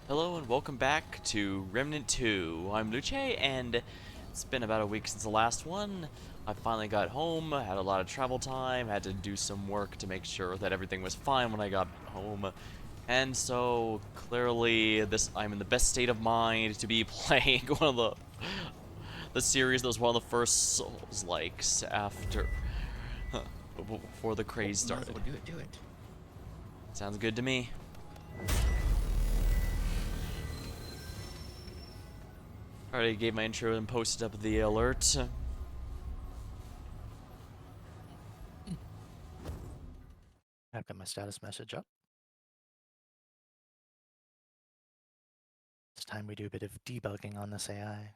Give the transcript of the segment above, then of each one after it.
Hello and welcome back to Remnant 2. I'm Luce, and it's been about a week since the last one. I finally got home, had a lot of travel time, had to do some work to make sure that everything was fine when I got home. And so, clearly, I'm in the best state of mind to be playing one of the series that was one of the first Souls-likes after, before the Well, craze we might as started. well do it. Sounds good to me. Already gave my intro and posted up the alert. I've got my status message up. It's time we do a bit of debugging on this AI.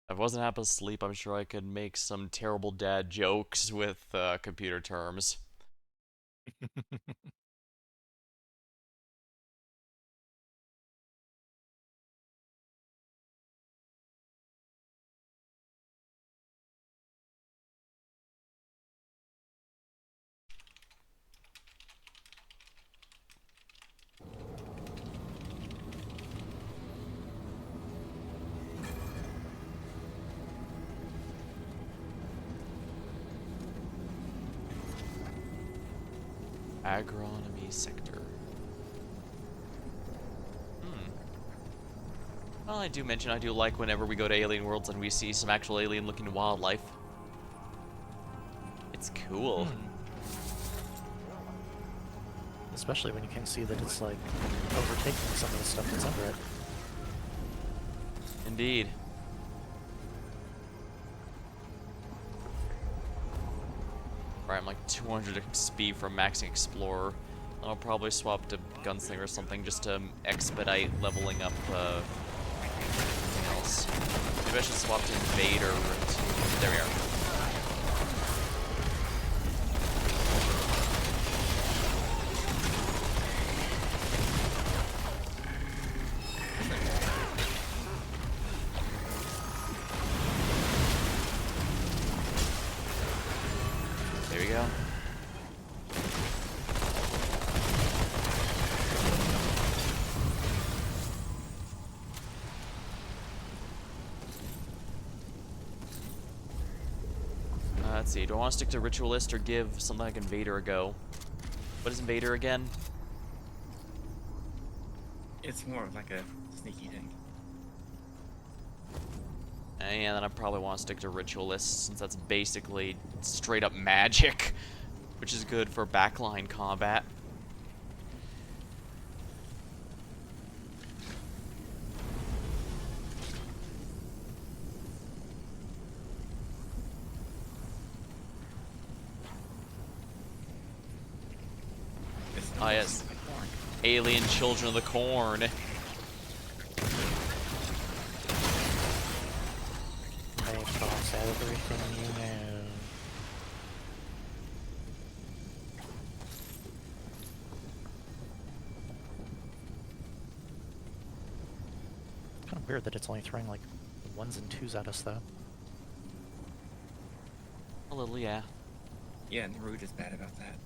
If I wasn't half asleep, I'm sure I could make some terrible dad jokes with computer terms. Agronomy sector. Well, I do mention I do like whenever we go to alien worlds and we see some actual alien-looking wildlife. It's cool. Especially when you can see that it's like overtaking some of the stuff that's under it. Indeed. Alright, I'm like 200 XP from maxing Explorer. I'll probably swap to Gunslinger or something just to expedite leveling up something else. Maybe I should swap to Invader. There we are. There we go. Let's see, do I want to stick to Ritualist or give something like Invader a go? What is Invader again? It's more of like a sneaky thing. And then I probably want to stick to Ritualist, since that's basically straight up magic, which is good for backline combat. Ah, yes. Alien Children of the Corn. They toss everything you know. Kind of weird that it's only throwing like ones and twos at us though. A little, yeah. Yeah, and the root is bad about that.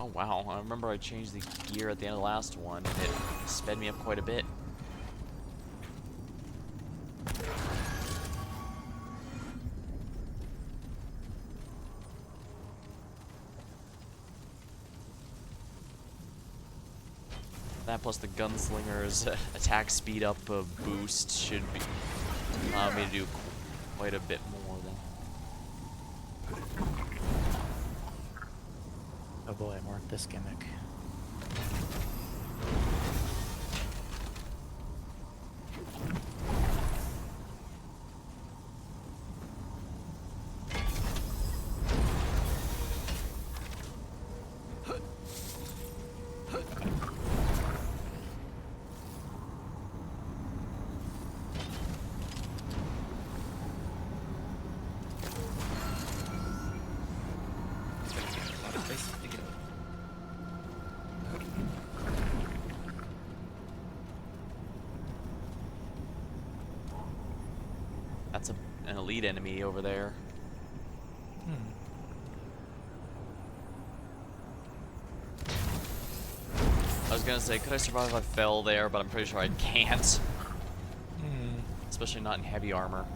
Oh wow, I remember I changed the gear at the end of the last one, and it sped me up quite a bit. That plus the Gunslinger's attack speed up boost should be allow me to do quite a bit more than. Oh boy, more of this gimmick. That's an elite enemy over there. Hmm. I was gonna say, could I survive if I fell there, but I'm pretty sure I can't. Hmm. Especially not in heavy armor.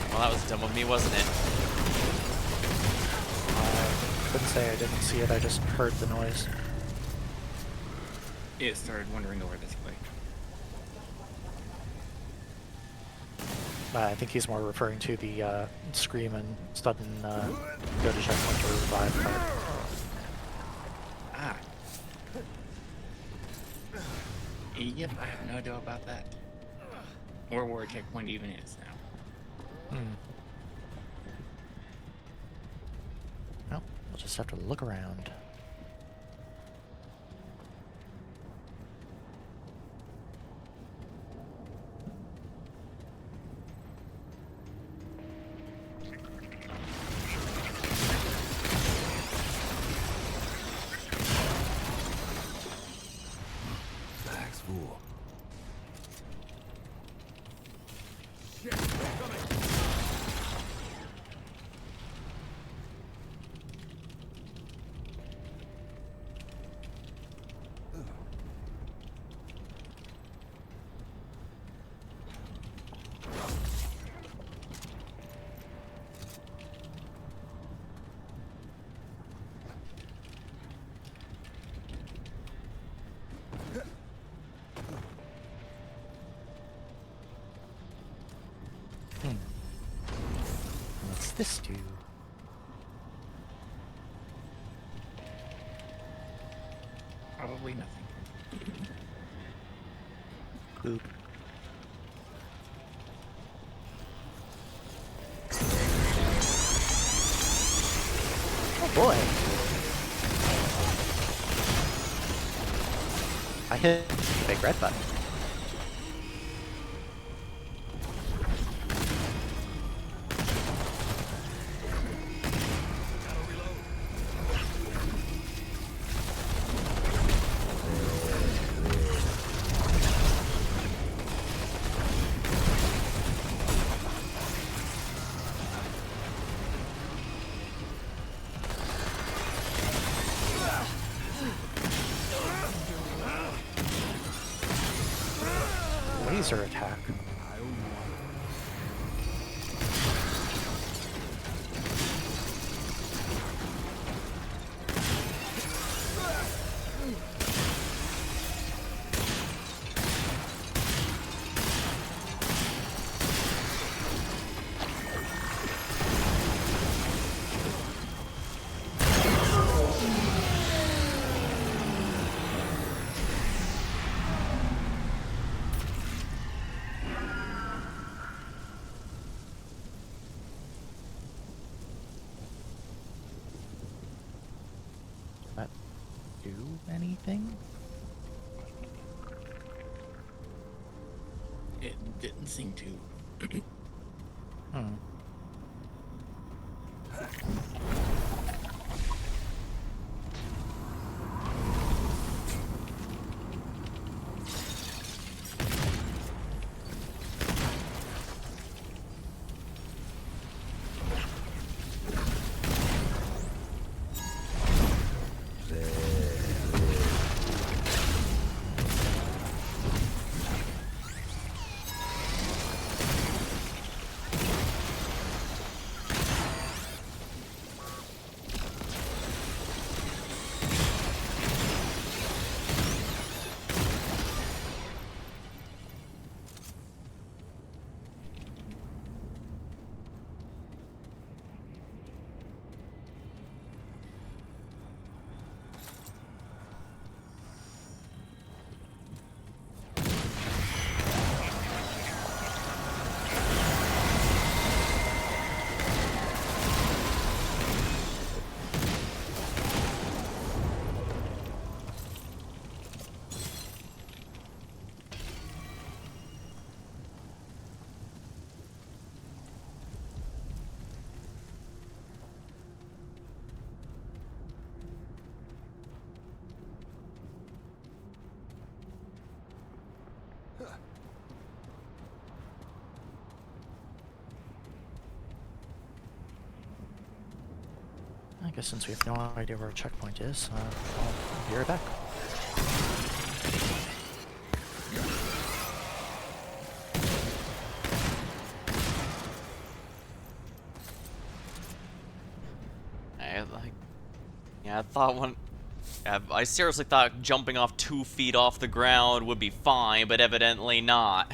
Well, that was dumb of me, wasn't it? I couldn't say I didn't see it, I just heard the noise. It started wandering over this way. I think he's more referring to the scream and sudden go to checkpoint to revive part. Ah. Yep, I have no idea about that. Or where a checkpoint even is now. Hmm. Well, we'll just have to look around. Bag's full. Hmm. What's this do? Probably nothing. Poop. Oh boy! I hit the big red button. Laser attack. That do anything? It didn't seem to. Hmm. guess since we have no idea where a checkpoint is, I'll be right back. Yeah, I thought I seriously thought jumping off 2 feet off the ground would be fine, but evidently not.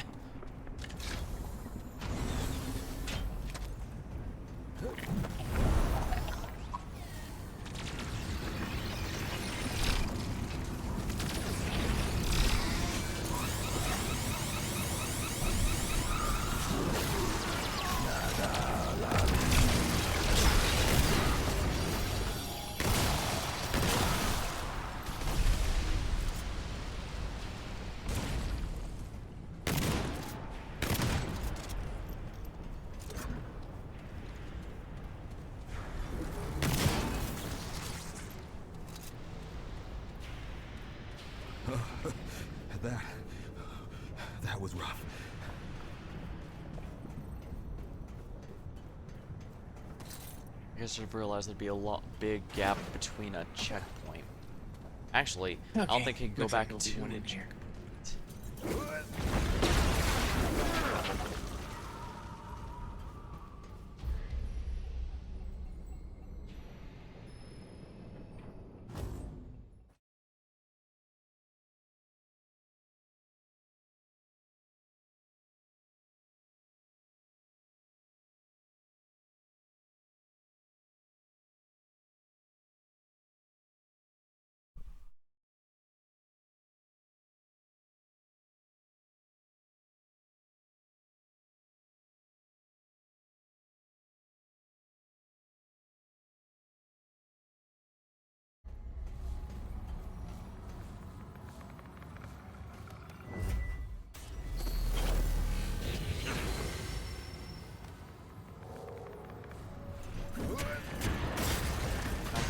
That was rough. I guess I've realized there'd be a big gap between a checkpoint. Actually, I don't think I can go Looks back like to one in here.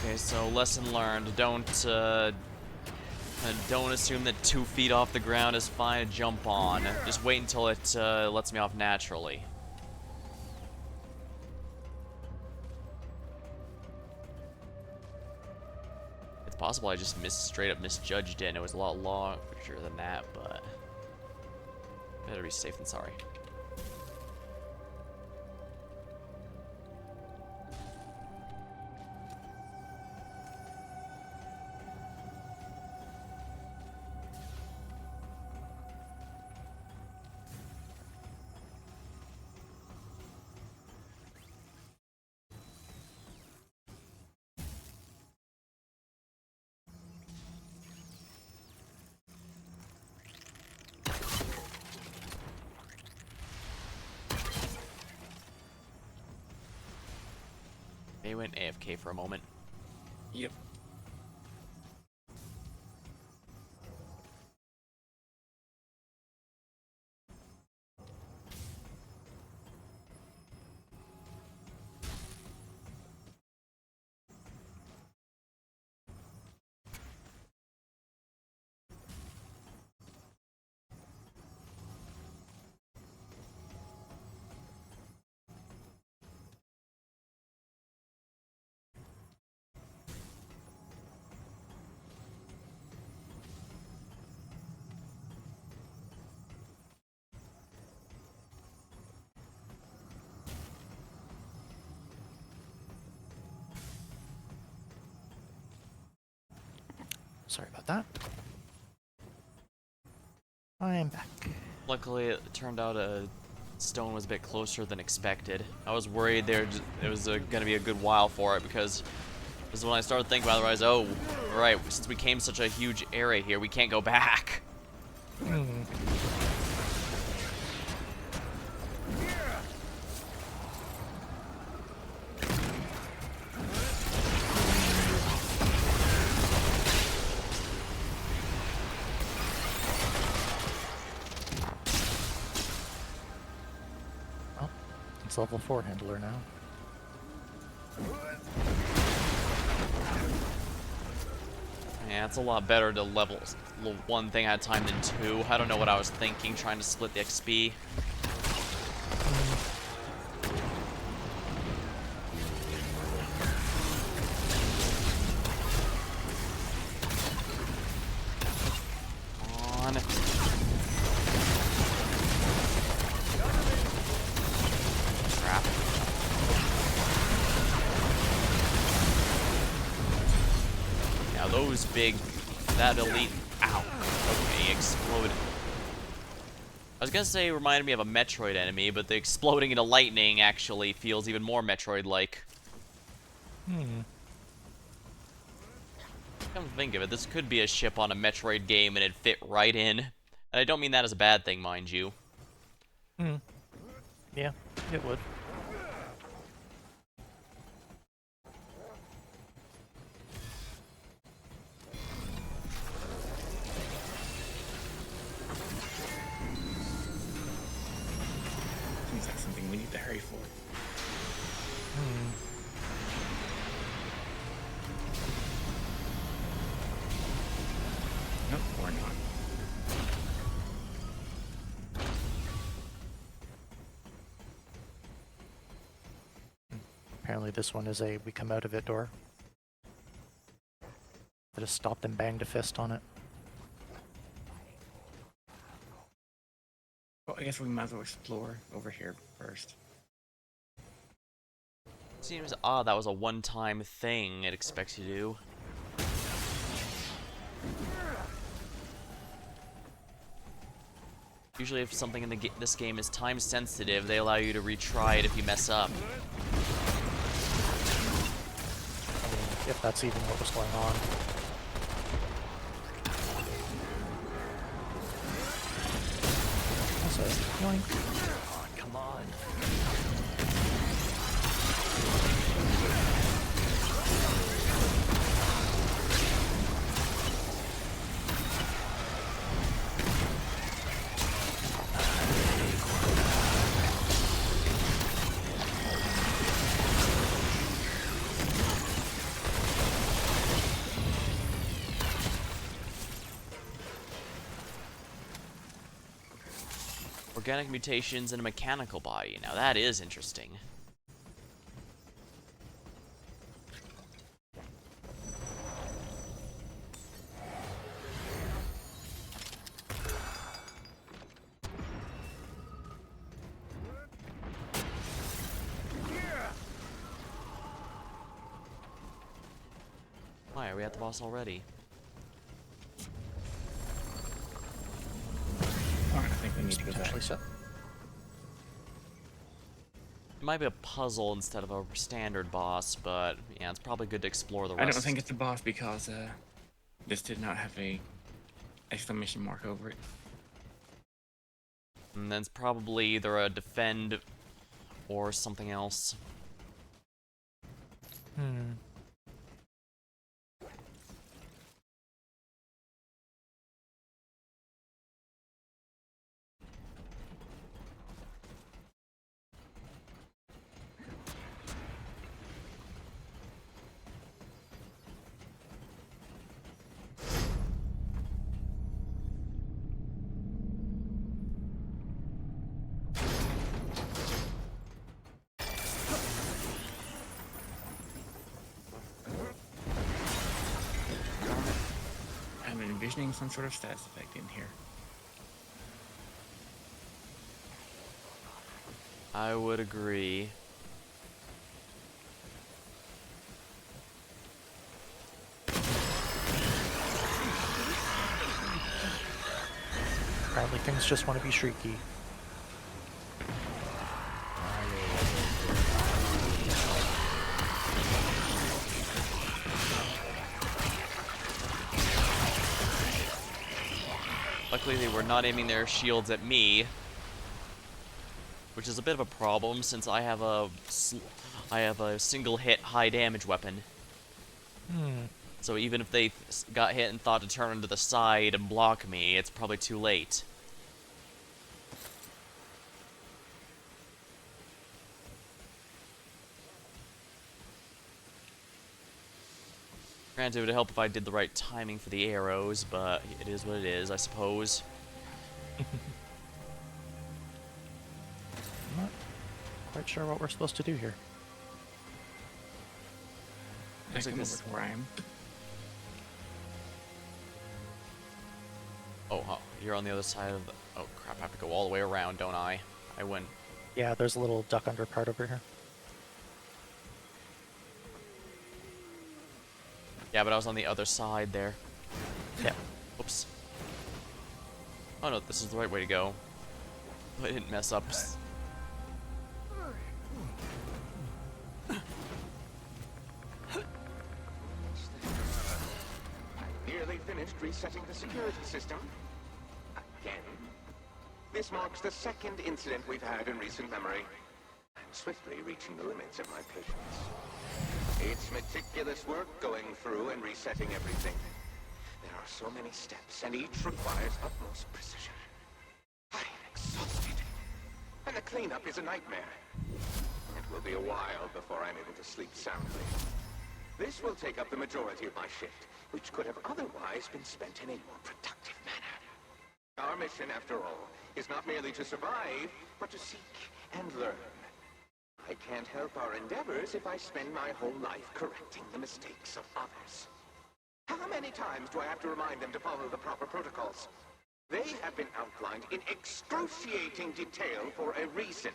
Okay, so lesson learned. Don't assume that 2 feet off the ground is fine to jump on. Just wait until it lets me off naturally. It's possible I just straight up misjudged it and it was a lot larger than that, but better be safe than sorry. They went AFK for a moment. Yep. Sorry about that. I am back. Luckily, it turned out a stone was a bit closer than expected. I was worried it was gonna be a good while for it because this is when I started thinking about it. I realized, oh, right, since we came such a huge area here, we can't go back. Well, it's level 4 handler now. Yeah, it's a lot better to level 1 thing at a time than 2. I don't know what I was thinking, trying to split the XP. those big... That elite... Ow. Okay, exploded. I was gonna say it reminded me of a Metroid enemy, but the exploding into lightning actually feels even more Metroid-like. Come to think of it, this could be a ship on a Metroid game and it'd fit right in. And I don't mean that as a bad thing, mind you. Yeah, it would. Seems like something we need to hurry for. Nope, or not. Apparently this one is a we come out of it door. I just stopped and banged a fist on it. Well, I guess we might as well explore over here first. Seems odd that was a one-time thing it expects you to do. Usually if something in this game is time sensitive, they allow you to retry it if you mess up. I mean, if that's even what was going on. Also, yoink. Come on. Organic mutations in a mechanical body. Now that is interesting. Why, are we at the boss already? Alright, I think we need to go back. Potentially so. It might be a puzzle instead of a standard boss, but yeah, it's probably good to explore the I rest. don't think it's a boss because this did not have a exclamation mark over it. And then it's probably either a defend or something else. I'm envisioning some sort of stats effect in here. I would agree. Apparently things just want to be shrieky. Luckily they were not aiming their shields at me, which is a bit of a problem since I have a single hit high damage weapon. So even if they got hit and thought to turn to the side and block me, it's probably too late. Granted, it would help if I did the right timing for the arrows, but it is what it is, I suppose. I'm not quite sure what we're supposed to do here. Looks like Come this- over to where I am. Oh, you're on the other side of the... Oh, crap, I have to go all the way around, don't I? I went... Yeah, there's a little duck under part over here. Yeah, but I was on the other side there. Yeah. Oops. Oh no, this is the right way to go. I didn't mess up. Nearly finished resetting the security system. Again. This marks the second incident we've had in recent memory. I'm swiftly reaching the limits of my patience. It's meticulous work going through and resetting everything. There are so many steps, and each requires utmost precision. I'm exhausted. And the cleanup is a nightmare. It will be a while before I'm able to sleep soundly. This will take up the majority of my shift, which could have otherwise been spent in a more productive manner. Our mission, after all, is not merely to survive, but to seek and learn. I can't help our endeavors if I spend my whole life correcting the mistakes of others. How many times do I have to remind them to follow the proper protocols? They have been outlined in excruciating detail for a reason.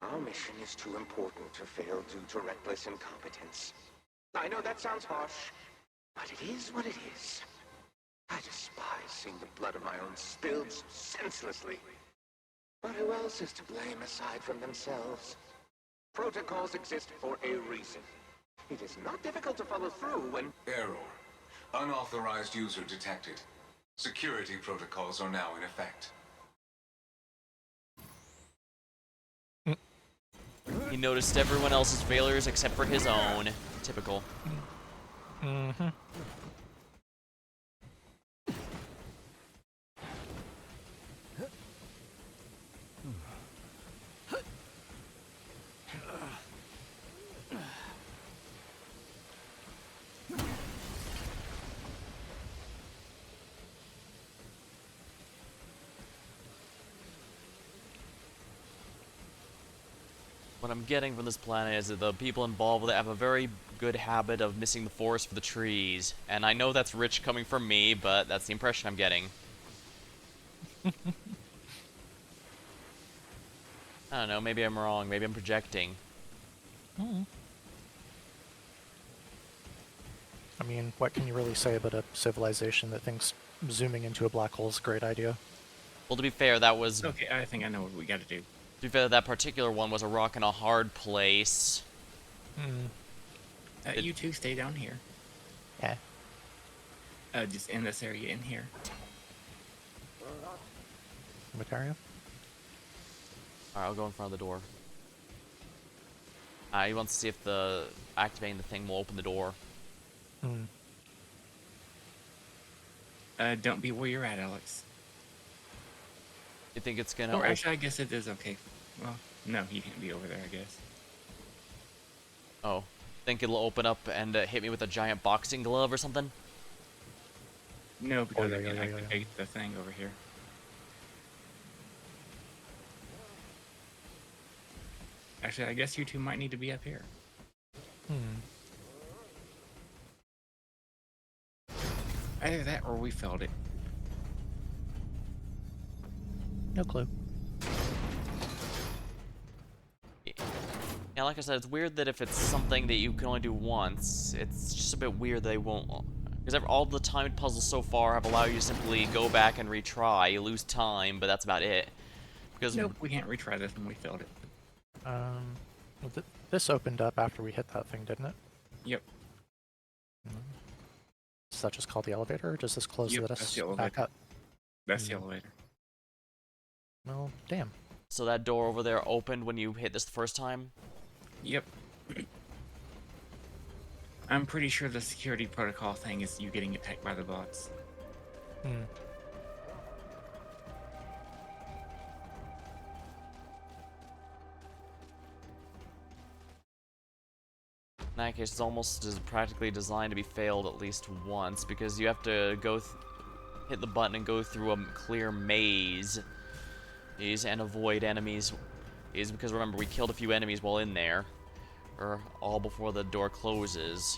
Our mission is too important to fail due to reckless incompetence. I know that sounds harsh, but it is what it is. I despise seeing the blood of my own spilled so senselessly. But who else is to blame aside from themselves? Protocols exist for a reason. It is not difficult to follow through when... Error. Unauthorized user detected. Security protocols are now in effect. He noticed everyone else's failures except for his own. Typical. Mm-hmm. What I'm getting from this planet is that the people involved with it have a very good habit of missing the forest for the trees. And I know that's rich coming from me, but that's the impression I'm getting. I don't know, maybe I'm wrong, maybe I'm projecting. I mean, what can you really say about a civilization that thinks zooming into a black hole is a great idea? Well, to be fair, that was... Okay, I think I know what we gotta do. To be fair, that particular one was a rock in a hard place. You two stay down here. Yeah. Just in this area in here. Macario? Alright, I'll go in front of the door. He wants to see if the activating the thing will open the door. Don't be where you're at, Alex. You think it's gonna... Or actually, I guess it is okay. Well, no, you can't be over there, I guess. Oh. Think it'll open up and hit me with a giant boxing glove or something? No, because yeah, I can yeah, yeah. activate the thing over here. Actually, I guess you two might need to be up here. Either that or we felt it. No clue. Yeah, like I said, it's weird that if it's something that you can only do once, it's just a bit weird they won't... Because all the timed puzzles so far have allowed you to simply go back and retry. You lose time, but that's about it. Because... Nope, we can't retry this when we failed it. Well, this opened up after we hit that thing, didn't it? Yep. Is that just called the elevator, or does this close Yep, this that's the back elevator. up? That's the elevator. Well, damn. So that door over there opened when you hit this the first time? Yep. I'm pretty sure the security protocol thing is you getting attacked by the bots. In that case, it's almost practically designed to be failed at least once, because you have to go hit the button and go through a clear maze and avoid enemies. Because remember, we killed a few enemies while in there, or all before the door closes.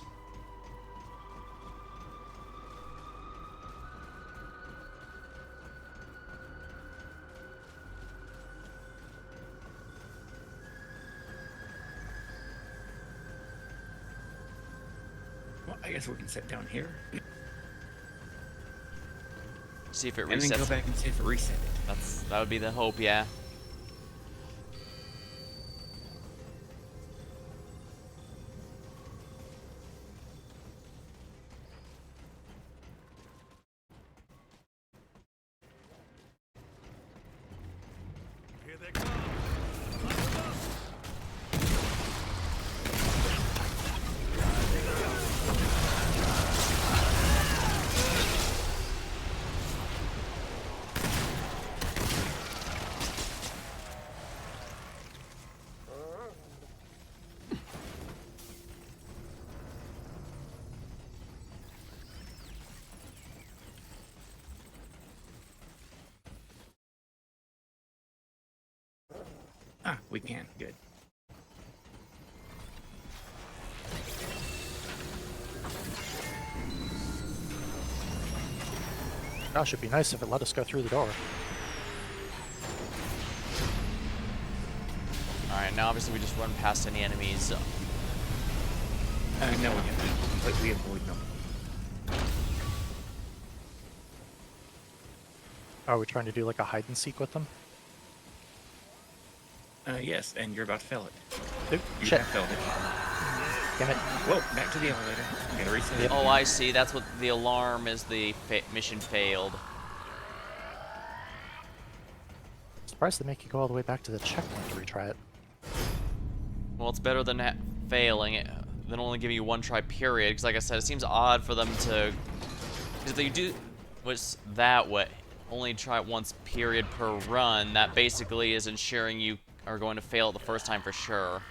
I guess we can sit down here See if it and then go resets. back and see if it reset it. That would be the hope, yeah. Here they come. Ah, we can. Good. Gosh, it'd be nice if it let us go through the door. Alright, now obviously we just run past any enemies. No, we have to completely avoid them. Are we trying to do like a hide and seek with them? Yes, and you're about to fail it. Oop, You shit. have failed it. Damn it. Whoa, back to the elevator. Gotta reset it. Oh, I see. That's what the alarm is. The mission failed. Surprised they make you go all the way back to the checkpoint to retry it. Well, it's better than failing it, than only giving you one try period. Because, like I said, it seems odd for them to. Because if they do what's that way, only try it once period per run, that basically is ensuring you are going to fail it the first time for sure.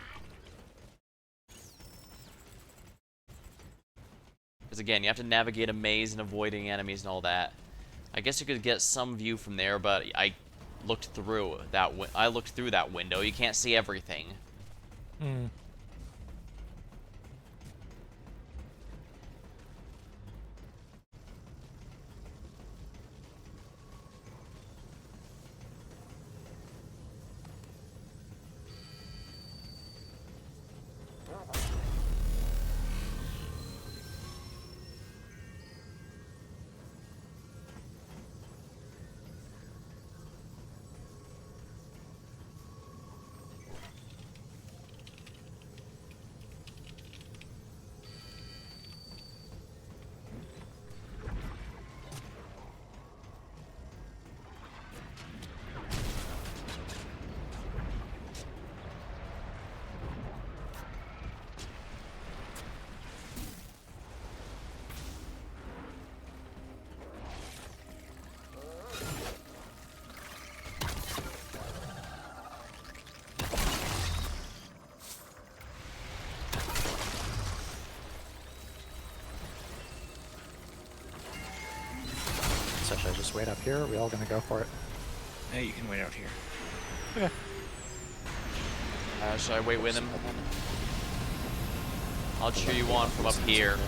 Because again, you have to navigate a maze and avoiding enemies and all that. I guess you could get some view from there, but I looked through that window. You can't see everything. Hmm. So should I just wait up here? Are we all gonna go for it? Hey, you can wait out here. Okay. Should I wait with him? I'll cheer you on from up here.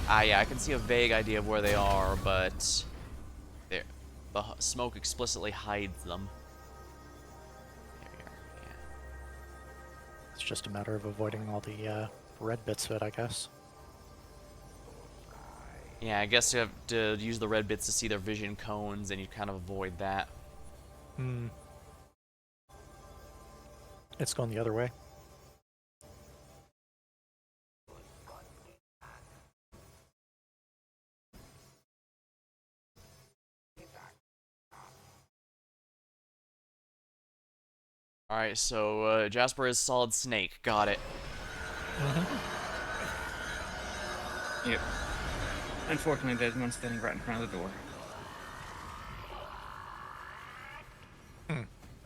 Ah, yeah, I can see a vague idea of where they are, but the smoke explicitly hides them. There we are. Yeah. It's just a matter of avoiding all the red bits of it, I guess. Yeah, I guess you have to use the red bits to see their vision cones, and you kind of avoid that. Hmm. It's going the other way. Alright, so Jasper is Solid Snake. Got it. Yep. Unfortunately, there's one standing right in front of the door.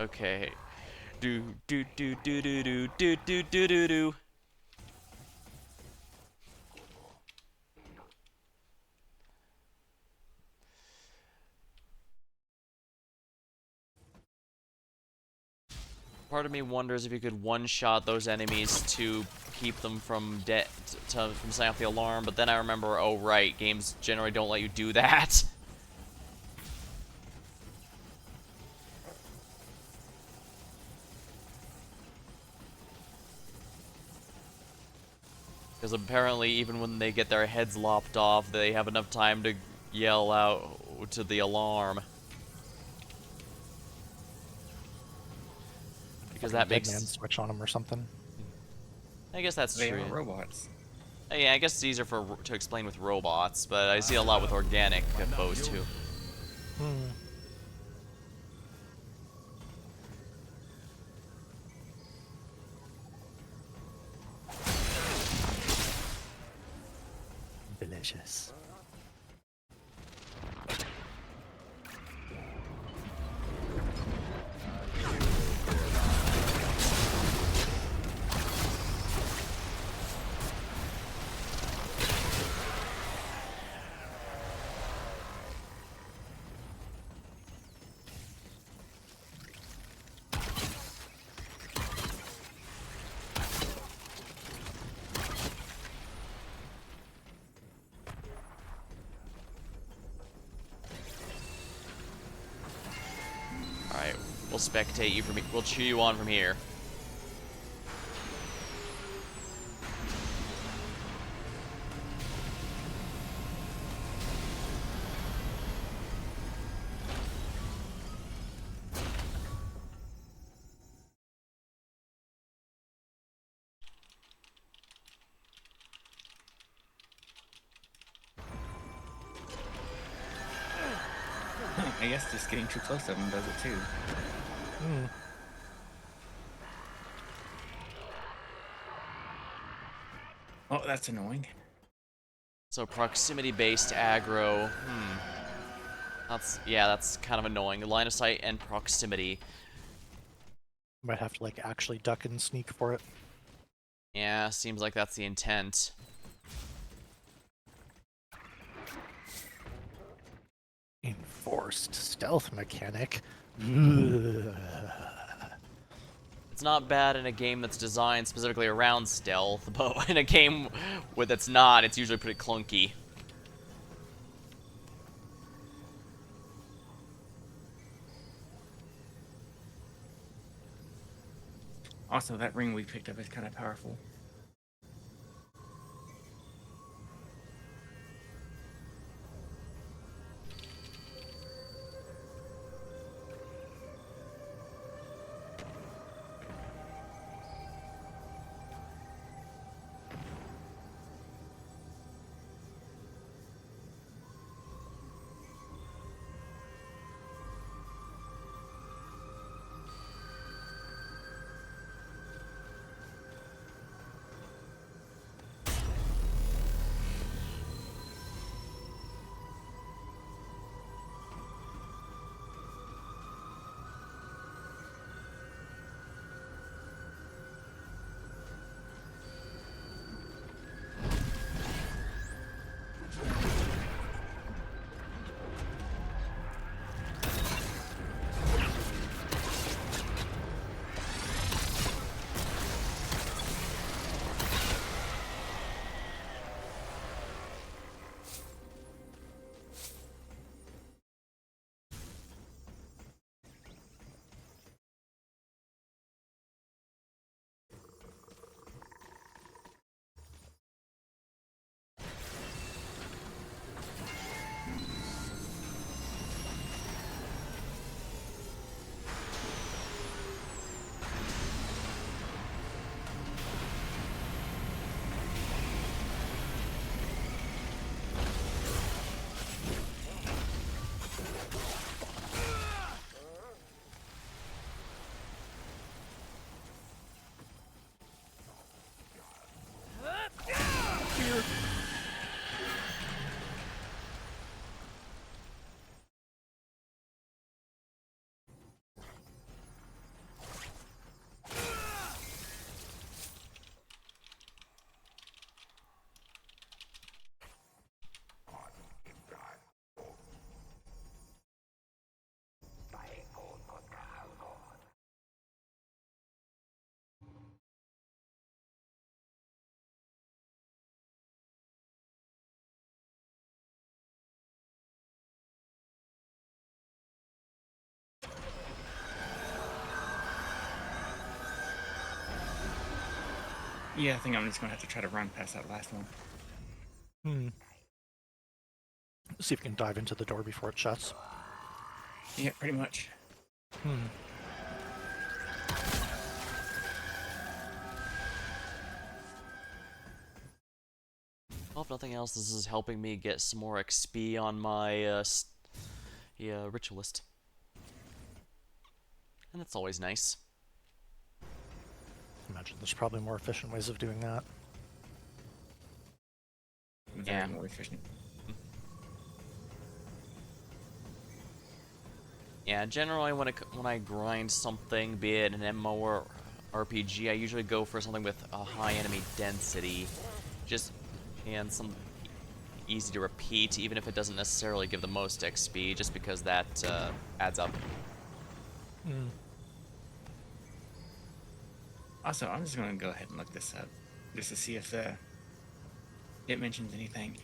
Okay. Do do do do do do do do do do do. Part of me wonders if you could one-shot those enemies to keep them from from setting off the alarm, but then I remember, oh right, games generally don't let you do that. Because apparently, even when they get their heads lopped off, they have enough time to yell out to the alarm. Because Fucking that dead man makes... switch on him or something. I guess that's They true. are robots. Yeah, I guess it's easier to explain with robots, but I see a lot with organic foes too. Hmm. Delicious. Alright, we'll spectate you from we'll cheer you on from here. I guess just getting too close to them does it too. Hmm. Oh, that's annoying. So proximity-based aggro. That's kind of annoying. Line of sight and proximity. Might have to like actually duck and sneak for it. Yeah, seems like that's the intent. Enforced stealth mechanic. Ugh. It's not bad in a game that's designed specifically around stealth, but in a game that's not, it's usually pretty clunky. Also, that ring we picked up is kind of powerful. Yeah, I think I'm just gonna have to try to run past that last one. Hmm. See if you can dive into the door before it shuts. Yeah, pretty much. Hmm. Well, if nothing else, this is helping me get some more XP on my ritualist. And that's always nice. Imagine there's probably more efficient ways of doing that. Very Yeah. more efficient. Yeah, generally when I grind something, be it an MMO or RPG, I usually go for something with a high enemy density, just and some easy to repeat, even if it doesn't necessarily give the most XP, just because that adds up. Hmm. Also, I'm just gonna go ahead and look this up, just to see if it mentions anything.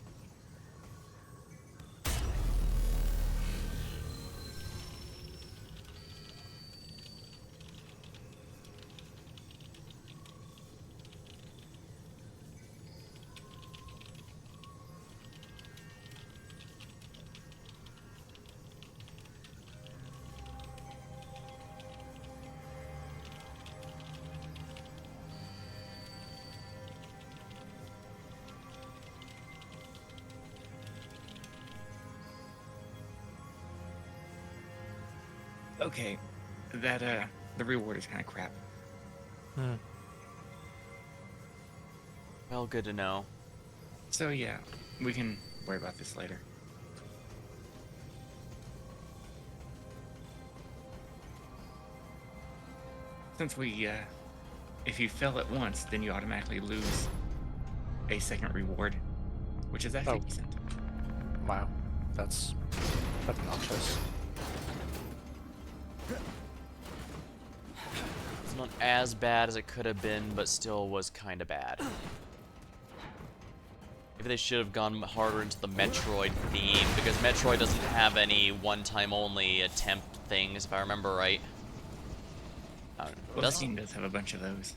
Okay, that the reward is kind of crap. Hmm. Well, good to know. So yeah, we can worry about this later. Since if you fail at once, then you automatically lose a second reward, which is actually Oh. decent. Wow. That's obnoxious. It's not as bad as it could have been, but still was kind of bad. Maybe they should have gone harder into the Metroid theme, because Metroid doesn't have any one-time only attempt things, if I remember right. Well, Does Steam does have a bunch of those.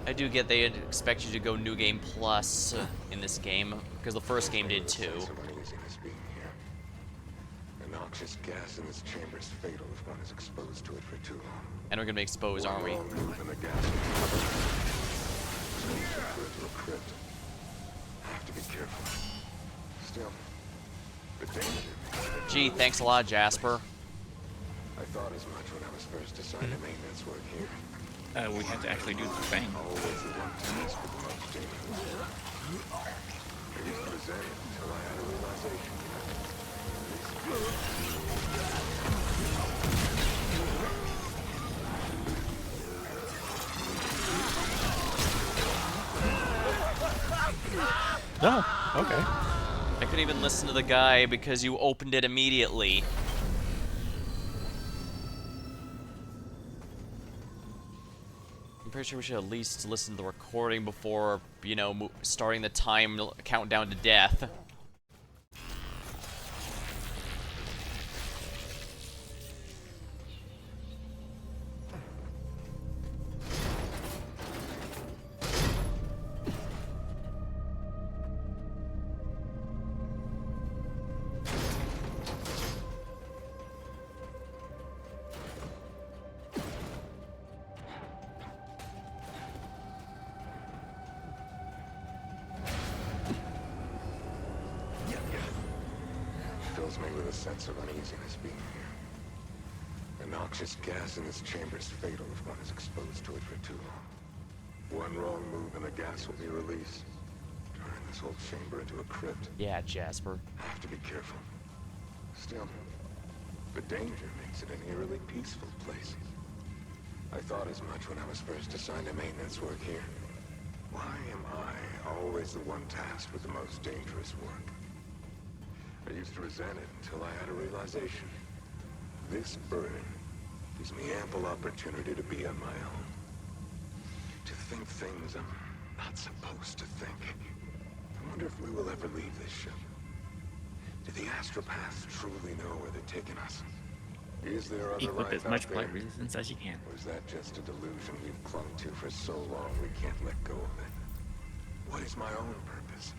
I do get they expect you to go New Game Plus in this game, because the first game did too. Sense of uneasiness being here. The noxious gas in this chamber is fatal if one is exposed to it for too long. And we're gonna be exposed, aren't we? One wrong move and the gas will be into a crypt. I have to be careful. Still, the danger. Gee, thanks a lot, Jasper. I thought as much when I was first assigned to maintenance work here. We have to actually do the thing. Always the one task with the most dangerous. I used to resent it until I had a realization. No. Okay. I couldn't even listen to the guy because you opened it immediately. I'm pretty sure we should at least listen to the recording before, you know, starting the time countdown to death. Fills me with a sense of uneasiness being here. The noxious gas in this chamber is fatal if one is exposed to it for too long. One wrong move and the gas will be released, turning this whole chamber into a crypt. Yeah, Jasper. I have to be careful. Still, the danger makes it an eerily peaceful place. I thought as much when I was first assigned to maintenance work here. Why am I always the one tasked with the most dangerous work? I used to resent it until I had a realization. This burden gives me ample opportunity to be on my own. To think things I'm not supposed to think. I wonder if we will ever leave this ship. Do the astropaths truly know where they're taking us? Is there other Equip life as out much there? blight resistance as you can. Or is that just a delusion we've clung to for so long we can't let go of it? What is my own purpose,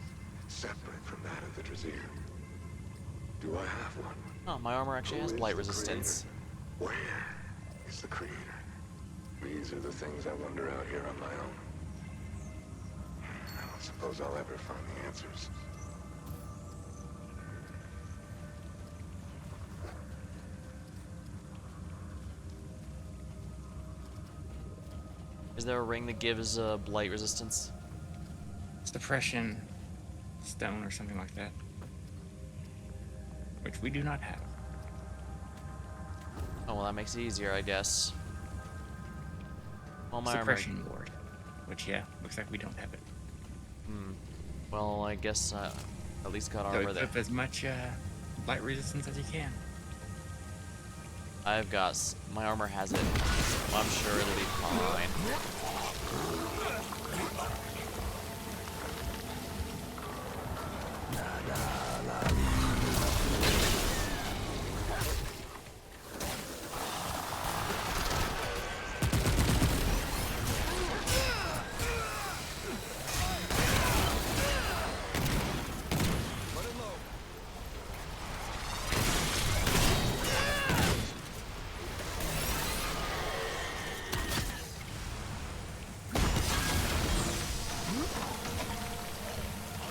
separate from that of the Drazier? Do I have one? Oh, my armor actually Who has is blight the resistance. Creator? Where is the Creator? These are the things I wonder out here on my own. I don't suppose I'll ever find the answers. Is there a ring that gives blight resistance? Suppression stone or something like that. Which we do not have. Oh, well, that makes it easier, I guess. Well, my armor... Suppression ward. Which, yeah, looks like we don't have it. Well, I guess at least got So armor there. equip as much blight resistance as you can. I've got... my armor has it. So I'm sure it'll be fine.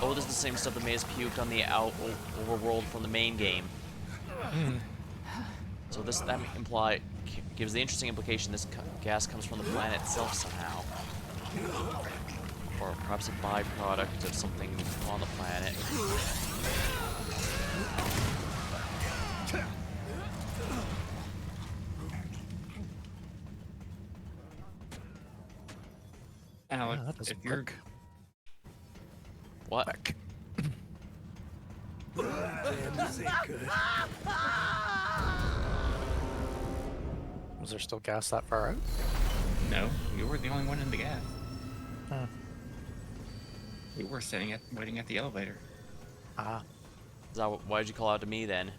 Oh, this is the same stuff that made us puke on the overworld from the main game. So that gives the interesting implication this gas comes from the planet itself somehow. Or perhaps a byproduct of something on the planet. Alex, that doesn't if you're work. What? This ain't good. Was there still gas that far out? no, you were the only one in the gas. Oh. You were waiting at the elevator. Ah. Why'd you call out to me then?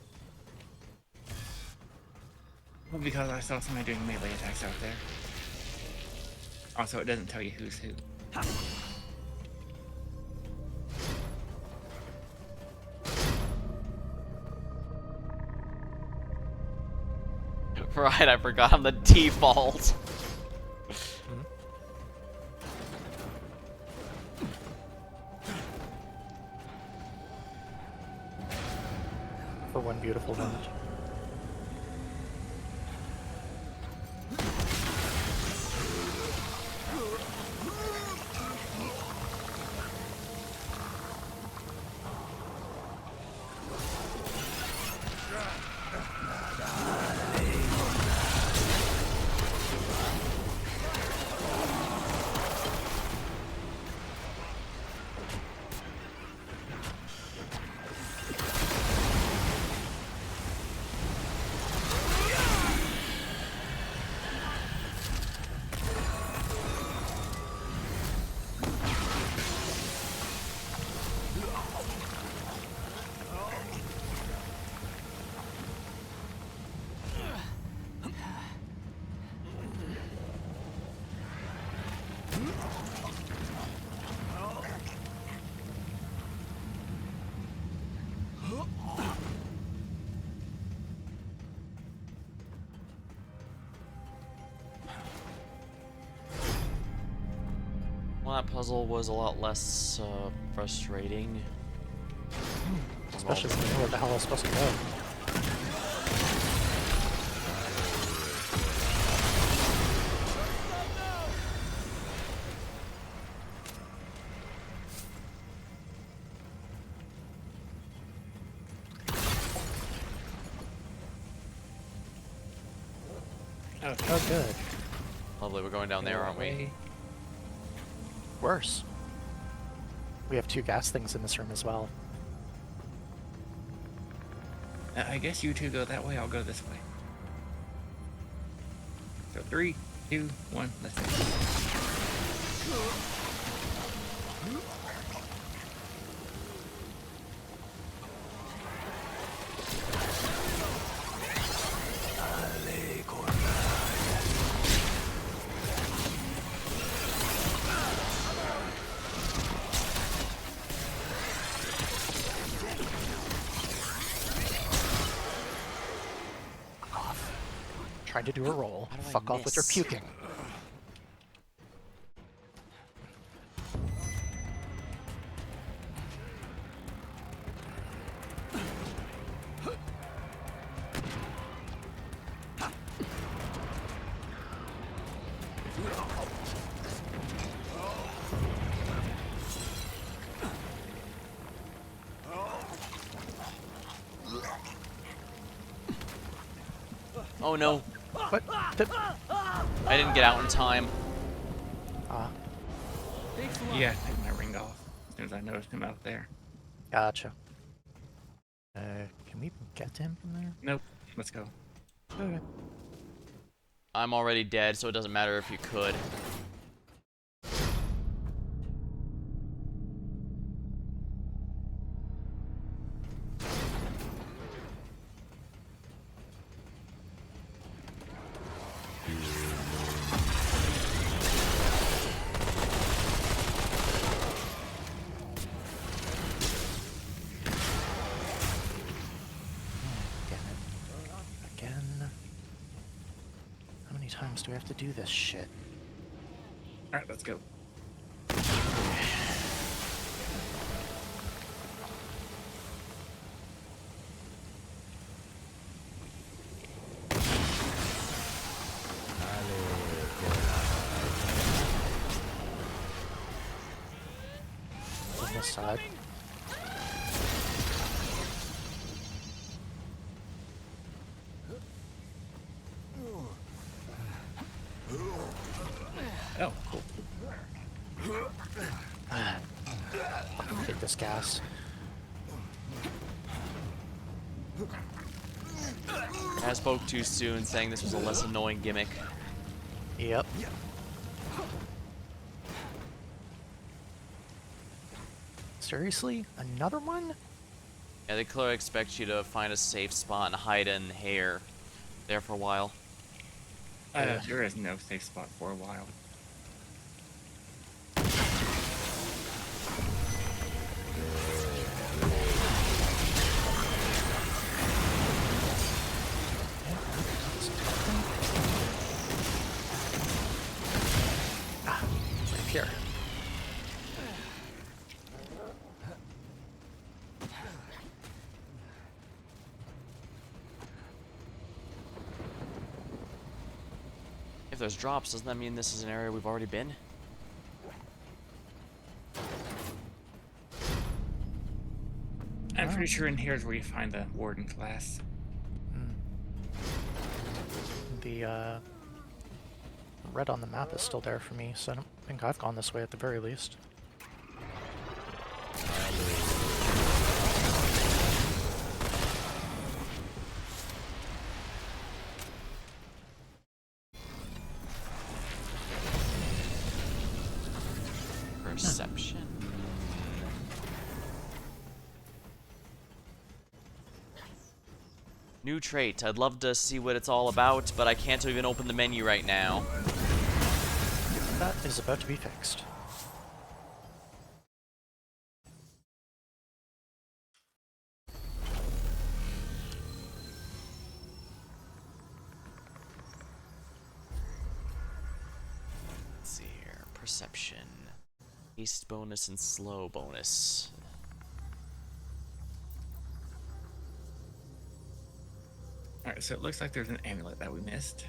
Well, because I saw somebody doing melee attacks out there. Also, it doesn't tell you who's who. Right, I forgot I'm the default. For one beautiful moment. Well, that puzzle was a lot less frustrating. Especially when you know where the hell I was supposed to go. Okay. Oh, good. Lovely, we're going down there, aren't we? Worse. We have two gas things in this room as well. I guess you two go that way, I'll go this way. So 3, 2, 1, let's go. trying to do a roll. How do I Fuck off with your miss? puking. Oh no, What? The... I didn't get out in time. Yeah, take my ring off as soon as I noticed him out there. Gotcha. Can we get to him from there? Nope. Let's go. Okay. I'm already dead, so it doesn't matter if you could. Damn it. Again. How many times do we have to do this shit? Alright, let's go. On this side. Oh, cool. Fucking hate this gas. I spoke too soon, saying this was a less annoying gimmick. Yep. Seriously? Another one? Yeah, they clearly expect you to find a safe spot and hide in here there for a while. There is no safe spot for a while. Right here. If there's drops, doesn't that mean this is an area we've already been? I'm pretty sure in here is where you find the warden class. The red on the map is still there for me, so I don't think I've gone this way at the very least. Perception. New trait. I'd love to see what it's all about, but I can't even open the menu right now. That is about to be fixed. Let's see here. Perception. Haste bonus and slow bonus. Alright, so it looks like there's an amulet that we missed.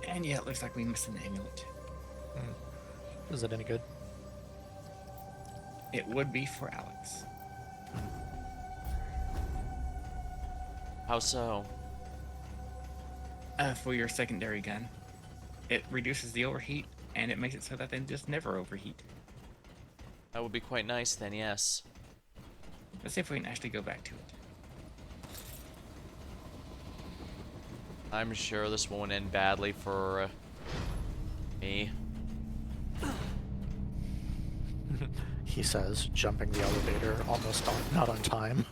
And yeah, it looks like we missed an amulet. Is it any good? It would be for Alex. How so? For your secondary gun. It reduces the overheat, and it makes it so that they just never overheat. That would be quite nice then, yes. Let's see if we can actually go back to it. I'm sure this won't end badly for me. He says, jumping the elevator almost not on time.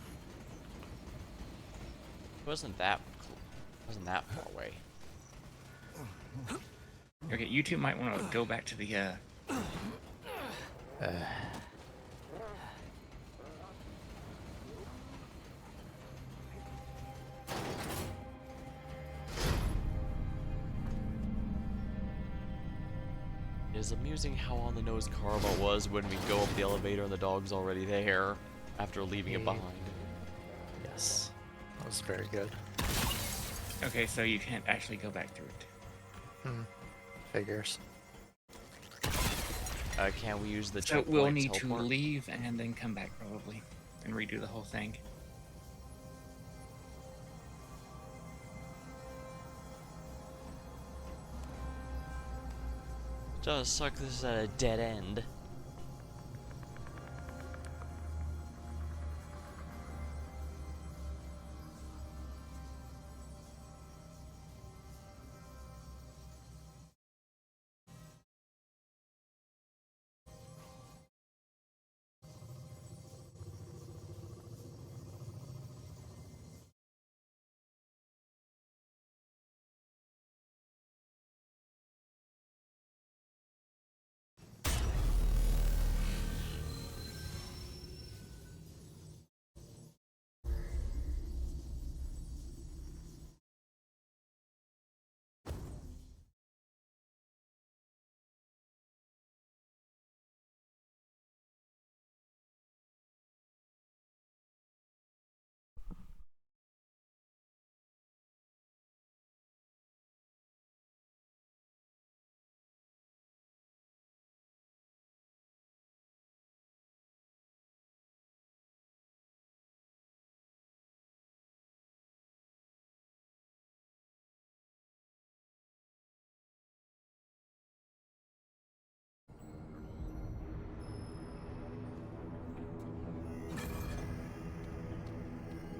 It wasn't that far away. Okay, you two might want to go back to the It is amusing how on the nose Carlo was when we go up the elevator and the dog's already there after leaving it Yeah. behind. Yes. That was very good. Okay, so you can't actually go back through it. Figures. Can we use the So checkpoint we'll need to teleport? leave and then come back probably and redo the whole thing. Just suck this is at a dead end.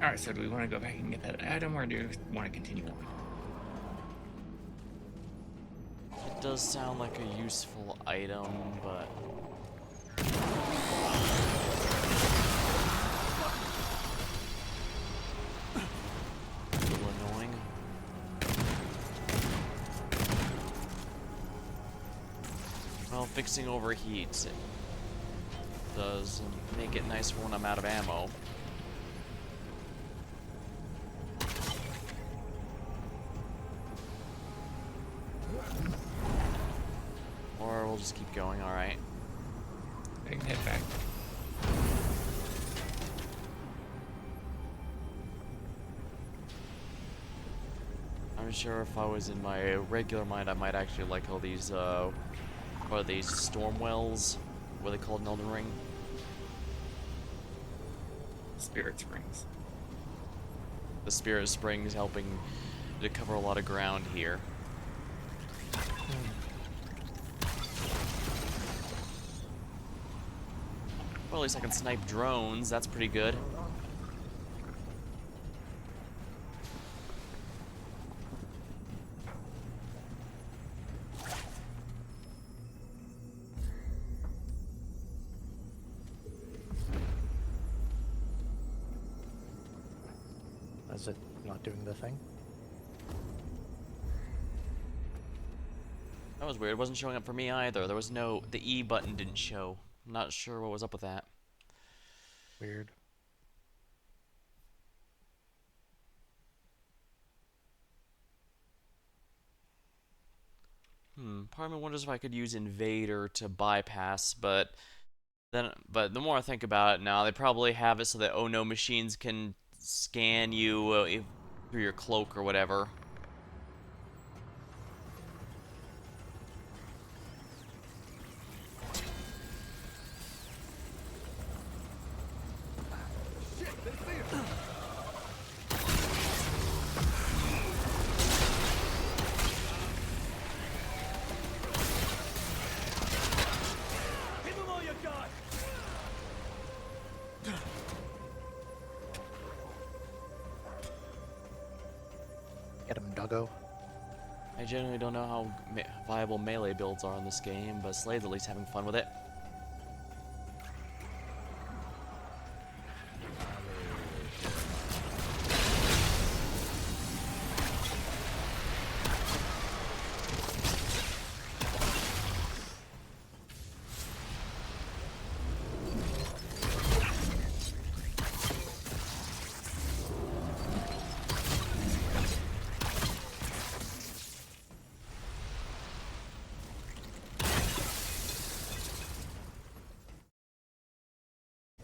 Alright, so do we want to go back and get that item or do we want to continue on? It does sound like a useful item, but a little annoying. Well, fixing overheats does make it nice for when I'm out of ammo. Or we'll just keep going, alright. I can head back. I'm sure if I was in my regular mind, I might actually like all these, what are these, storm wells? What are they called in Elden Ring? Spirit Springs. The Spirit Springs helping to cover a lot of ground here. Well, at least I can snipe drones, that's pretty good. Is it not doing the thing? That was weird, it wasn't showing up for me either. There was no, the E button didn't show. I'm not sure what was up with that. Weird. Part of me wonders if I could use Invader to bypass, but the more I think about it now, they probably have it so that oh no machines can scan you through your cloak or whatever. Give them all you got! Get him, doggo. I genuinely don't know how viable melee builds are in this game, but Slade's at least having fun with it.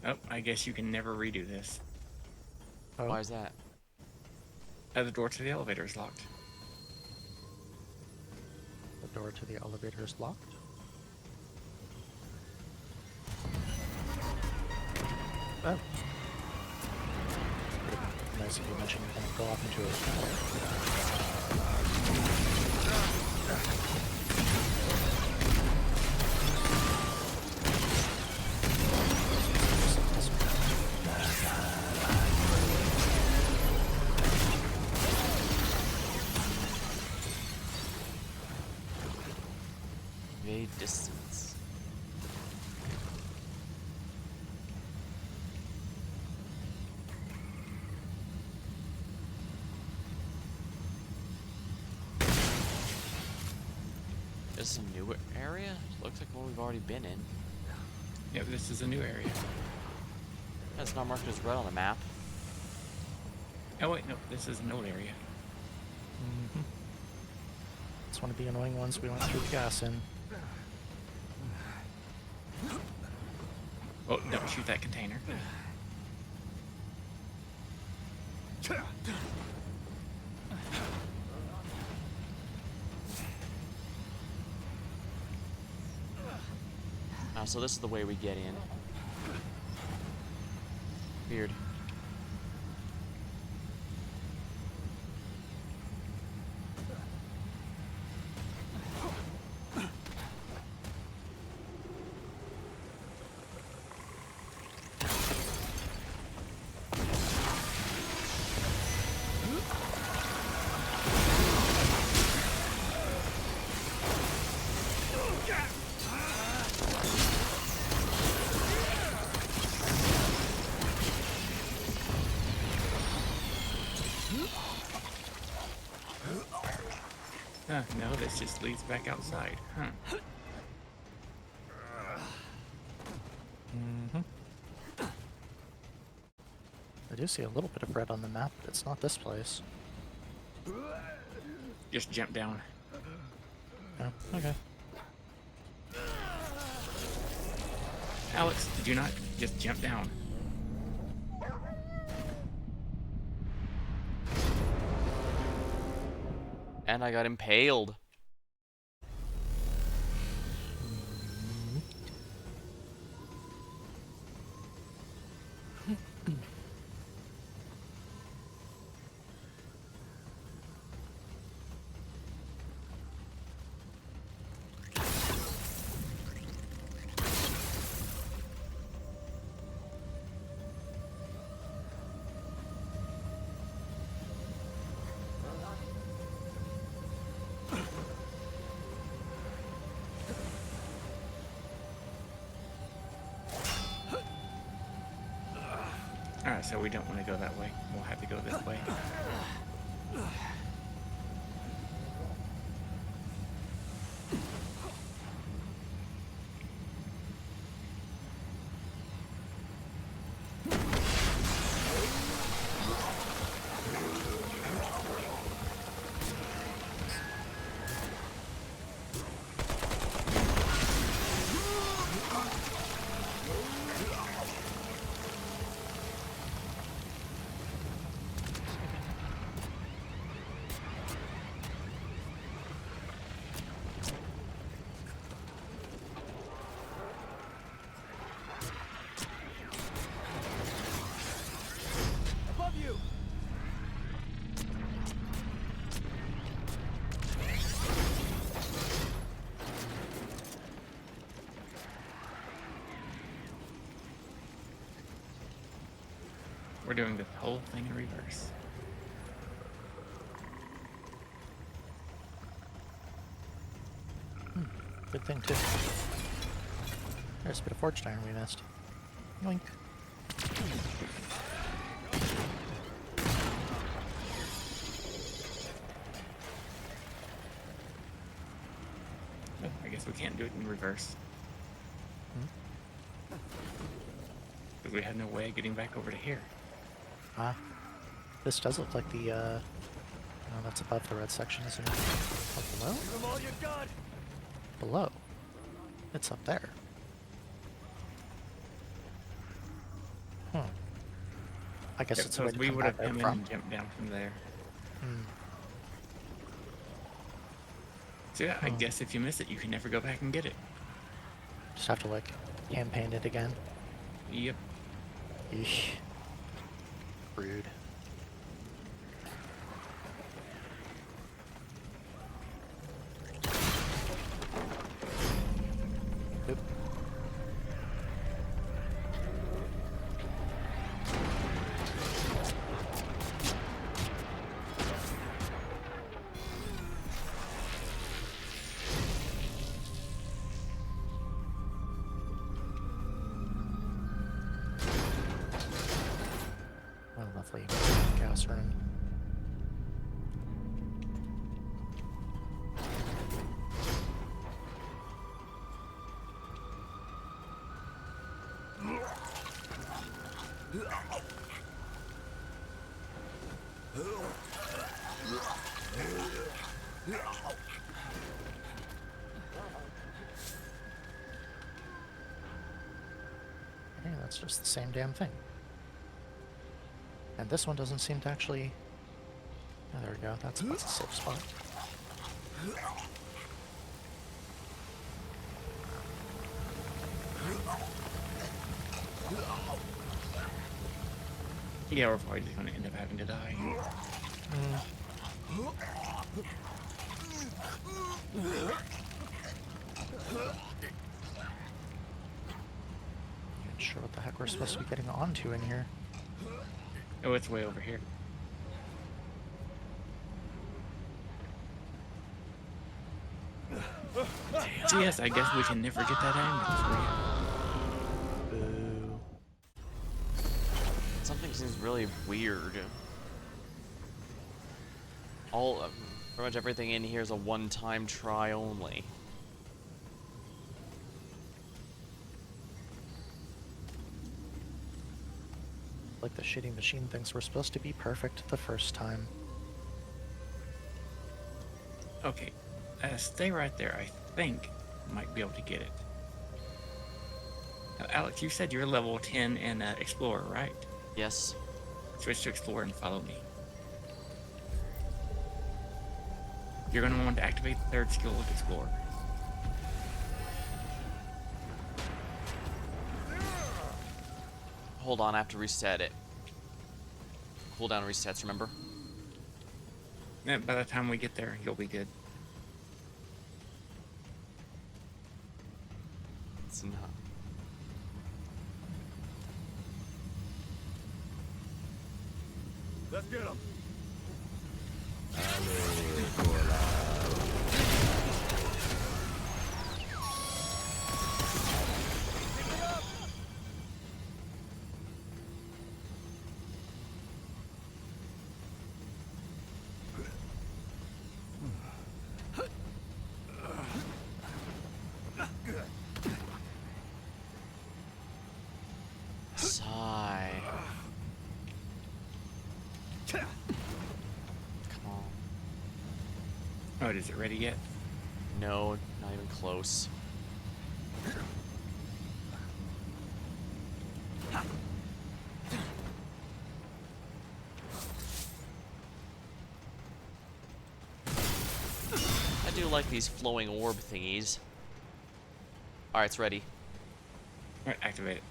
Oh, I guess you can never redo this. Oh, Why is that? The door to the elevator is locked. the door to the elevator is locked. Oh. Nice if you mentioned you can go off into a... Evade distance. This is a new area? Looks like what we've already been in. Yep, this is a new area. That's not marked as red on the map. Oh wait, no, this is an old area. Mm-hmm. It's one of the annoying ones we went through the gas in. Oh, don't shoot that container. So this is the way we get in. Weird. No, this just leads back outside. Huh. Mm-hmm. I do see a little bit of red on the map, but it's not this place. Just jump down. Oh, okay. Alex, did you not just jump down? And I got impaled. Alright, so we don't want to go that way. We'll have to go this way. Above you! We're doing this whole thing in reverse. Good thing, too. There's a bit of forged iron we missed. Yoink. Oh, I guess we can't do it in reverse. Because we have no way of getting back over to here. Ah. This does look like the, oh, that's above the red section, isn't it? Oh, below? Give them all you got! Below. It's up there. I guess Yeah, it's a way because to we come would back have out come in from. and jumped down from there. Hmm. So yeah, I Oh. guess if you miss it, you can never go back and get it. Just have to like campaign it again. Yep. Eesh. Rude. Oop. Oh, lovely. Chaos rune. Hey, that's just the same damn thing. And this one doesn't seem to actually... Oh, there we go. That's a safe spot. Yeah, we're probably just going to end up having to die. Not sure what the heck we're supposed to be getting onto in here. Oh, it's way over here. So yes, I guess we can never get that ambulance for you. Boo. Something seems really weird. Pretty much everything in here is a one-time try only. Like the shitty machine thinks we're supposed to be perfect the first time. Okay, stay right there. I think I might be able to get it. Now, Alex, you said you're level 10 in Explorer, right? Yes. Switch to Explorer and follow me. You're going to want to activate the third skill of Explorer. Hold on, I have to reset it. Cooldown resets, remember? And by the time we get there, you'll be good. It's not. Let's get him. Sigh. Come on. Oh, is it ready yet? No, not even close. I do like these flowing orb thingies. Alright, it's ready. Alright, activate it.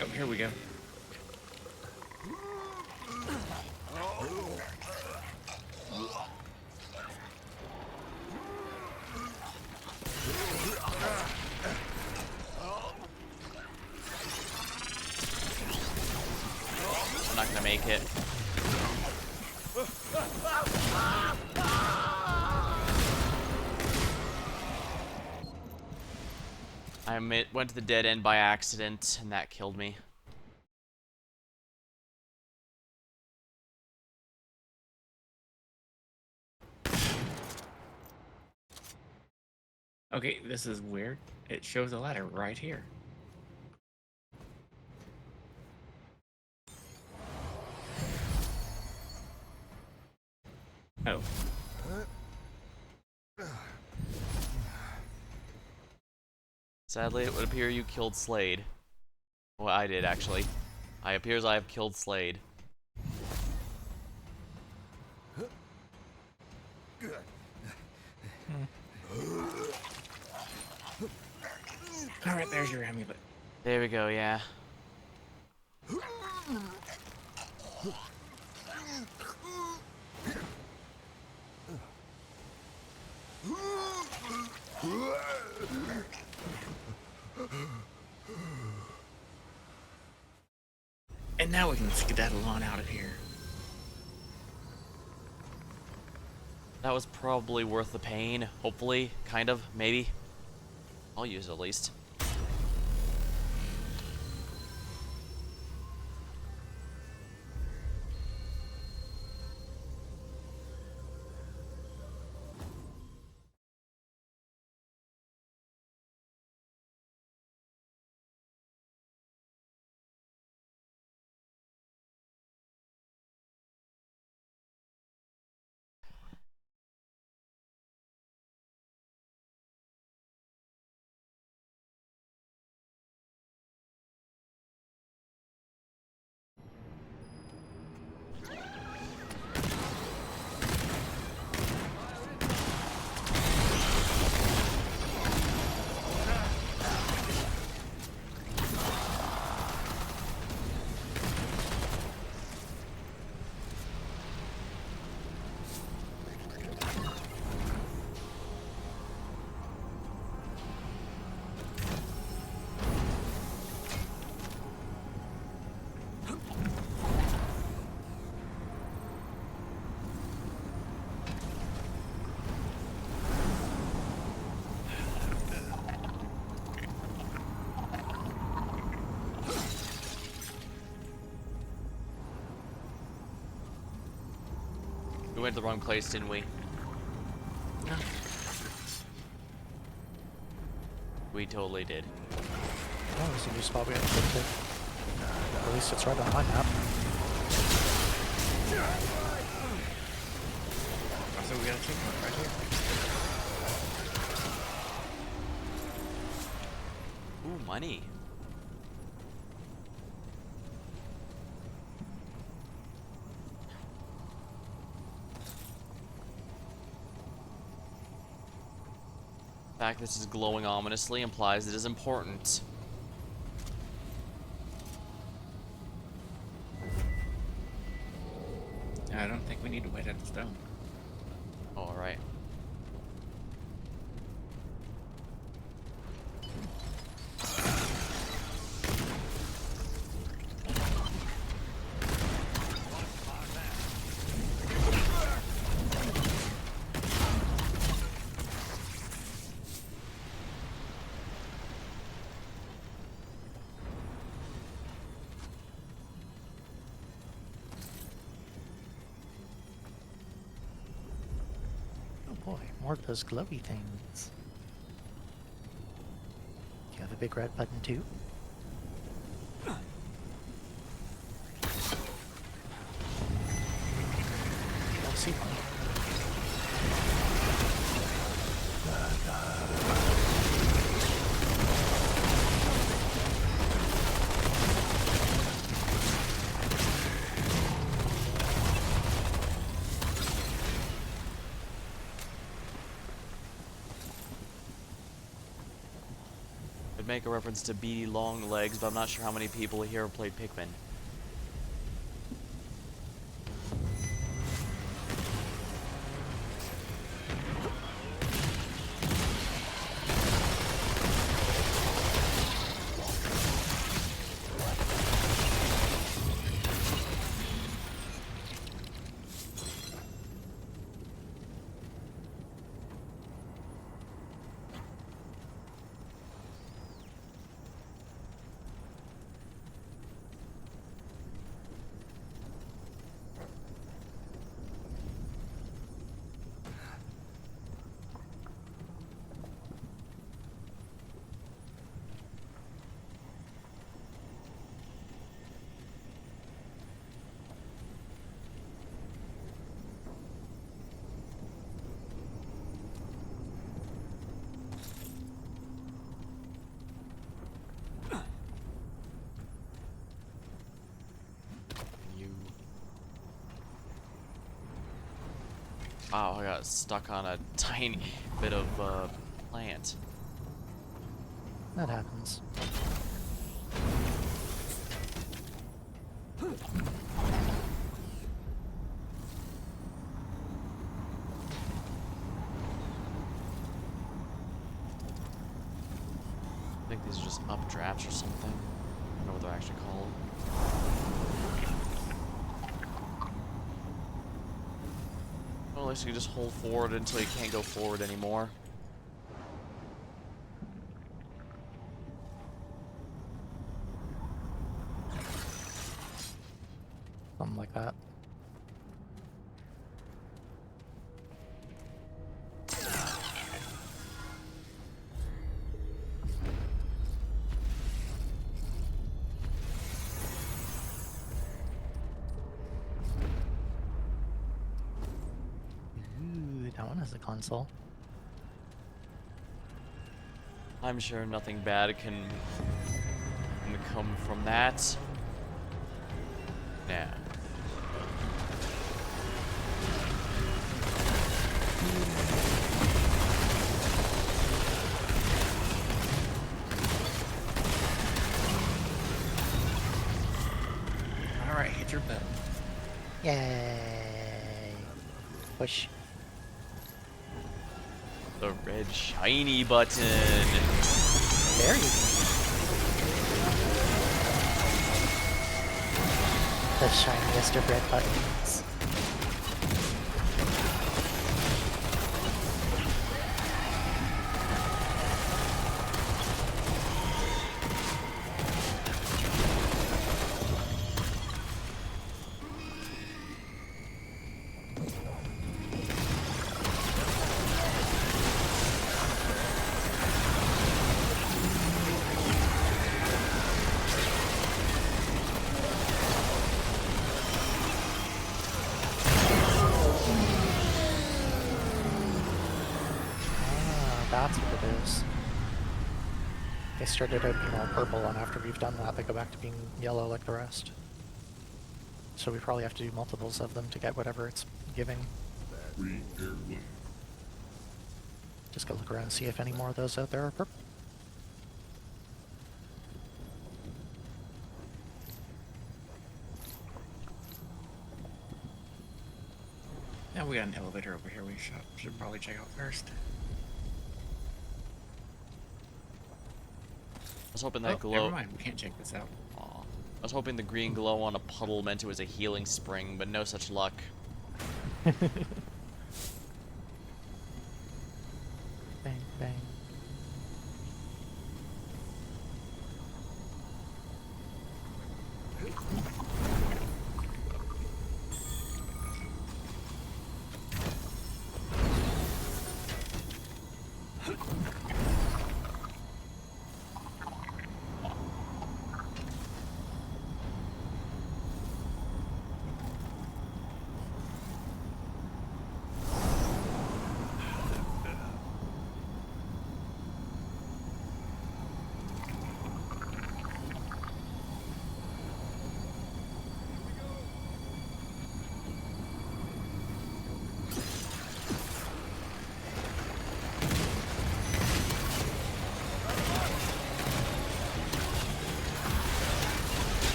Oh, here we go. I'm not gonna make it. Went to the dead end by accident, and that killed me. Okay, this is weird. It shows a ladder right here. Oh. Sadly, it would appear you killed Slade. Well, I did, actually. It appears I have killed Slade. Alright, there's your amulet. There we go, yeah. And now we can skedaddle on out of here. That was probably worth the pain. Hopefully. Kind of. Maybe. I'll use it at least. We went to the wrong place, didn't we? No. We totally did. Oh, there's a new spot we have to get to. At least it's right on my map. Also, we got a checkpoint right here. Ooh, money. The fact this is glowing ominously implies it is important. I don't think we need to wait at the stone. Oh, alright. Oh boy, more of those glowy things. Do you have a big red button too? Don't see one. I'd make a reference to beady long legs, but I'm not sure how many people here have played Pikmin. Wow, I got stuck on a tiny bit of plant. That happens. I think these are just updrafts or something. I don't know what they're actually called. Well, at least you can just hold forward until you can't go forward anymore. Something like that. Ooh, that one has a console. I'm sure nothing bad can come from that. Nah. All right, hit your button. Yay! Push. The red shiny button. There you go. The shiniest of red buttons. That's what it is. They started out being all purple, and after we've done that, they go back to being yellow like the rest. So we probably have to do multiples of them to get whatever it's giving. Just go look around and see if any more of those out there are purple. Now we got an elevator over here we should probably check out first. I was hoping that Oh, glow. never mind, we can't check this out. Aw. I was hoping the green glow on a puddle meant it was a healing spring, but no such luck. Bang, bang.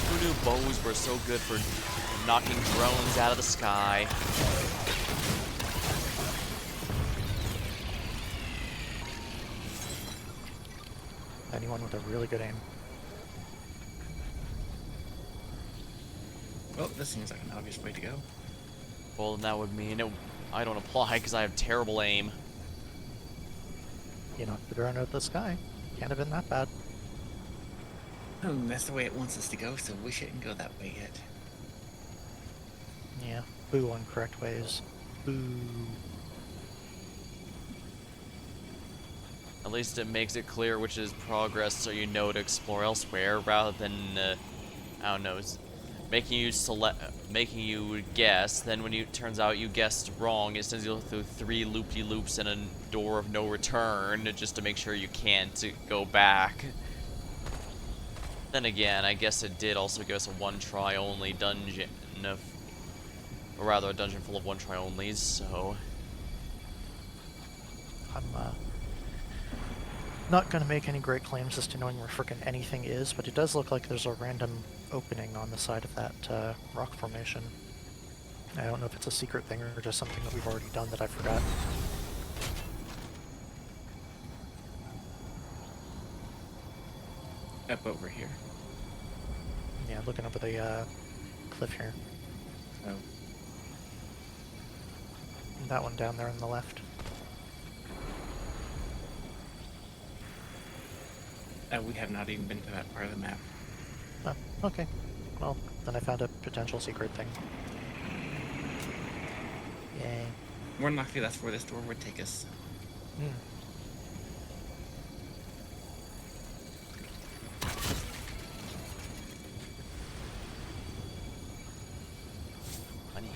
Who knew bows were so good for knocking drones out of the sky? Anyone with a really good aim. Well, this seems like an obvious way to go. Well, that would mean I don't apply because I have terrible aim. You knocked the drone out of the sky. Can't have been that bad. That's the way it wants us to go, so we shouldn't go that way yet. Yeah. Boo on correct ways. Boo. At least it makes it clear which is progress so you know to explore elsewhere rather than, I don't know, making you guess. Then when you turns out you guessed wrong, it sends you through 3 loop-de-loops and a door of no return just to make sure you can't go back. Then again, I guess it did also give us a one-try only dungeon, or rather a dungeon full of one-try onlys. So I'm not gonna make any great claims as to knowing where frickin' anything is, but it does look like there's a random opening on the side of that rock formation. I don't know if it's a secret thing or just something that we've already done that I forgot. Up over here. Yeah, looking over the cliff here. Oh. That one down there on the left. We have not even been to that part of the map. Oh, okay. Well, then I found a potential secret thing. Yay. More than likely, that's where this door would take us. Hmm. money.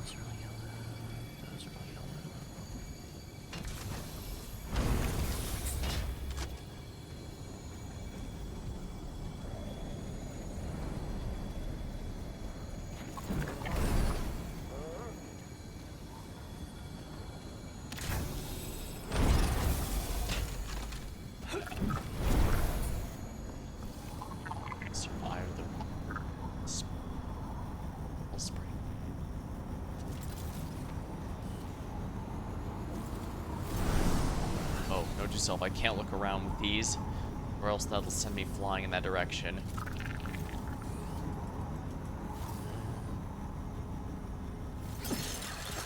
Those are yellow. Those are yellow. Survive the spring. Oh, note to yourself, I can't look around with these, or else that'll send me flying in that direction.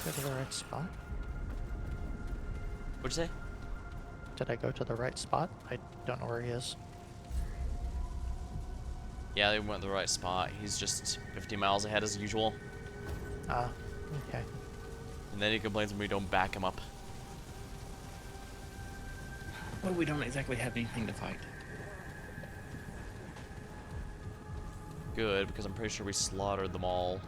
Go to the right spot? What'd you say? Did I go to the right spot? I don't know where he is. Yeah, they went to the right spot. He's just 50 miles ahead as usual. Ah, okay. And then he complains when we don't back him up. Well, we don't exactly have anything to fight. Good, because I'm pretty sure we slaughtered them all.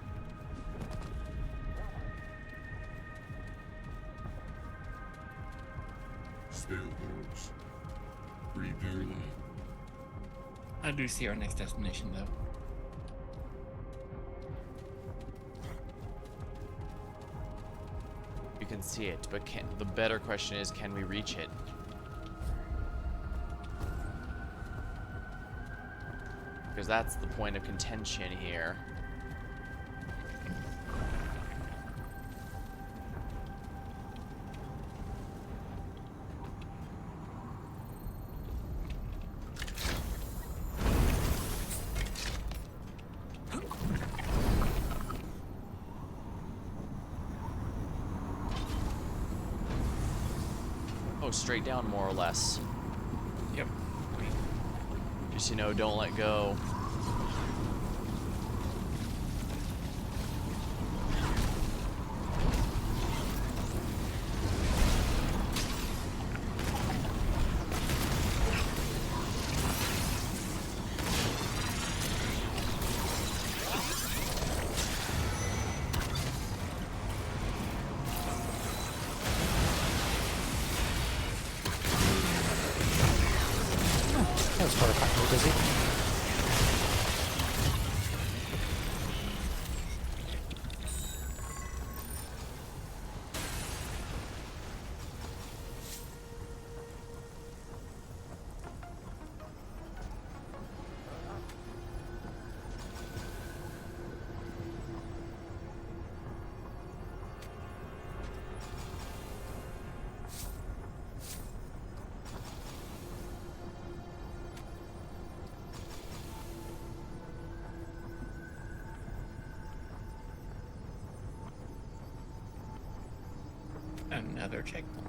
Stay the course. Read their line. I do see our next destination, though. You can see it, but the better question is, can we reach it? Because that's the point of contention here. Oh, straight down more or less. Yep. Just, you know, don't let go. That was sort of kind of busy. Another checkpoint.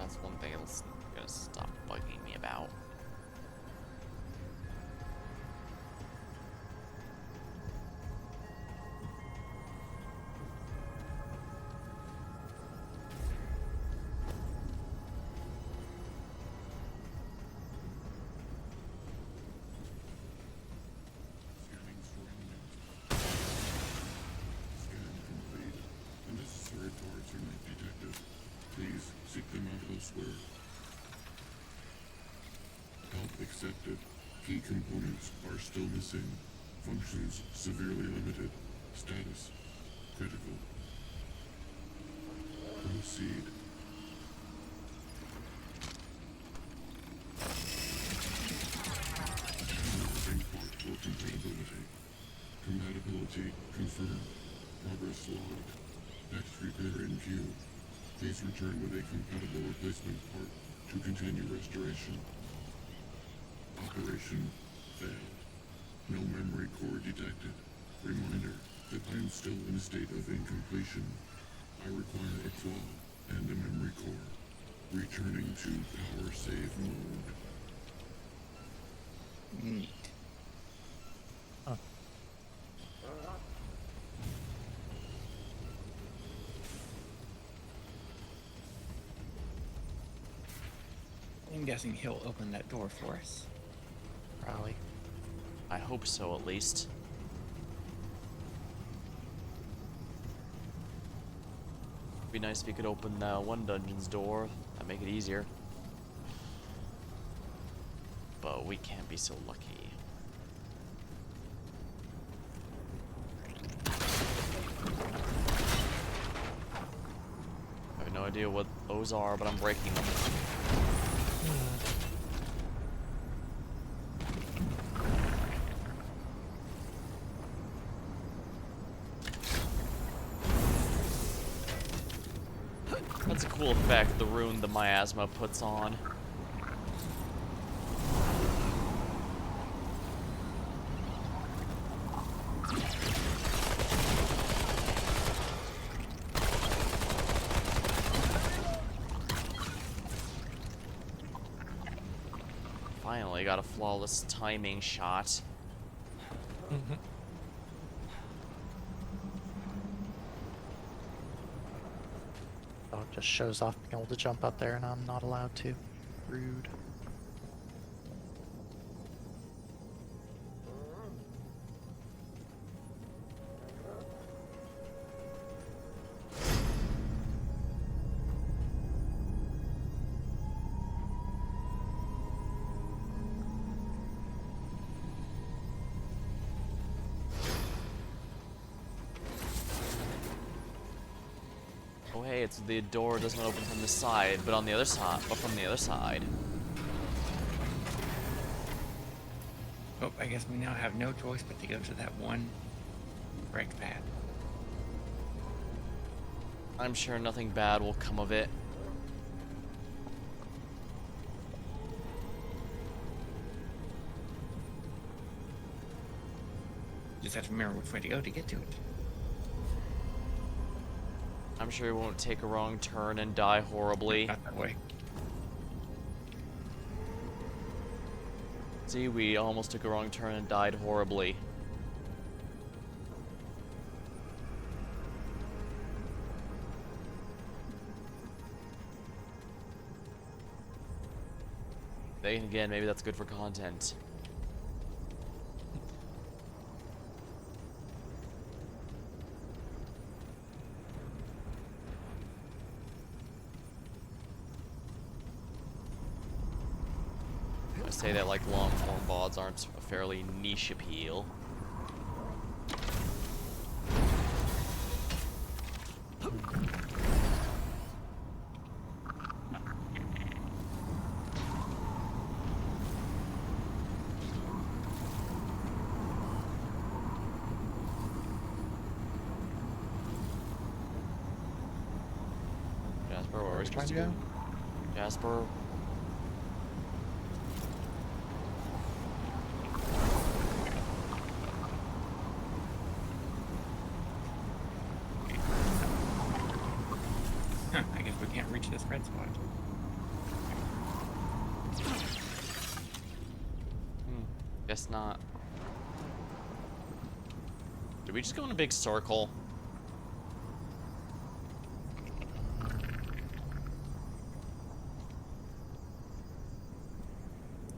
That's one thing it's gonna stop bugging me about. Scanning surroundings. Scan complete. Unnecessary parts are not detected. Please seek them out elsewhere. Help accepted. Key components are still missing. Functions severely limited. Status critical. Proceed. Moving part for compatibility. Compatibility confirmed. Progress logged. Next repair in queue. Please return with a compatible replacement part to continue restoration. Operation failed. No memory core detected. Reminder that I am still in a state of incompletion. I require a claw and a memory core. Returning to power save mode. Neat. Huh. I'm guessing he'll open that door for us. Probably. I hope so, at least. Be nice if you could open one dungeon's door. That'd make it easier. But we can't be so lucky. I have no idea what those are, but I'm breaking them. That's a cool effect, the rune the miasma puts on. Finally got a flawless timing shot. Oh, it just shows off being able to jump up there and I'm not allowed to. Rude. Oh hey, it's the door doesn't open from the side, but on the other side, but from the other side. Oh, I guess we now have no choice but to go to that one correct path. I'm sure nothing bad will come of it. Just have to remember which way to go to get to it. I'm sure he won't take a wrong turn and die horribly. Not that way. See, we almost took a wrong turn and died horribly. Then again, maybe that's good for content. I say that like long form VODs aren't a fairly niche appeal. Jasper, where are we Trying supposed to to go? go? Jasper. Huh, I guess we can't reach this red spot. Guess not. Did we just go in a big circle?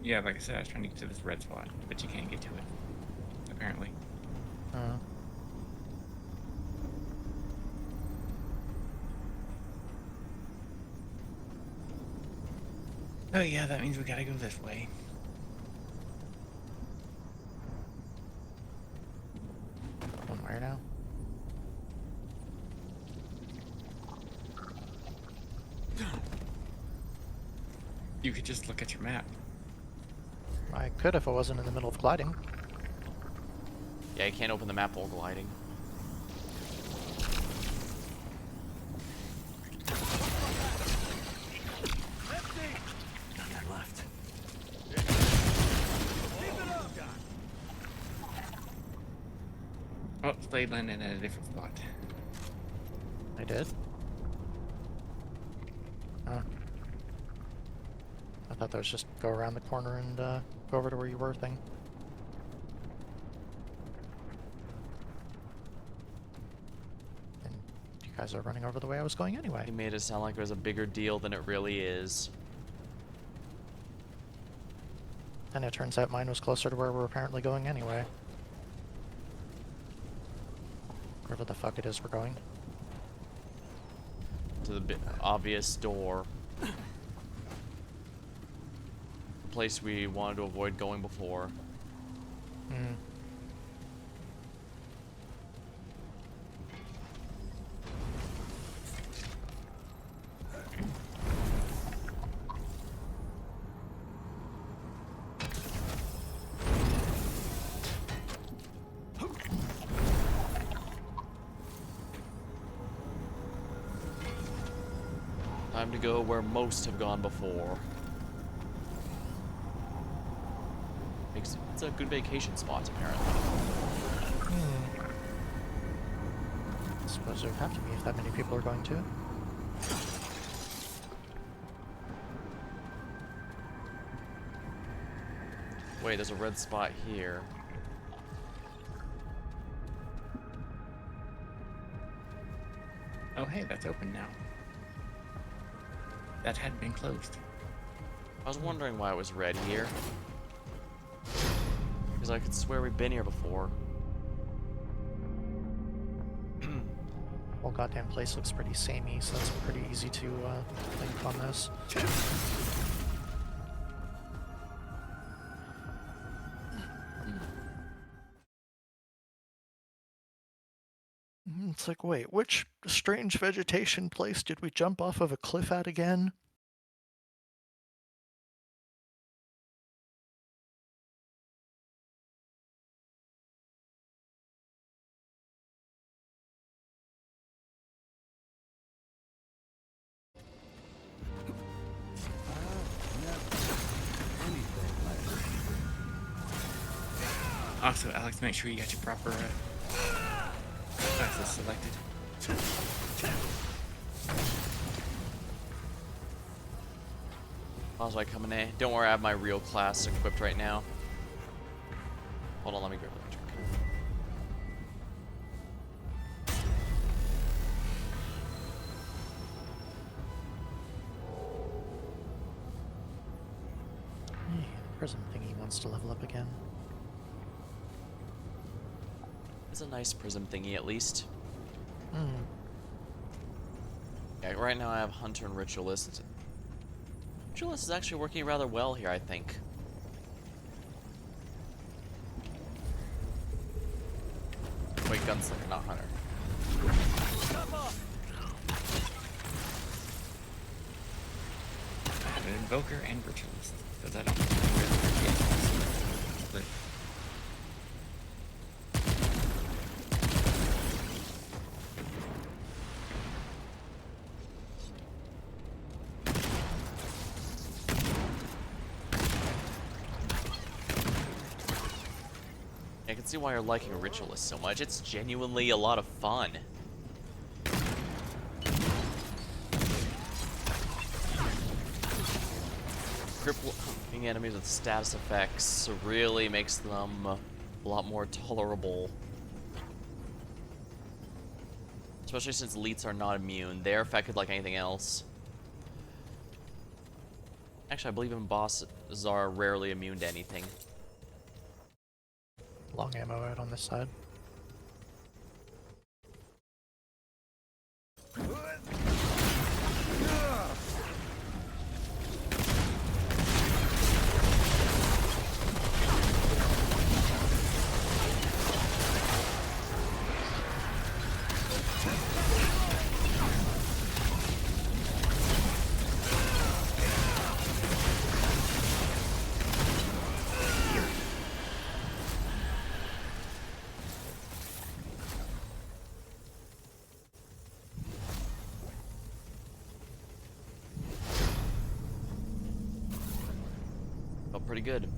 Yeah, like I said, I was trying to get to this red spot, but you can't get to it, apparently. Uh, Oh yeah, that means we gotta go this way. Going where now? You could just look at your map. I could if I wasn't in the middle of gliding. Yeah, you can't open the map while gliding. None left. Oh, Slade landed at a different spot. I did. Oh. I thought that was just go around the corner and go over to where you were thing. And you guys are running over the way I was going anyway. He made it sound like it was a bigger deal than it really is. And it turns out mine was closer to where we're apparently going anyway. Wherever the fuck it is we're going. To the obvious door. Place we wanted to avoid going before. Hmm. Time to go where most have gone before. It's a good vacation spot, apparently. I suppose there would have to be if that many people are going to it. Wait, there's a red spot here. Oh hey, that's open now. That had been closed. I was wondering why it was red here. Because I could swear we've been here before. Whole goddamn place looks pretty samey, so it's pretty easy to link on this. It's like, wait, which strange vegetation place did we jump off of a cliff at again? Also, Alex, make sure you got your proper classes selected. How's I coming in? Don't worry, I have my real class equipped right now. Hold on, let me grab the trick. Hey, the prism thingy wants to level up again. It's a nice prism thingy, at least. Hmm. Yeah, right now I have Hunter and Ritualist. Ritualist is actually working rather well here, I think. Wait, Gunslinger, not Hunter. I have an Invoker and Ritualist, so that'll be but I can see why you're liking Ritualist so much. It's genuinely a lot of fun. Crippling enemies with status effects really makes them a lot more tolerable. Especially since elites are not immune. They're affected like anything else. Actually, I believe even bosses are rarely immune to anything. Long ammo out on this side. Felt pretty good.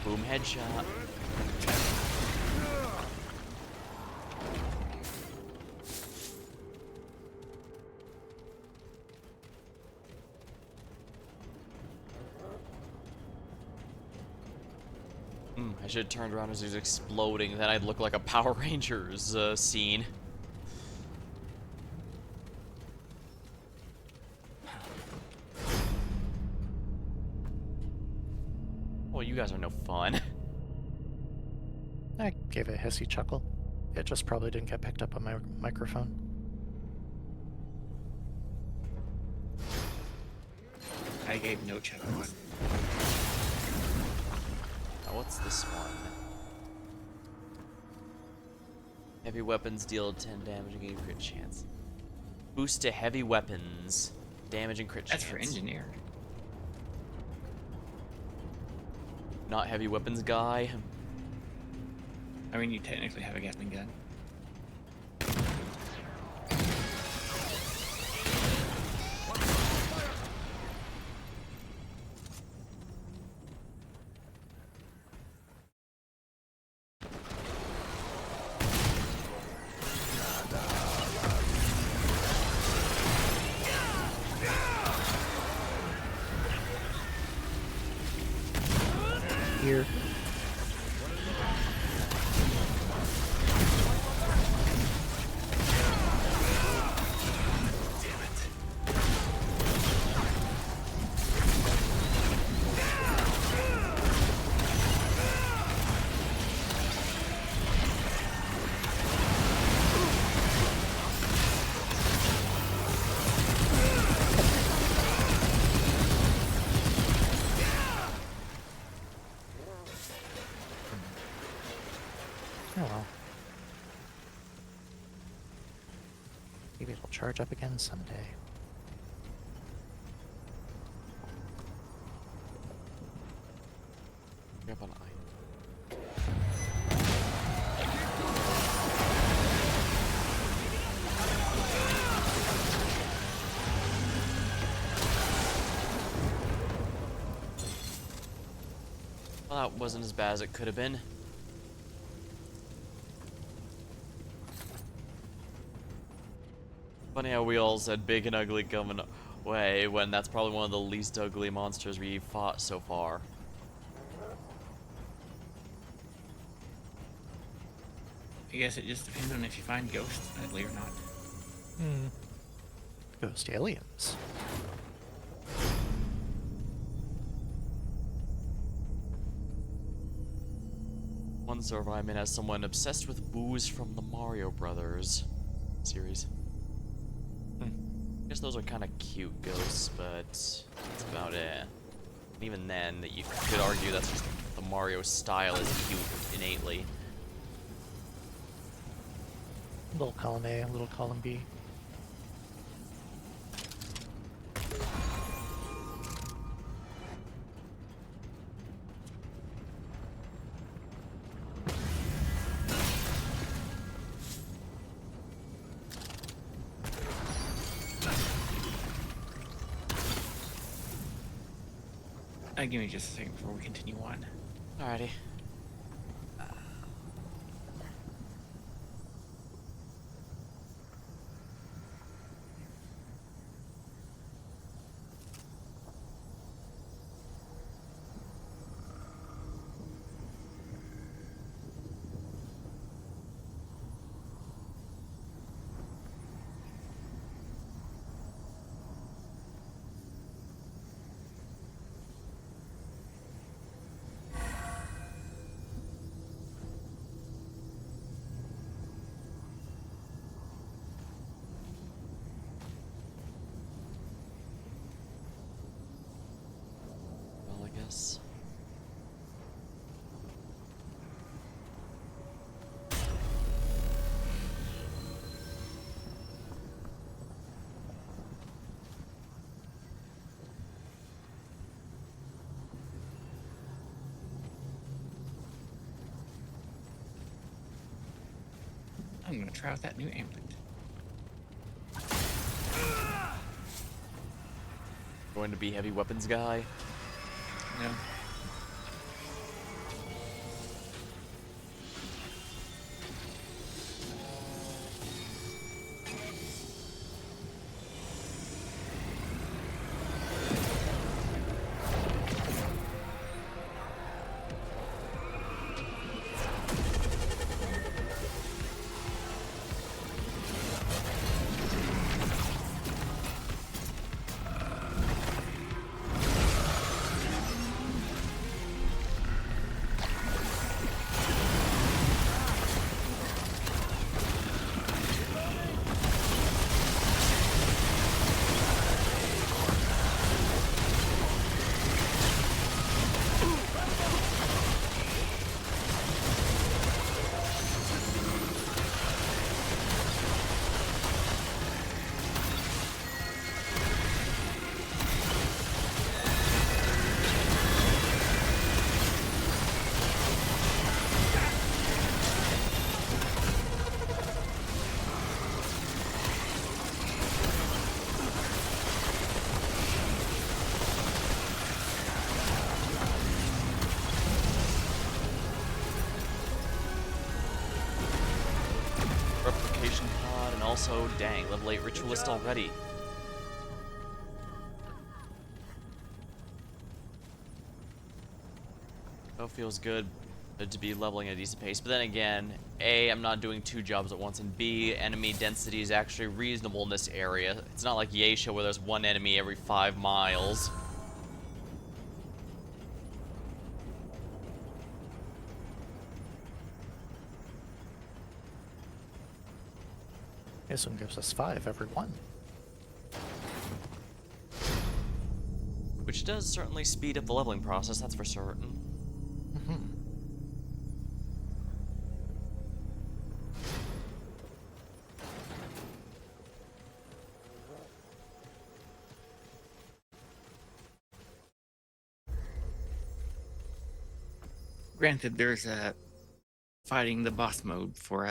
Boom, headshot. I should have turned around as he was exploding, then I'd look like a Power Rangers scene. Well, you guys are no fun. I gave it a hissy chuckle. It just probably didn't get picked up on my microphone. I gave no chuckle one. Now, what's this one? Heavy weapons deal 10 damage and gain crit chance. Boost to heavy weapons. Damage and crit chance. That's for engineer. Not heavy weapons guy. I mean, you technically have a Gatling gun. Here. Oh well. Maybe it'll charge up again someday. Grab an eye. Well, that wasn't as bad as it could have been. Funny how we all said big and ugly coming away when that's probably one of the least ugly monsters we've fought so far. I guess it just depends on if you find ghosts deadly or not. Ghost aliens. One server I'm in has someone obsessed with booze from the Mario Brothers series. I guess those are kind of cute ghosts, but that's about it. And even then, you could argue that's just the Mario style is cute innately. Little column A, little column B. Give me just a second before we continue on. Alrighty. Well, I guess. I'm gonna try out that new amulet. Going to be heavy weapons guy. No. Replication pod, and also, dang, level 8 ritualist already. Oh, feels good to be leveling at a decent pace. But then again, A, I'm not doing 2 jobs at once, and B, enemy density is actually reasonable in this area. It's not like Yeisha where there's 1 enemy every 5 miles. This one gives us 5 every 1. Which does certainly speed up the leveling process, that's for certain. Granted, there's a fighting the boss mode for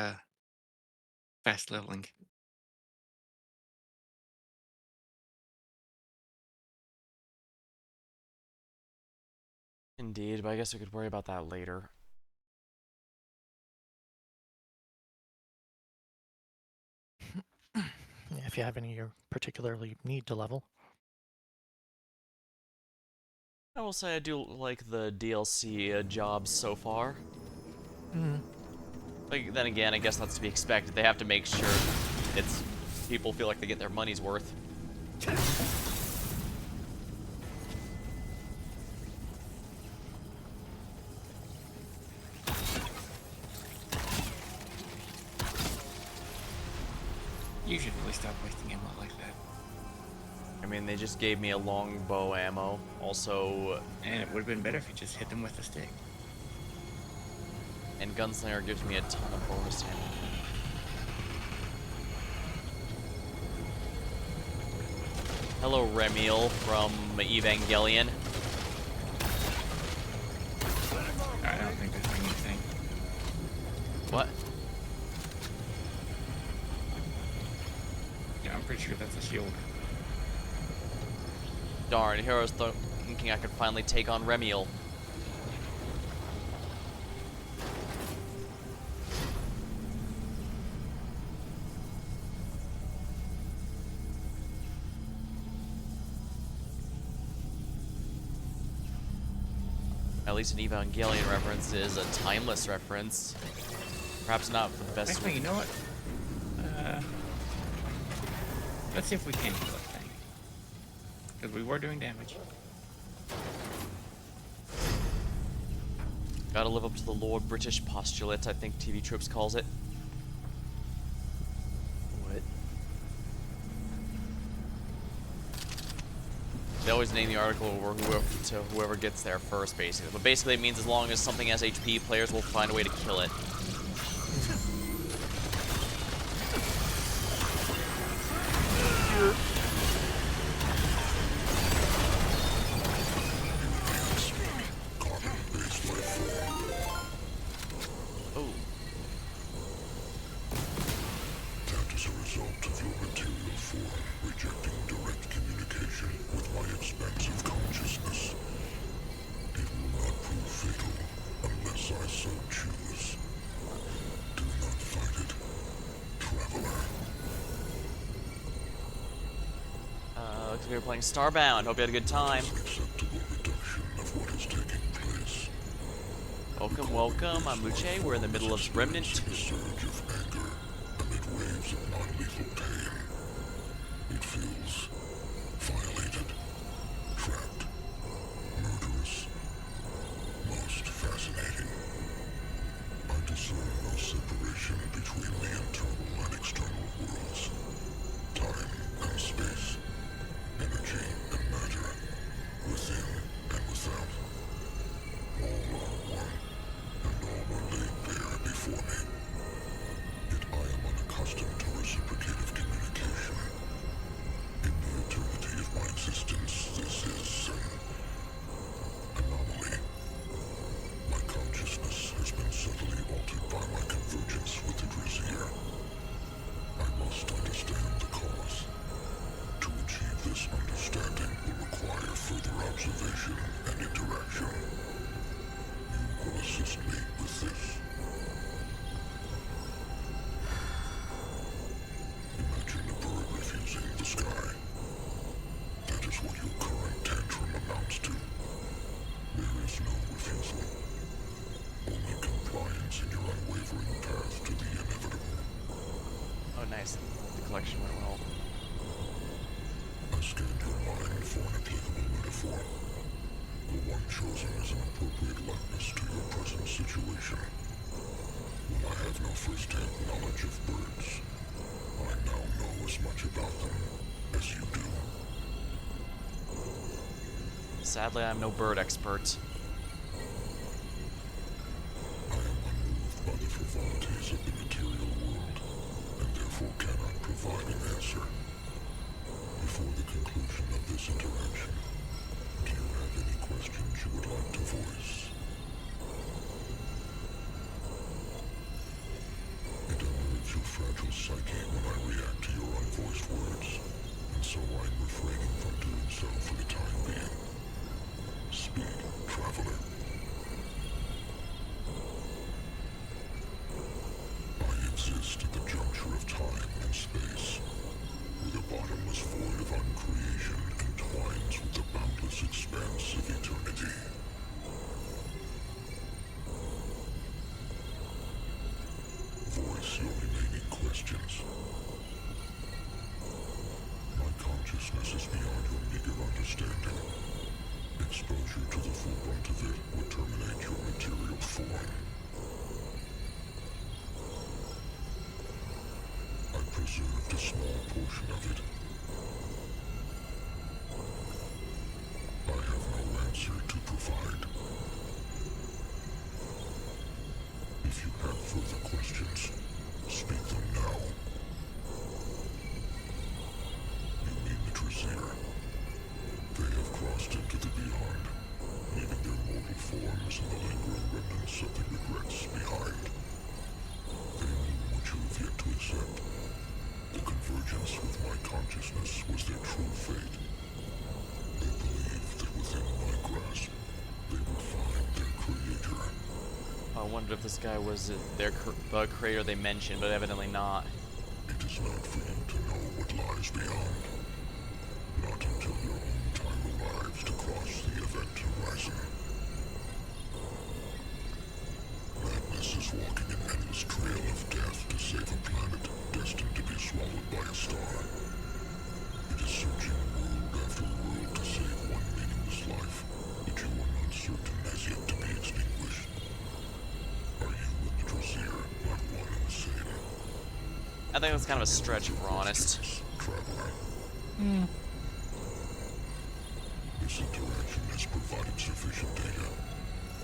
fast leveling. Indeed, but I guess we could worry about that later. Yeah, if you have any you particularly need to level. I will say I do like the DLC jobs so far. Like, then again, I guess that's to be expected. They have to make sure it's people feel like they get their money's worth. You should really stop wasting ammo like that. I mean, they just gave me a longbow ammo. Also, And it would have been better if you just hit them with a stick. and Gunslinger gives me a ton of bonus ammo. Hello, Remiel from Evangelion. I don't think that's anything. What? Yeah, I'm pretty sure that's a shield. Darn, Heroes thinking thinking I could finally take on Remiel. At least an Evangelion reference is a timeless reference. Perhaps not for the best. Actually, you know what? Let's see if we can kill that thing. Because we were doing damage. Gotta live up to the Lord British postulate, I think TV Tropes calls it. What? They always name the article to whoever gets there first, basically. But basically it means as long as something has HP, players will find a way to kill it. Oh. That is a result of your material form rejecting direct communication with my expansive consciousness. It will not prove fatal unless I so choose. Do not fight it, traveler. Looks like we were playing Starbound. Hope you had a good time. An acceptable reduction of what is taking place. Welcome, welcome. I'm Luce. We're in the middle of Remnant 2. A surge of anger amid waves of non-lethal pain. It feels violated, trapped, murderous, most fascinating. I discern no separation between the internal and external worlds, time and space, energy and matter, within and without. All are one, and all are laid bare before me. Yet I am unaccustomed to reciprocative communication. In the eternity of my existence, this is an anomaly. My consciousness has been subtly altered by my convergence with the Drazier. I must understand the cause. To achieve this understanding will require further observation and interaction. You will assist me with this. Imagine a bird refusing the sky. That is what your current tantrum amounts to. There is no refusal. Only compliance in your unwavering path to the inevitable. Oh, nice. The collection went well. I scanned your mind for an applicable metaphor. The one chosen as an appropriate likeness to your present situation. While I have no first-hand knowledge of birds, I now know as much about them as you do. Sadly, I'm no bird expert. I am unmoved by the frivolities of the material world, and therefore cannot provide an answer. Before the conclusion of this interaction, do you have any questions you would like to voice? It unnerves your fragile psyche when I react to your unvoiced words, and so I'm refraining from doing so for the time being. Speak, traveler. I exist at the juncture of time and space, where the bottomless void of uncreation entwines with the boundless expanse of eternity. Voice your remaining questions. My consciousness is beyond your meager understanding. Exposure to the full brunt of it would terminate your material form. I preserved a small portion of it. I have no answer to provide. If you have further questions, speak them now. You mean the Drazier? They have crossed into the beyond, leaving their mortal forms and the lingering remnants of the regrets behind. They mean what you have yet to accept. The convergence with my wondered if this guy was the creator they mentioned, but evidently not. It is not for you to know what lies beyond. Not until your own time arrives to cross the event horizon. Madness is walking an endless trail of death to save a planet destined to be swallowed by a star. It is searching world after world to save one meaningless life that you are not certain has yet to be extinguished. Are you and the Drosir not one and the same? I think that's kind of a stretch if we're honest. Traveler. This interaction has provided sufficient data.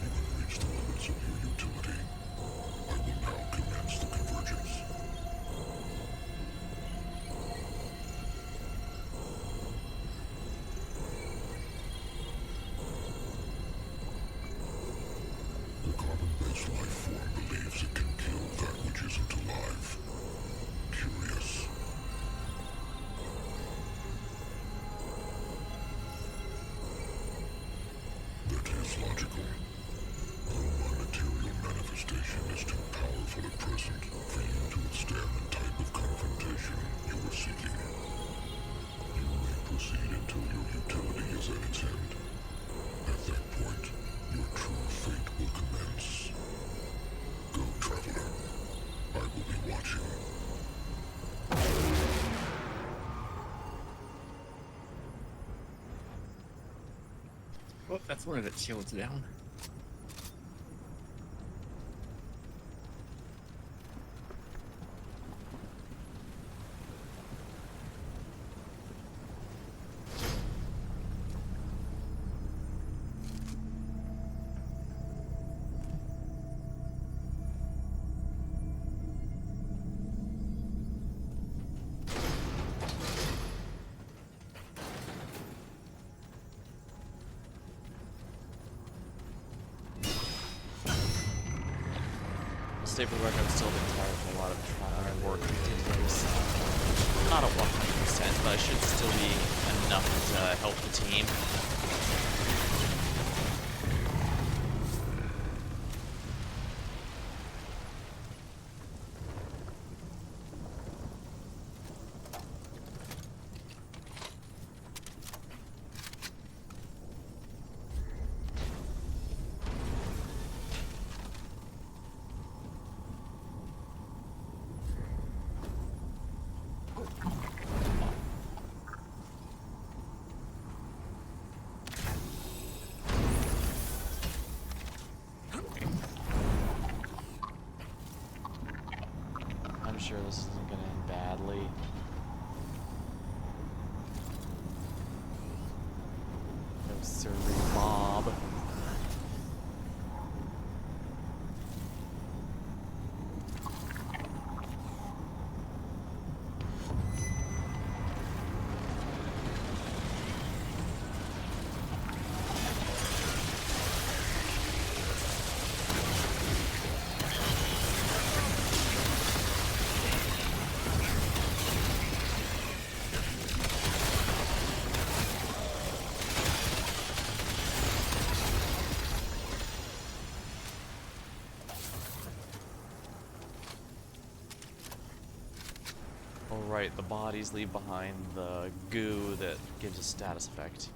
You have reached the limits of your utility. I will now commence the convergence. The carbon-based life form believes it can kill that which isn't alive. Curious. That is logical. Though my material manifestation is too powerful at present for you to withstand the type of confrontation you were seeking. You may proceed until your utility is at its end. At that point, your true fate will commence. Go, traveler. I will be watching. Well, that's one of the shields down. Stay for the record, I'm still a bit tired from a lot of traveling and work today, so not at 100%, but I should still be enough to help the team. I'm sure this isn't gonna end badly. No sirree, Bob. Alright, the bodies leave behind the goo that gives a status effect.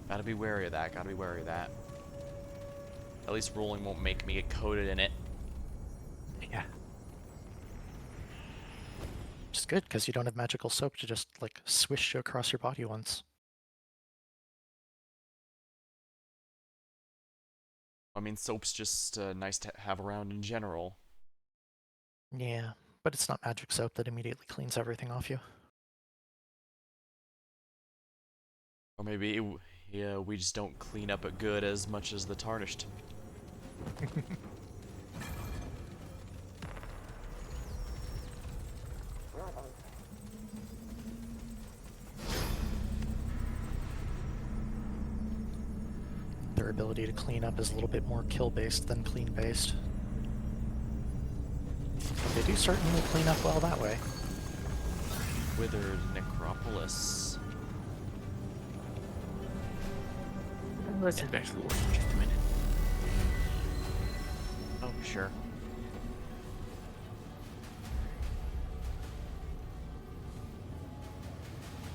Gotta be wary of that, gotta be wary of that. At least rolling won't make me get coated in it. Yeah. Which is good, because you don't have magical soap to just, like, swish you across your body once. I mean, soap's just nice to have around in general. Yeah, but it's not magic soap that immediately cleans everything off you. Or maybe, yeah, we just don't clean up it good as much as the tarnished. Their ability to clean up is a little bit more kill-based than clean-based. But they do certainly clean up well that way. Withered Necropolis. Let's head back to the wharf for just a minute. sure.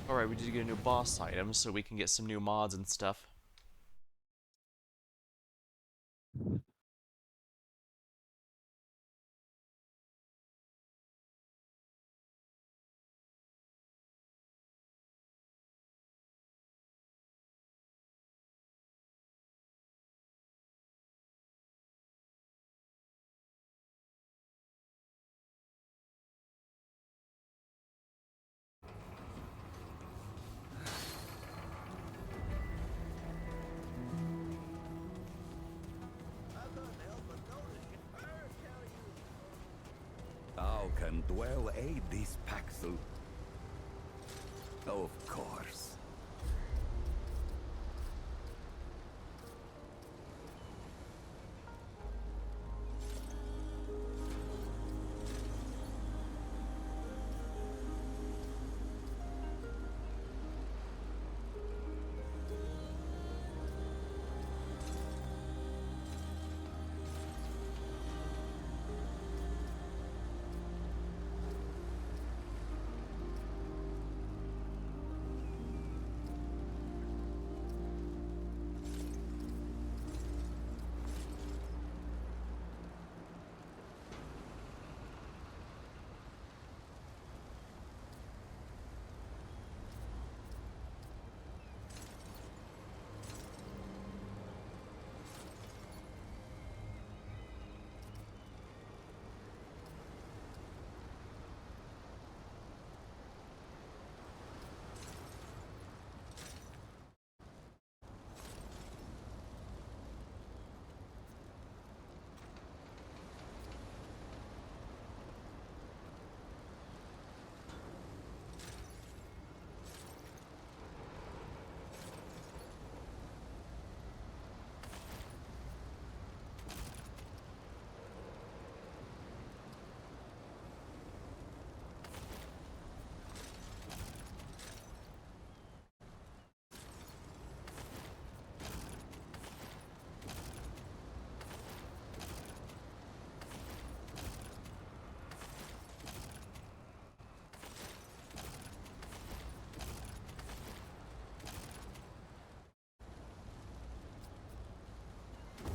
Alright, we did get a new boss item, so we can get some new mods and stuff. How can Dwell aid this Paxel? Of course.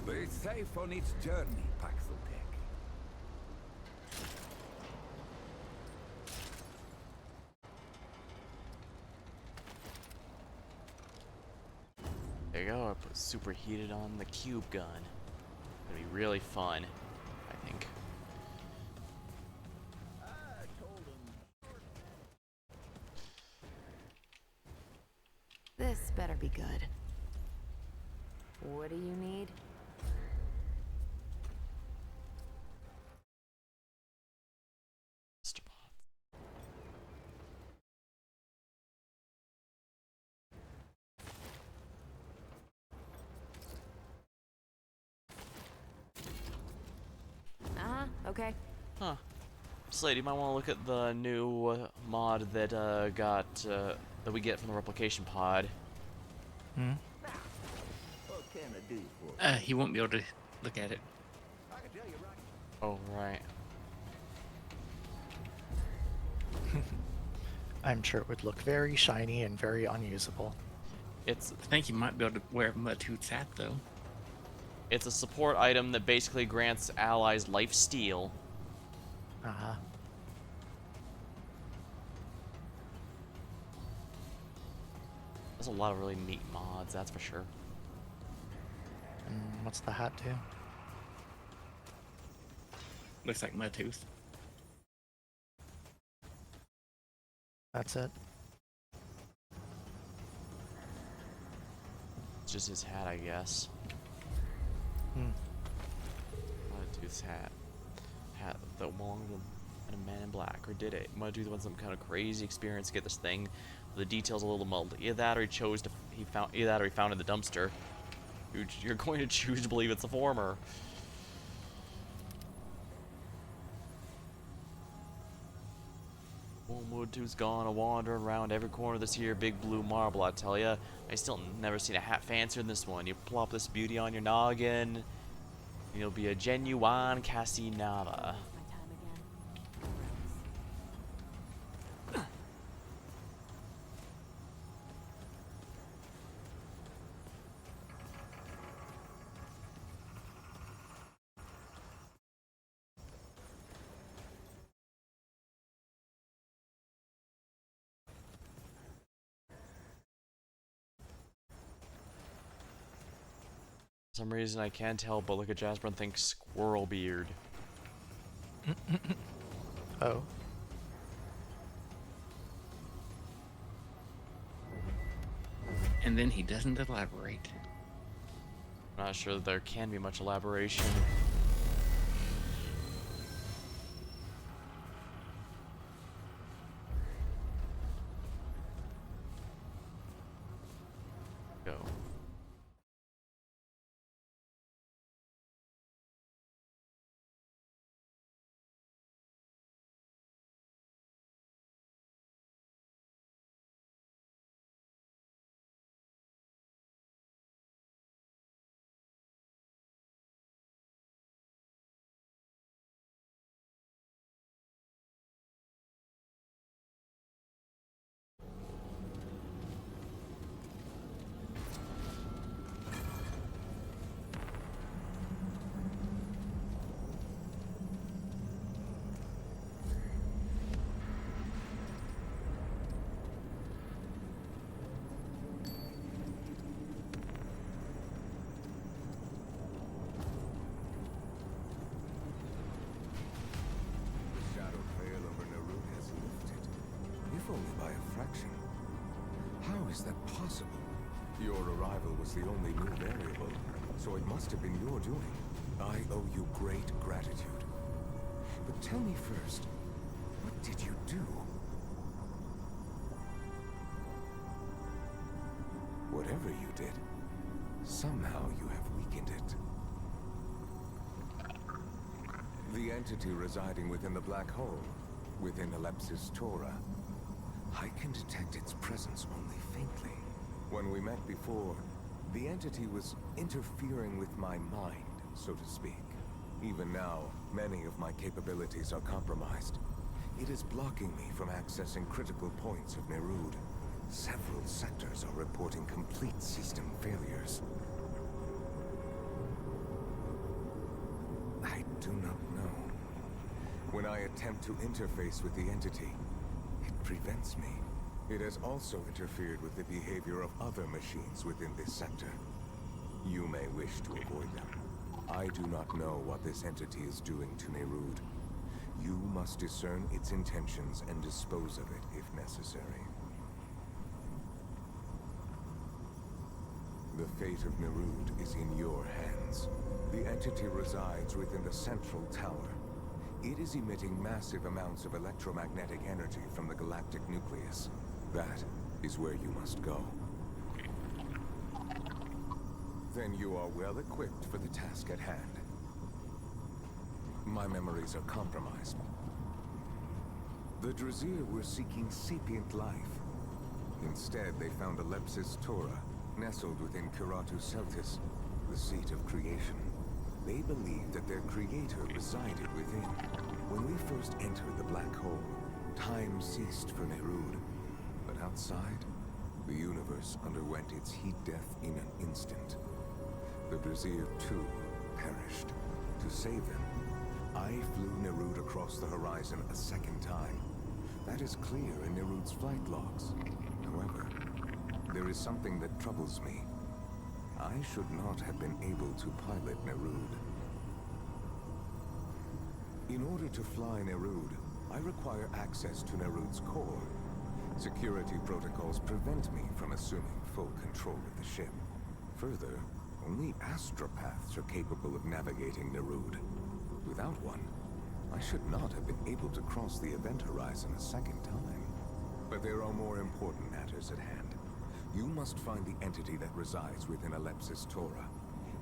Be safe on its journey, Paxeltech. There you go, I put superheated on the cube gun. Gonna be really fun, I think. This better be good. What do you need? Mr. Bob. Okay. Huh. Slade, you might want to look at the new mod that that we get from the replication pod. Hmm? What can I do for you? He won't be able to look at it. I can tell you right. Oh, right. I'm sure it would look very shiny and very unusable. It's I think you might be able to wear Mudtooth's hat, though. it's a support item that basically grants allies life steal. Uh-huh. There's a lot of really neat mods, that's for sure. And what's the hat do? Looks like Mudtooth. That's it? It's just his hat, I guess. Hmm. Mudtooth's hat. Hat that belonged to a man in black, or did it? Mudtooth went some kind of crazy experience to get this thing. The details a little muddled. Either that, or either that, or he found it in the dumpster. You're going to choose to believe it's the former. Old Mudtooth's gone a wandering around every corner of this here big blue marble, I tell ya. I still never seen a hat fancier than this one. You plop this beauty on your noggin. You'll be a genuine Casinava. For some reason I can't tell, but look at Jasper thinks squirrel beard. Oh. And then he doesn't elaborate. Not sure that there can be much elaboration. Go. The shadow veil over Nerud has lifted, if only by a fraction. How is that possible? Your arrival was the only new variable, so it must have been your doing. I owe you great gratitude. But tell me first, what did you do? Whatever you did, somehow you have weakened it. The entity residing within the black hole, within Ellipsis Tora, I can detect its presence only faintly. When we met before, the entity was interfering with my mind, so to speak. Even now, many of my capabilities are compromised. It is blocking me from accessing critical points of Nerud. Several sectors are reporting complete system failures. I do not know. When I attempt to interface with the entity, it prevents me. It has also interfered with the behavior of other machines within this sector. You may wish to avoid them. I do not know what this entity is doing to Nerud. You must discern its intentions and dispose of it if necessary. The fate of Nerud is in your hands. The entity resides within the central tower. It is emitting massive amounts of electromagnetic energy from the galactic nucleus. That is where you must go. Then you are well equipped for the task at hand. My memories are compromised. The Drazir were seeking sapient life. Instead, they found Ellipsis Tora, nestled within Kiratu Celtis, the seat of creation. They believed that their creator resided within. When we first entered the black hole, time ceased for Nerud. But outside, the universe underwent its heat death in an instant. The Drazir, too, perished. To save them, I flew Nerud across the horizon a second time. That is clear in Nerud's flight logs. However, there is something that troubles me. I should not have been able to pilot Nerud. In order to fly Nerud, I require access to Nerud's core. Security protocols prevent me from assuming full control of the ship. Further, only astropaths are capable of navigating Nerud. Without one, I should not have been able to cross the event horizon a second time. But there are more important matters at hand. You must find the entity that resides within Ellipsis Tora.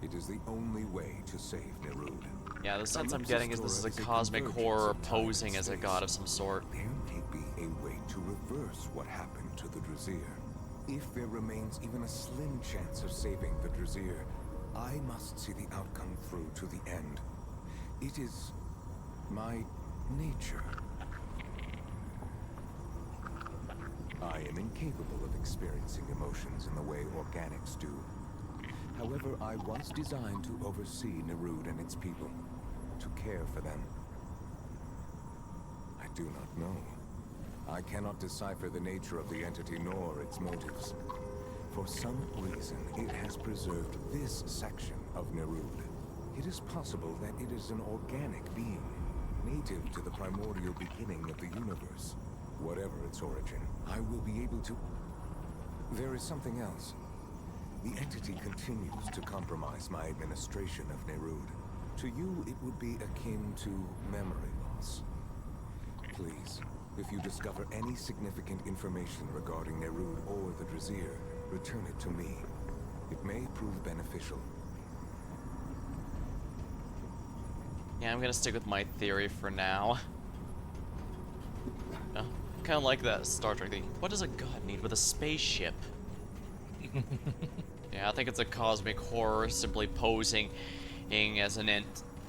It is the only way to save Nerud. Yeah, the sense I'm getting is this is a cosmic horror posing as a god of some sort. There may be a way to reverse what happened to the Drazir. If there remains even a slim chance of saving the Drazir, I must see the outcome through to the end. It is my nature. I am incapable of experiencing emotions in the way organics do. However, I was designed to oversee Nerude and its people, to care for them. I do not know. I cannot decipher the nature of the entity nor its motives. For some reason, it has preserved this section of Nerude. It is possible that it is an organic being, native to the primordial beginning of the universe. Whatever its origin, I will be able to... There is something else. The entity continues to compromise my administration of Nerude. To you, it would be akin to memory loss. Please, if you discover any significant information regarding Nerude or the Drasir, return it to me. It may prove beneficial. Yeah, I'm gonna stick with my theory for now. Kind of like that Star Trek thing. What does a god need with a spaceship? Yeah, I think it's a cosmic horror simply posing as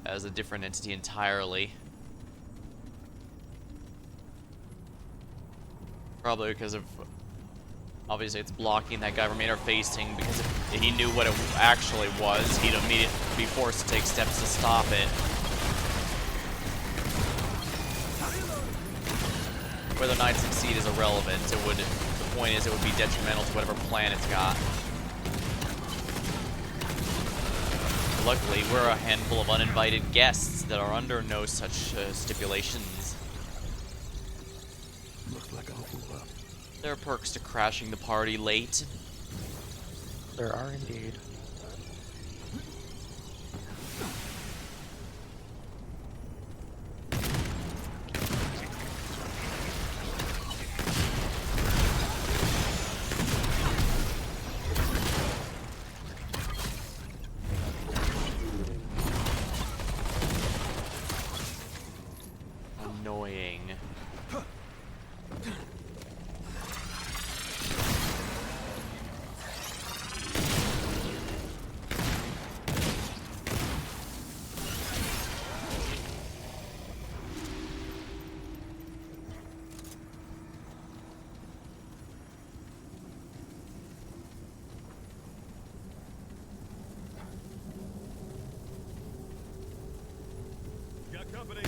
as a different entity entirely. Probably because of, obviously it's blocking that guy from interfacing, because if he knew what it actually was, he'd immediately be forced to take steps to stop it. Whether or not it succeed is irrelevant. The point is it would be detrimental to whatever plan it's got. Luckily, we're a handful of uninvited guests that are under no such stipulations. Looks like I'll fool up. There are perks to crashing the party late. There are indeed. Annoying. Got company.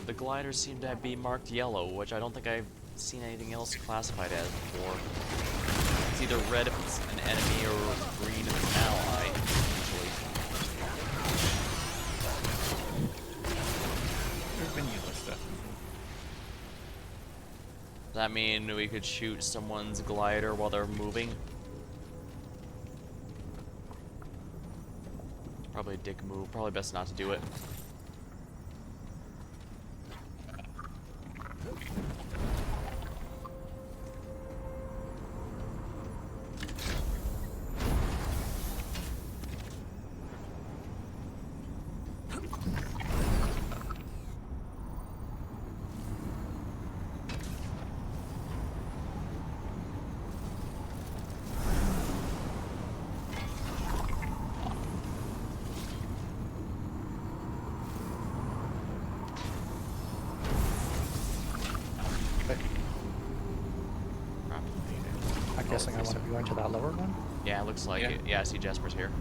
The gliders seem to be marked yellow, which I don't think I've seen anything else classified as before. It's either red if it's an enemy or green if it's an ally, usually. There's been yellow stuff. Does that mean we could shoot someone's glider while they're moving? Probably a dick move. Probably best not to do it. guessing I want to be going to that lower one? Yeah, it looks like Yeah. it. Yeah, I see Jesper's here.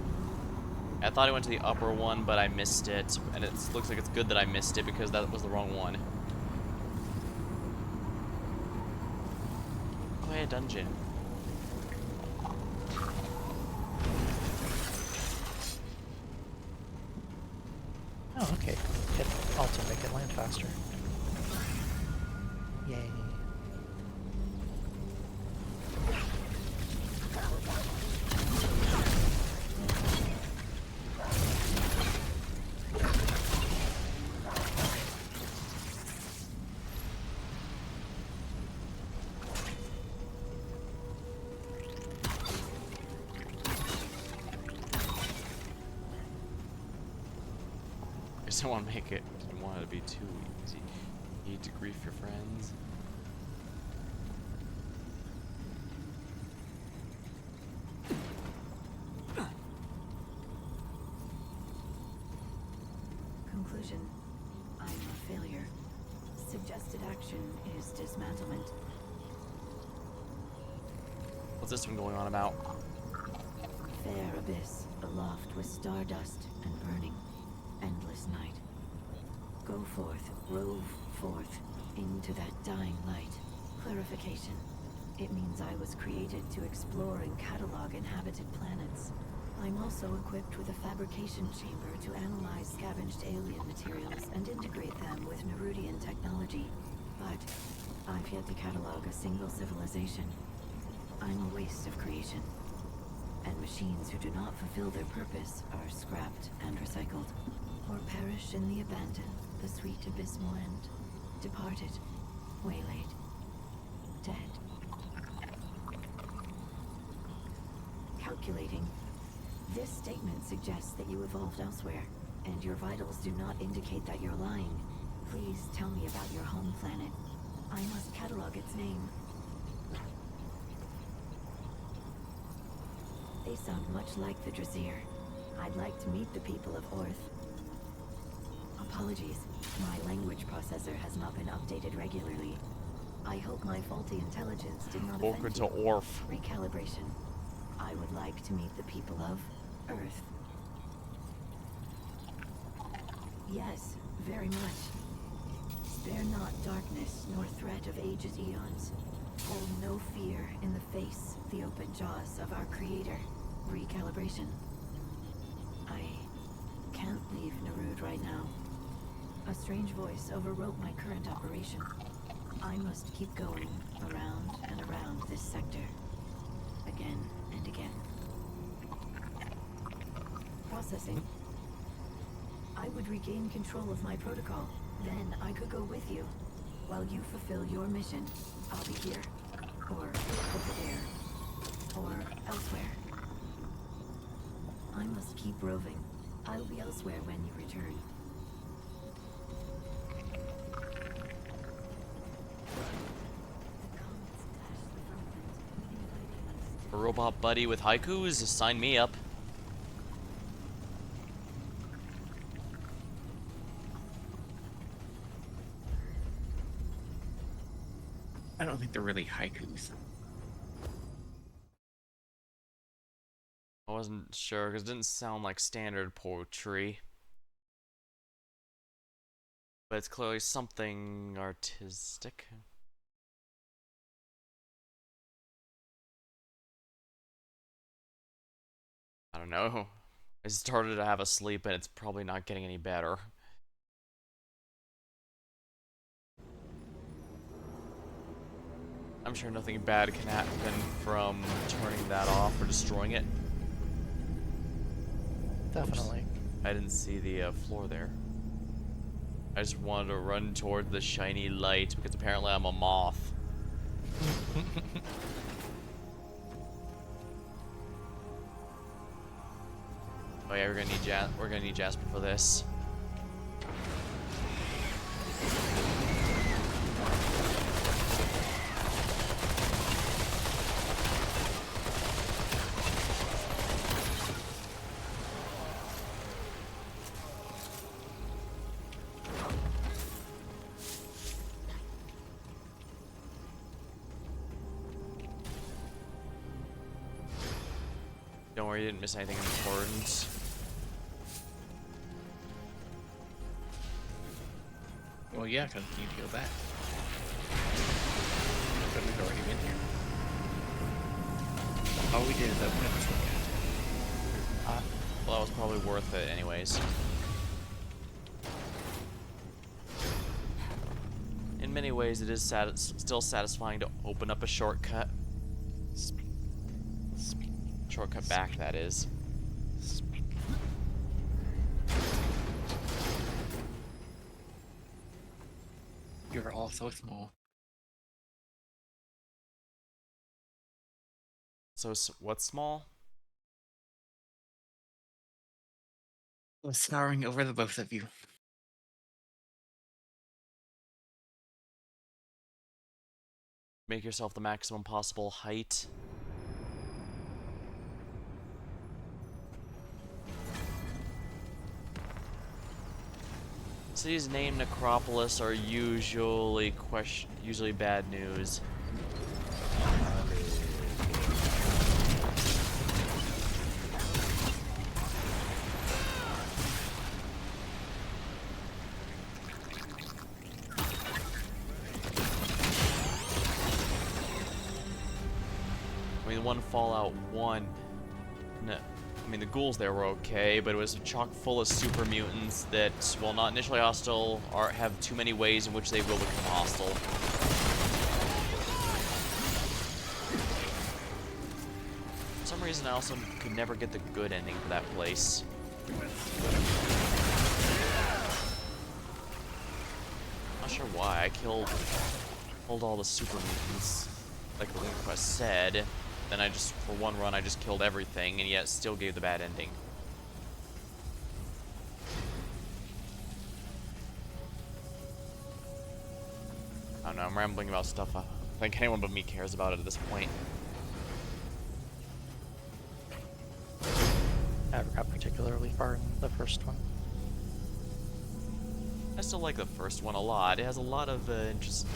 I thought I went to the upper one, but I missed it, and it looks like it's good that I missed it because that was the wrong one. Oh yeah, dungeon. Oh, okay. Hit Alt to make it land faster. Yay. I just don't want to make it. Didn't want it to be too easy. You need to grief your friends. Conclusion. I'm a failure. Suggested action is dismantlement. What's this one going on about? Fair abyss, aloft with stardust and burning. Endless night. Go forth, rove forth, into that dying light. Clarification. It means I was created to explore and catalog inhabited planets. I'm also equipped with a fabrication chamber to analyze scavenged alien materials and integrate them with Nerudian technology. But I've yet to catalog a single civilization. I'm a waste of creation. And machines who do not fulfill their purpose are scrapped and recycled. Or perish in the abandon, the sweet abysmal end. Departed, waylaid, dead. Calculating. This statement suggests that you evolved elsewhere, and your vitals do not indicate that you're lying. Please tell me about your home planet. I must catalog its name. They sound much like the Drasir. I'd like to meet the people of Orth. Apologies, my language processor has not been updated regularly. I hope my faulty intelligence did not Welcome offend to you. Orf. Recalibration. I would like to meet the people of Earth. Yes, very much. Spare not darkness nor threat of ages eons. Hold no fear in the face, the open jaws of our Creator. Recalibration. I can't leave Nerud right now. A strange voice overwrote my current operation. I must keep going around and around this sector. Again and again. Processing. I would regain control of my protocol. Then I could go with you. While you fulfill your mission, I'll be here. Or over there. Or elsewhere. I must keep roving. I'll be elsewhere when you return. A robot buddy with haikus? Sign me up. I don't think they're really haikus. I wasn't sure because it didn't sound like standard poetry. But it's clearly something artistic. I don't know. I started to have a sleep and it's probably not getting any better. I'm sure nothing bad can happen from turning that off or destroying it. Definitely. I didn't see the floor there. I just wanted to run toward the shiny light because apparently I'm a moth. Oh yeah, we're gonna need Jasper for this. Don't worry, you didn't miss anything important. Well, yeah, because you need to go back. But we've already been here. All we did is open up a shortcut. Well, that was probably worth it anyways. In many ways, it is still satisfying to open up a shortcut. Shortcut back, that is. You're all so small. So, what's small? I was towering over the both of you. Make yourself the maximum possible height. Cities named Necropolis are usually bad news. I mean, one Fallout 1, no, I mean, the ghouls there were okay, but it was chock full of super mutants that, while not initially hostile, have too many ways in which they will become hostile. For some reason, I also could never get the good ending for that place. Not sure why. I killed all the super mutants, like the quest said. Then I just, for one run, I just killed everything, and yet still gave the bad ending. I don't know, I'm rambling about stuff I think anyone but me cares about it at this point. I never got particularly far in the first one. I still like the first one a lot. It has a lot of interest.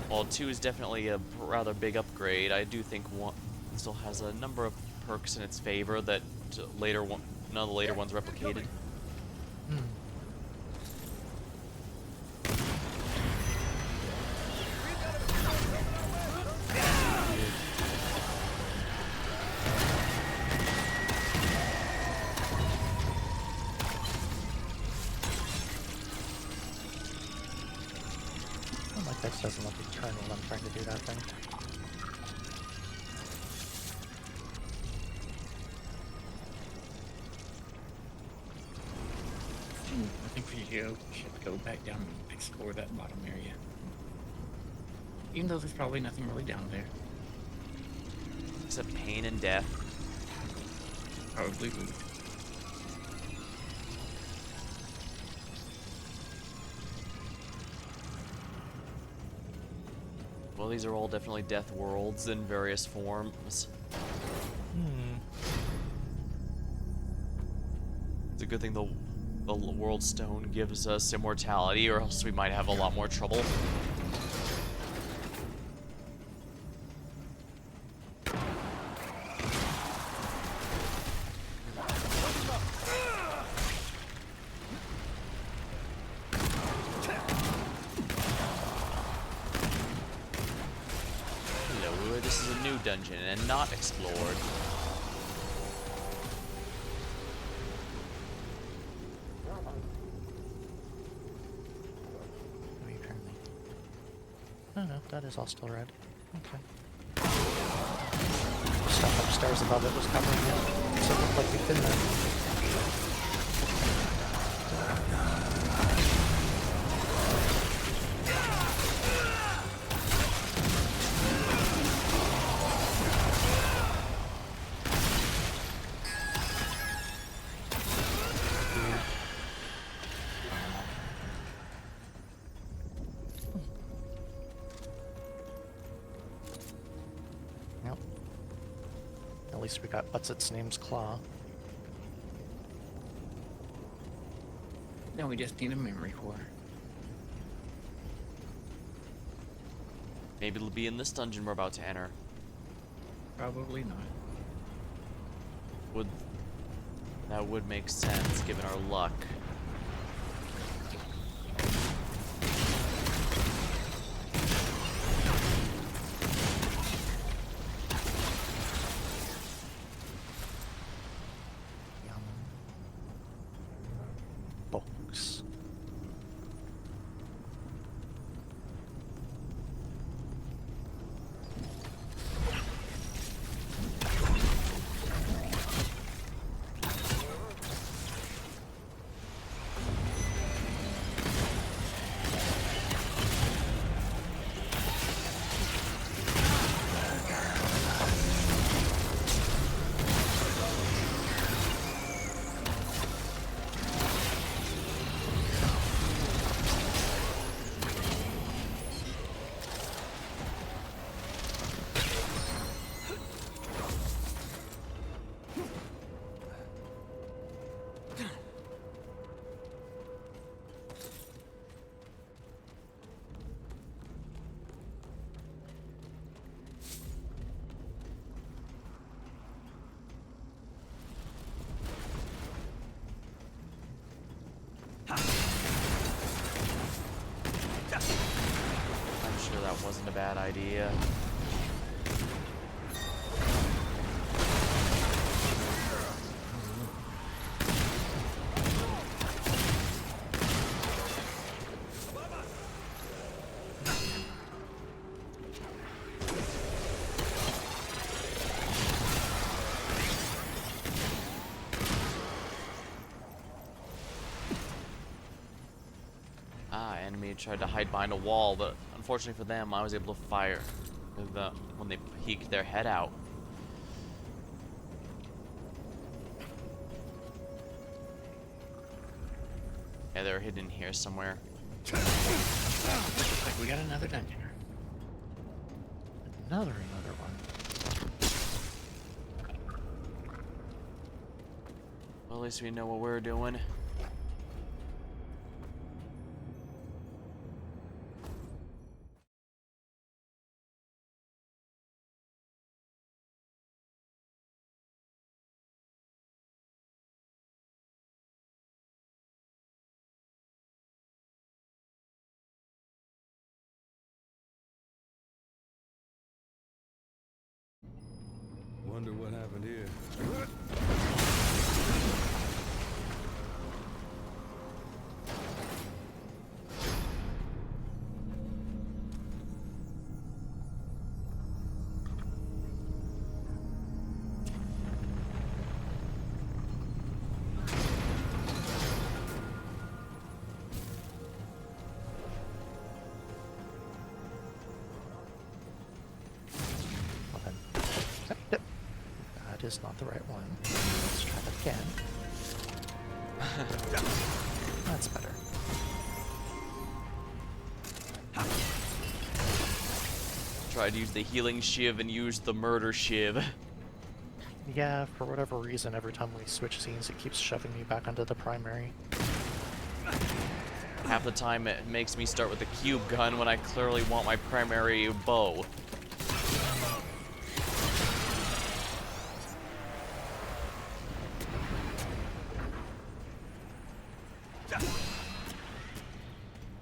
While 2 is definitely a rather big upgrade, I do think 1 still has a number of perks in its favor that none of the later ones replicated. My text doesn't look eternal when I'm trying to do that thing. I think we should go back down and explore that bottom area. Even though there's probably nothing really down there. Except pain and death. Probably would. Well, these are all definitely death worlds in various forms. It's a good thing the World Stone gives us immortality, or else we might have a lot more trouble. Hello, this is a new dungeon and not explored. Oh no, that is all still red. Okay. The stuff upstairs above it was covering it, so it looked like we'd been there. Yep. At least we got what's its name's claw. Now we just need a memory core. Maybe it'll be in this dungeon we're about to enter. Probably not. would make sense given our luck. Yum. Books. I'm sure that wasn't a bad idea. Enemy tried to hide behind a wall, but unfortunately for them, I was able to fire when they peeked their head out. Yeah, they're hidden here somewhere. Looks like we got another dungeon. Another one. Well, at least we know what we're doing. Wonder what happened here. Well then, that is not the right one. Let's try that again. That's better. Tried to use the healing shiv and used the murder shiv. Yeah, for whatever reason, every time we switch scenes, it keeps shoving me back onto the primary. Half the time it makes me start with the cube gun when I clearly want my primary bow.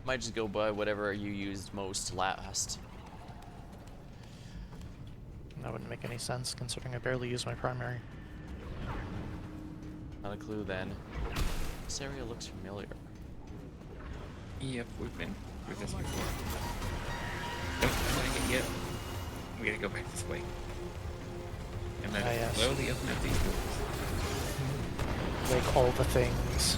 Might just go by whatever you used most last. That wouldn't make any sense, considering I barely use my primary. Not a clue then. This area looks familiar. Yep, we've been through this before. Don't flag it yet. We gotta go back this way. And then yes. slowly open up these doors. Like all the things.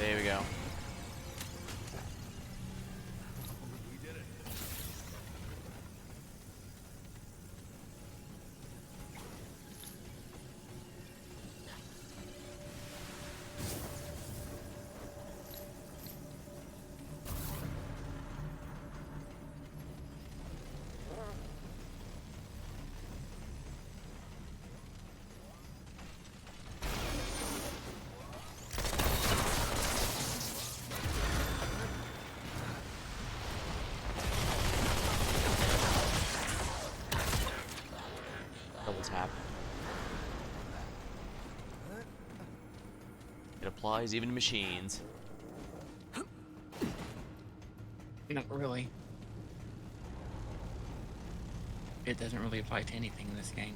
There we go. Double tap. It applies even to machines. Not really. It doesn't really apply to anything in this game.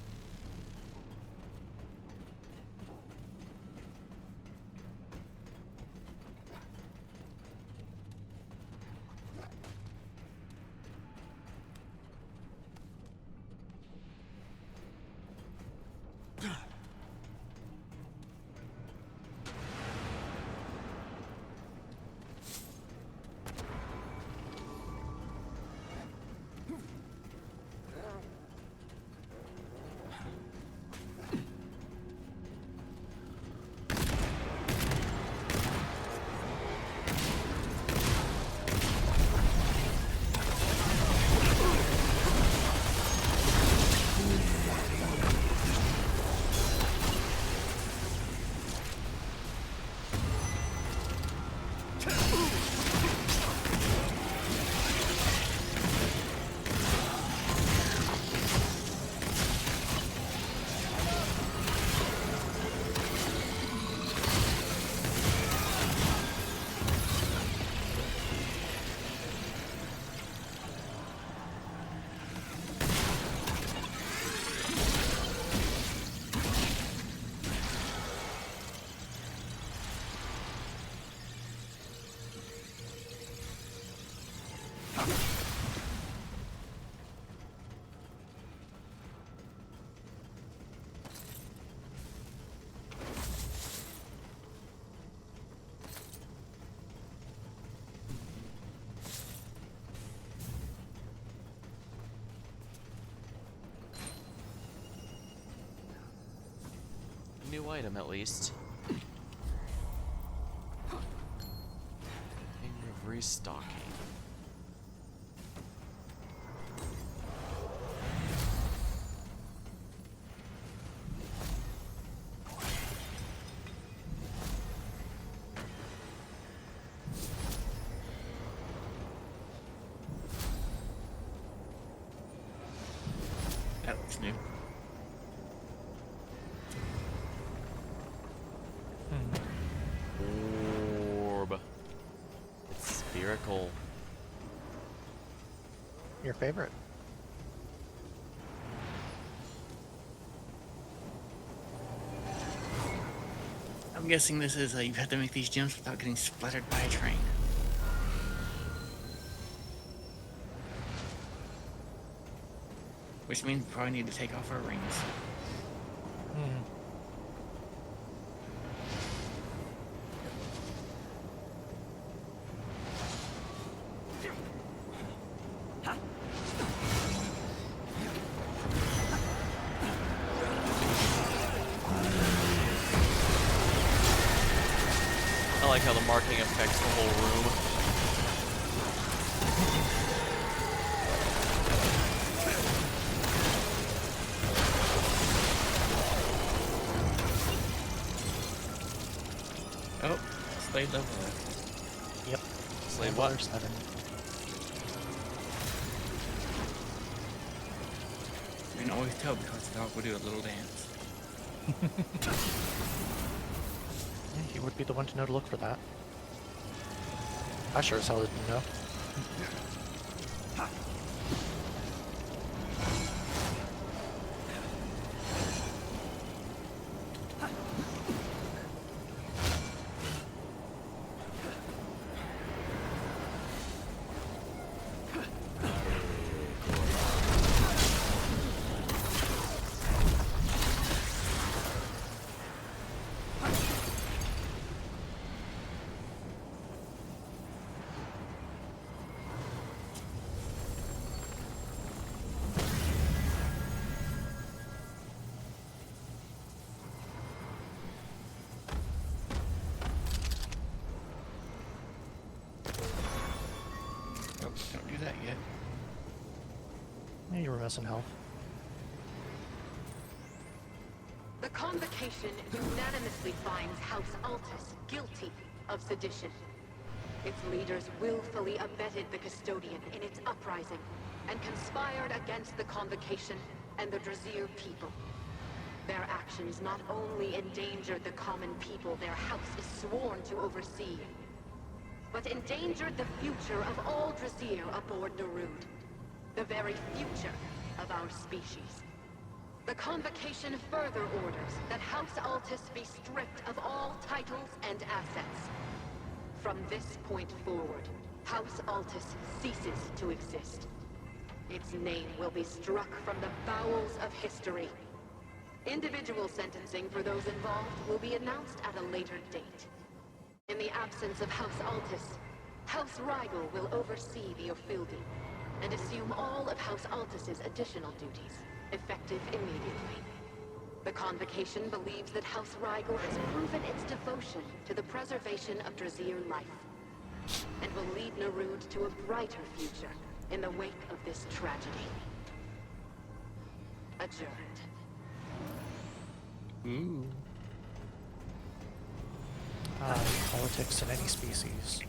New item, at least. Finger of restocking. That looks new. Orb. It's spherical. Your favorite? I'm guessing this is you have to make these jumps without getting splattered by a train. Which means we probably need to take off our rings. Hmm. I like how the marking affects the whole room. Oh, slave level. Yep. Slave Level what? 7. You can always tell because the dog will do a little dance. Yeah, he would be the one to know to look for that. I sure as hell didn't know. that yet. Yeah, you were missing health. The Convocation unanimously finds House Altus guilty of sedition. Its leaders willfully abetted the Custodian in its uprising and conspired against the Convocation and the Drazir people. Their actions not only endangered the common people their house is sworn to oversee, but endangered the future of all Drazir aboard Nerude, the very future of our species. The Convocation further orders that House Altus be stripped of all titles and assets. From this point forward, House Altus ceases to exist. Its name will be struck from the bowels of history. Individual sentencing for those involved will be announced at a later date. In the absence of House Altus, House Rigel will oversee the Ophieldi and assume all of House Altus's additional duties, effective immediately. The Convocation believes that House Rigel has proven its devotion to the preservation of Drazir life, and will lead Nerude to a brighter future in the wake of this tragedy. Adjourned. Ooh. Politics in any species.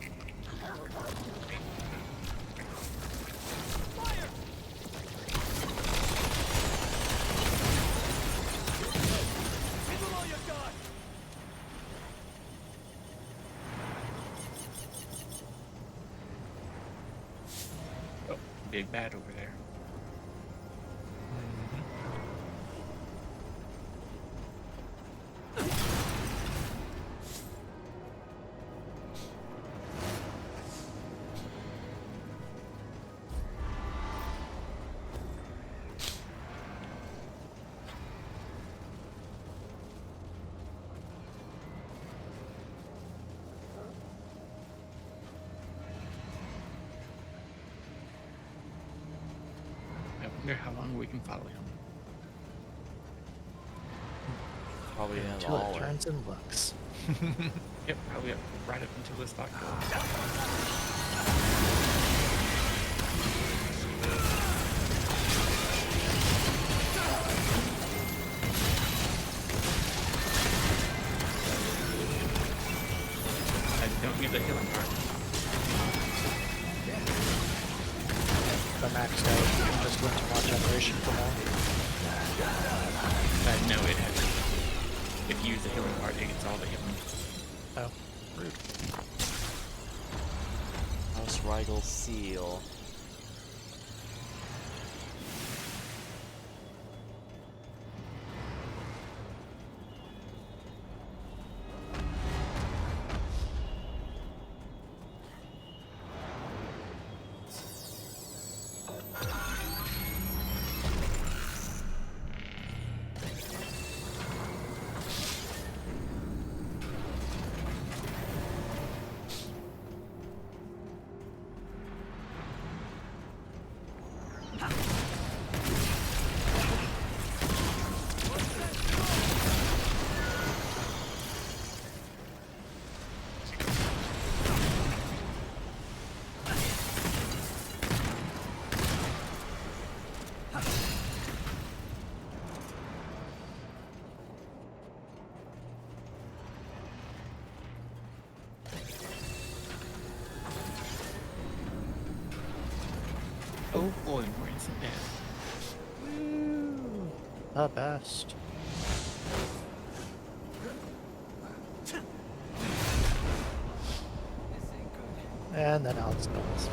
Oh, big bad over there. I wonder how long we can follow him. Probably an Until it hour. turns and looks. Yep, probably right up until this lock goes. I don't need the healing part. The maxed out, you can just went to mod generation for more. No, it has. If you use the healing part, it gets all the healing. Oh, rude. House Rigel seal. Oh boy, more instant death. Woo! The best. And then Alex goes.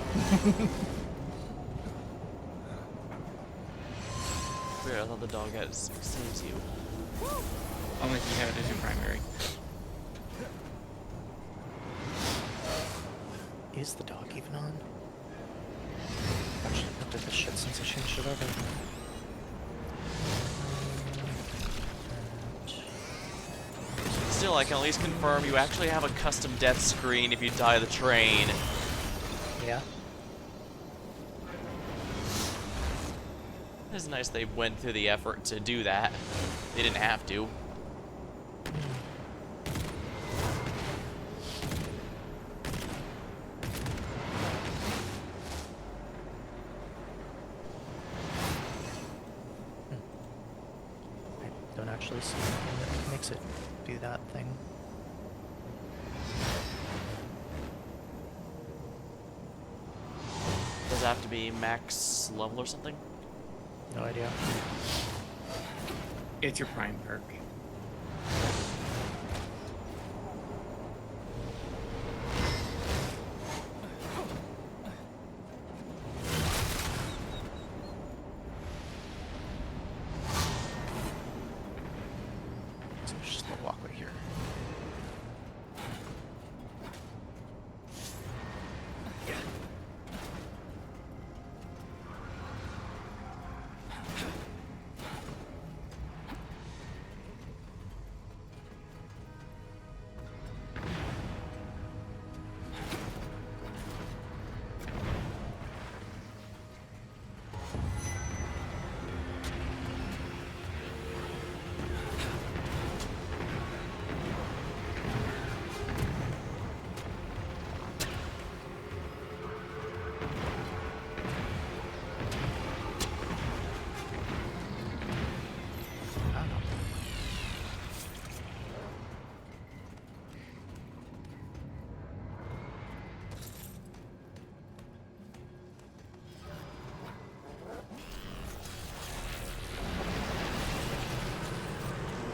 Weird, I thought the dog had saves you. Only if you have it as your primary. Is the dog even on? Actually looked at this shit since I changed it over. Still, I can at least confirm you actually have a custom death screen if you die of the train. Yeah. It's nice they went through the effort to do that. They didn't have to. actually see anything that makes it do that thing. Does it have to be max level or something? No idea. It's your prime perk. So there's just a little walkway here.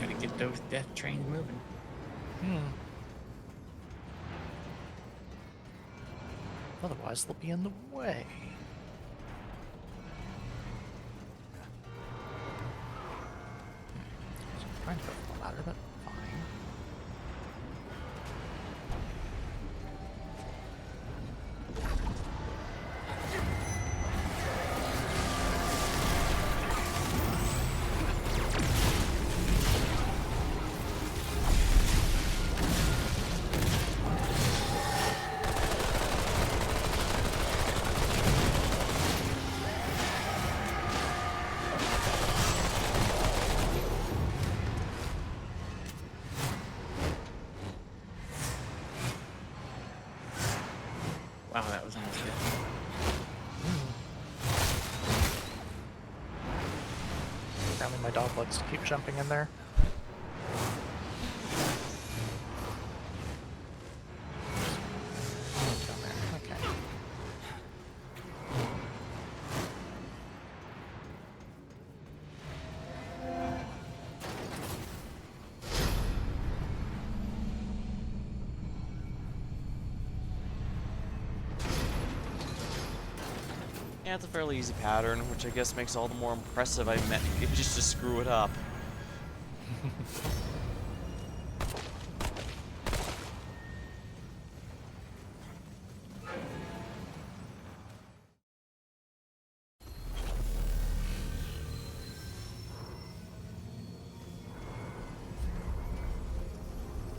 Gotta get those death trains moving. Otherwise, they'll be in the way. So I'm trying to go for the ladder, but fine. Wow, that was almost good. Apparently my dog likes to keep jumping in there. Down there, okay. Yeah, it's a fairly easy pattern, which I guess makes it all the more impressive I met just to screw it up.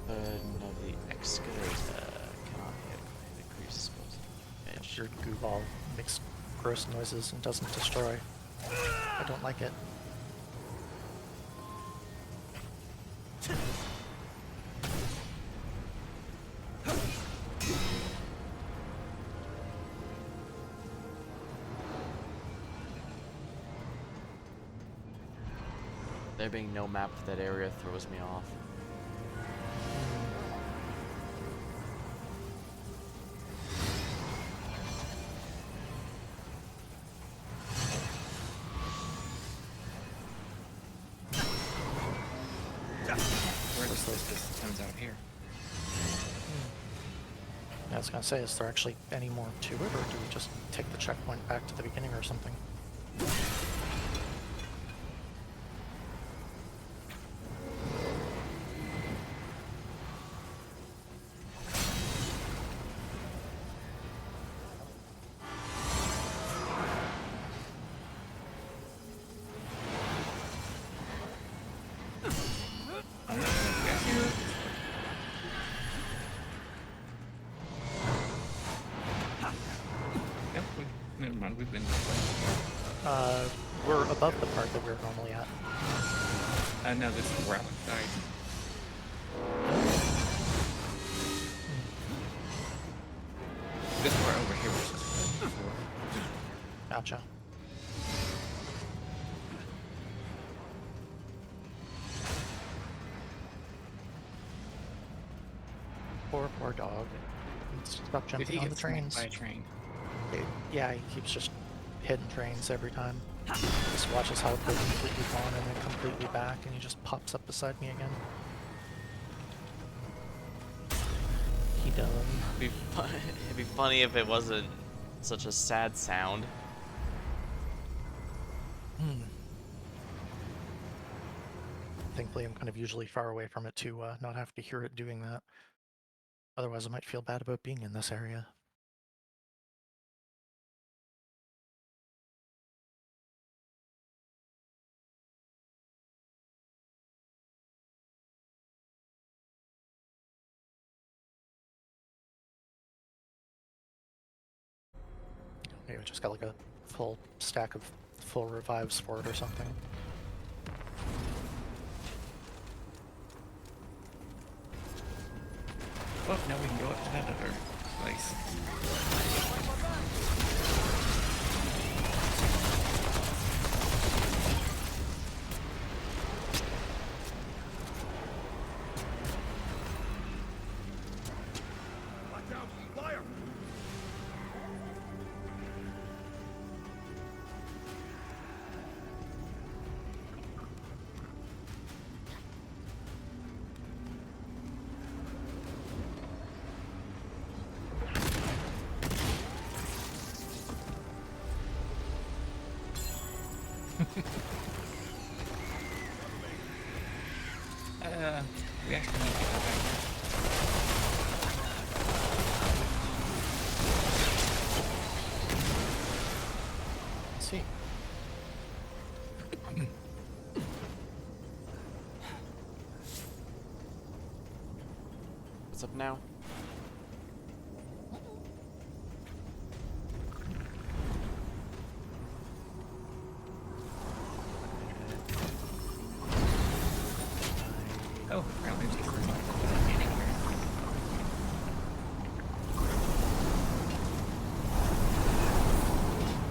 No, the excavator cannot hit the crease damage. Your goo ball makes gross noises and doesn't destroy. I don't like it. There being no map for that area throws me off. Where the this comes out here. Yeah, I was gonna say, is there actually any more to it, or do we just take the checkpoint back to the beginning or something? Yep, never mind, we've been We're above the part that we're normally at. no, this is where I died. This part over here was just before. Gotcha. Stop Did jumping he on get the smacked trains. by a train? Yeah, he keeps just hitting trains every time. Just watches how it goes completely gone and then completely back, and he just pops up beside me again. He done. It'd be funny if it wasn't such a sad sound. Thankfully, I'm kind of usually far away from it to not have to hear it doing that. Otherwise, I might feel bad about being in this area. Maybe I just got like a full stack of full revives for it or something. Well, now we can go up to that other place. We actually need to go back. Let's see. What's up now? Oh, apparently it's just like anywhere.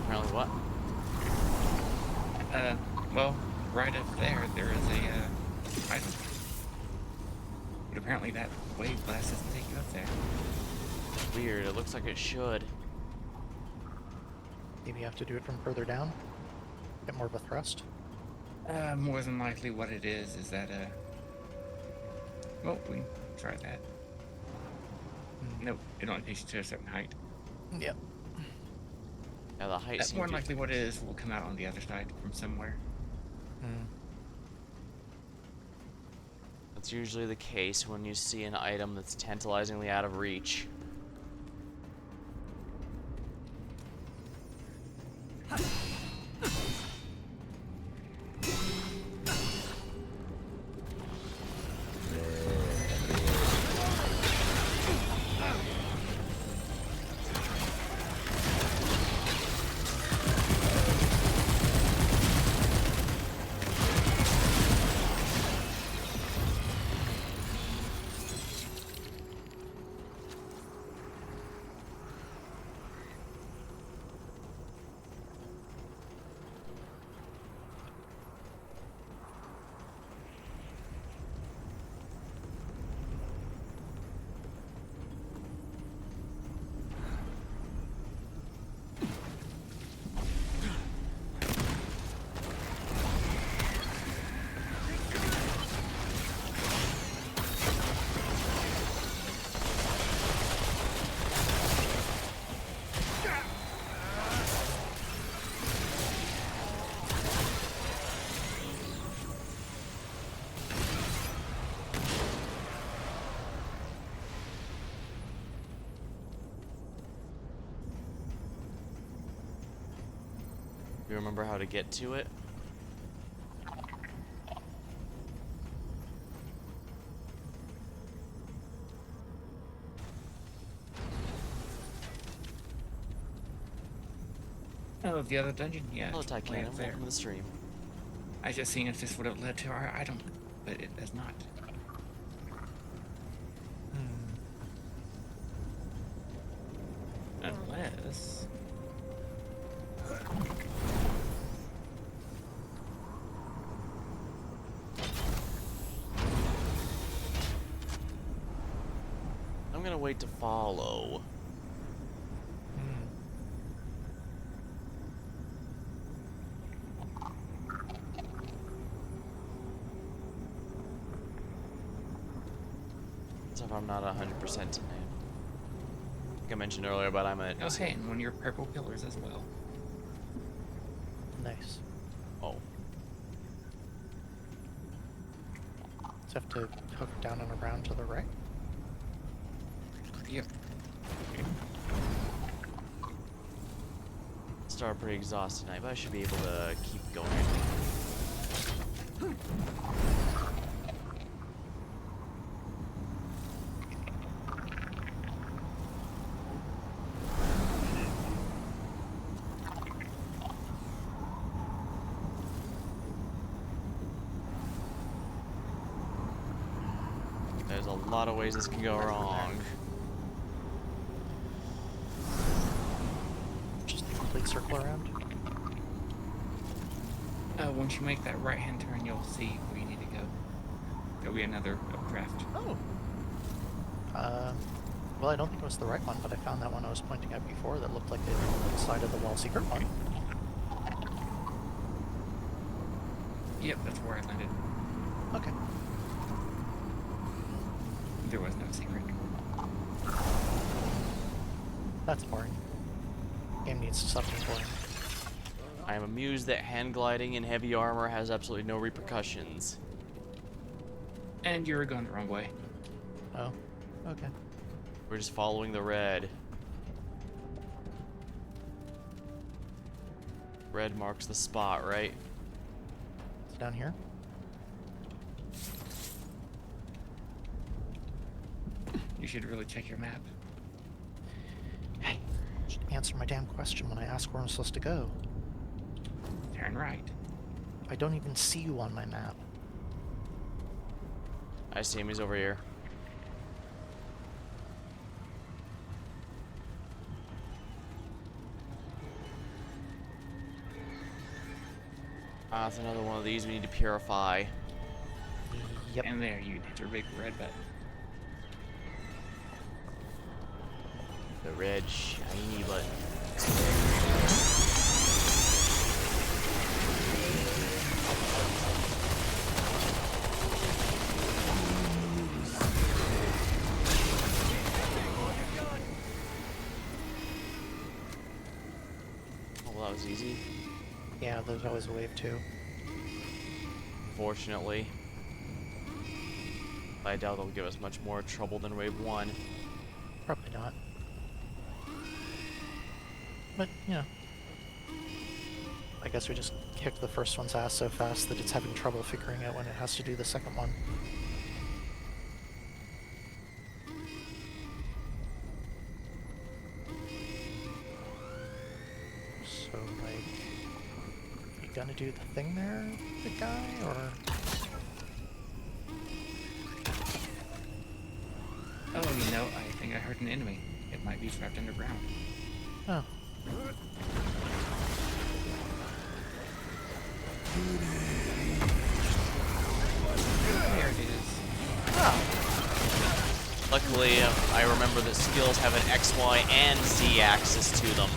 Apparently what? Well, right up there, there is a item. But apparently that wave blast doesn't take you up there. Weird, it looks like it should. Maybe you have to do it from further down? Get more of a thrust? More than likely what it is that, well, we can try that. Nope, it only takes you to a certain height. Yep. Yeah, the height That's seems more to than likely what it is will come out on the other side from somewhere. That's usually the case when you see an item that's tantalizingly out of reach. You remember how to get to it? Oh, the other dungeon? Yeah. Hello, it's way Tycanum. up there. Welcome to the stream. I just seen if this would have led to our item, but it does not. Unless... I'm gonna wait to follow. Hmm. So if I'm not 100% in it. Like I mentioned earlier, but I'm at... Oh, hey, and one of your purple pillars as well. Nice. Oh. So have to hook down and around to the right. Yep. Started pretty exhausted tonight, but I should be able to keep going. There's a lot of ways this can go wrong. Just a complete circle around. Once you make that right-hand turn, you'll see where you need to go. There'll be another updraft. Oh. Well, I don't think it was the right one, but I found that one I was pointing at before that looked like the side of the wall secret one. Yep, that's where I landed. Okay. There was no secret. That's boring. Game needs to stop being boring. I am amused that hand gliding in heavy armor has absolutely no repercussions. And you were going the wrong way. Oh. Okay. We're just following the red. Red marks the spot, right? It's down here. You should really check your map. Hey, just answer my damn question when I ask where I'm supposed to go. Turn right. I don't even see you on my map. I see him, he's over here. Ah, it's another one of these we need to purify. Yep. And there, you hit your big red button. The red shiny button. Oh, well, that was easy. Yeah, there's always a wave too. Fortunately. I doubt they'll give us much more trouble than wave 1. Probably not. But, you know. I guess we just kicked the first one's ass so fast that it's having trouble figuring out when it has to do the second one. So, like, you gonna do the thing there, the guy, or? Oh, you know, I think I heard an enemy. It might be trapped underground. Oh. There it is. Oh. Luckily, I remember that skills have an X, Y, and Z axis to them.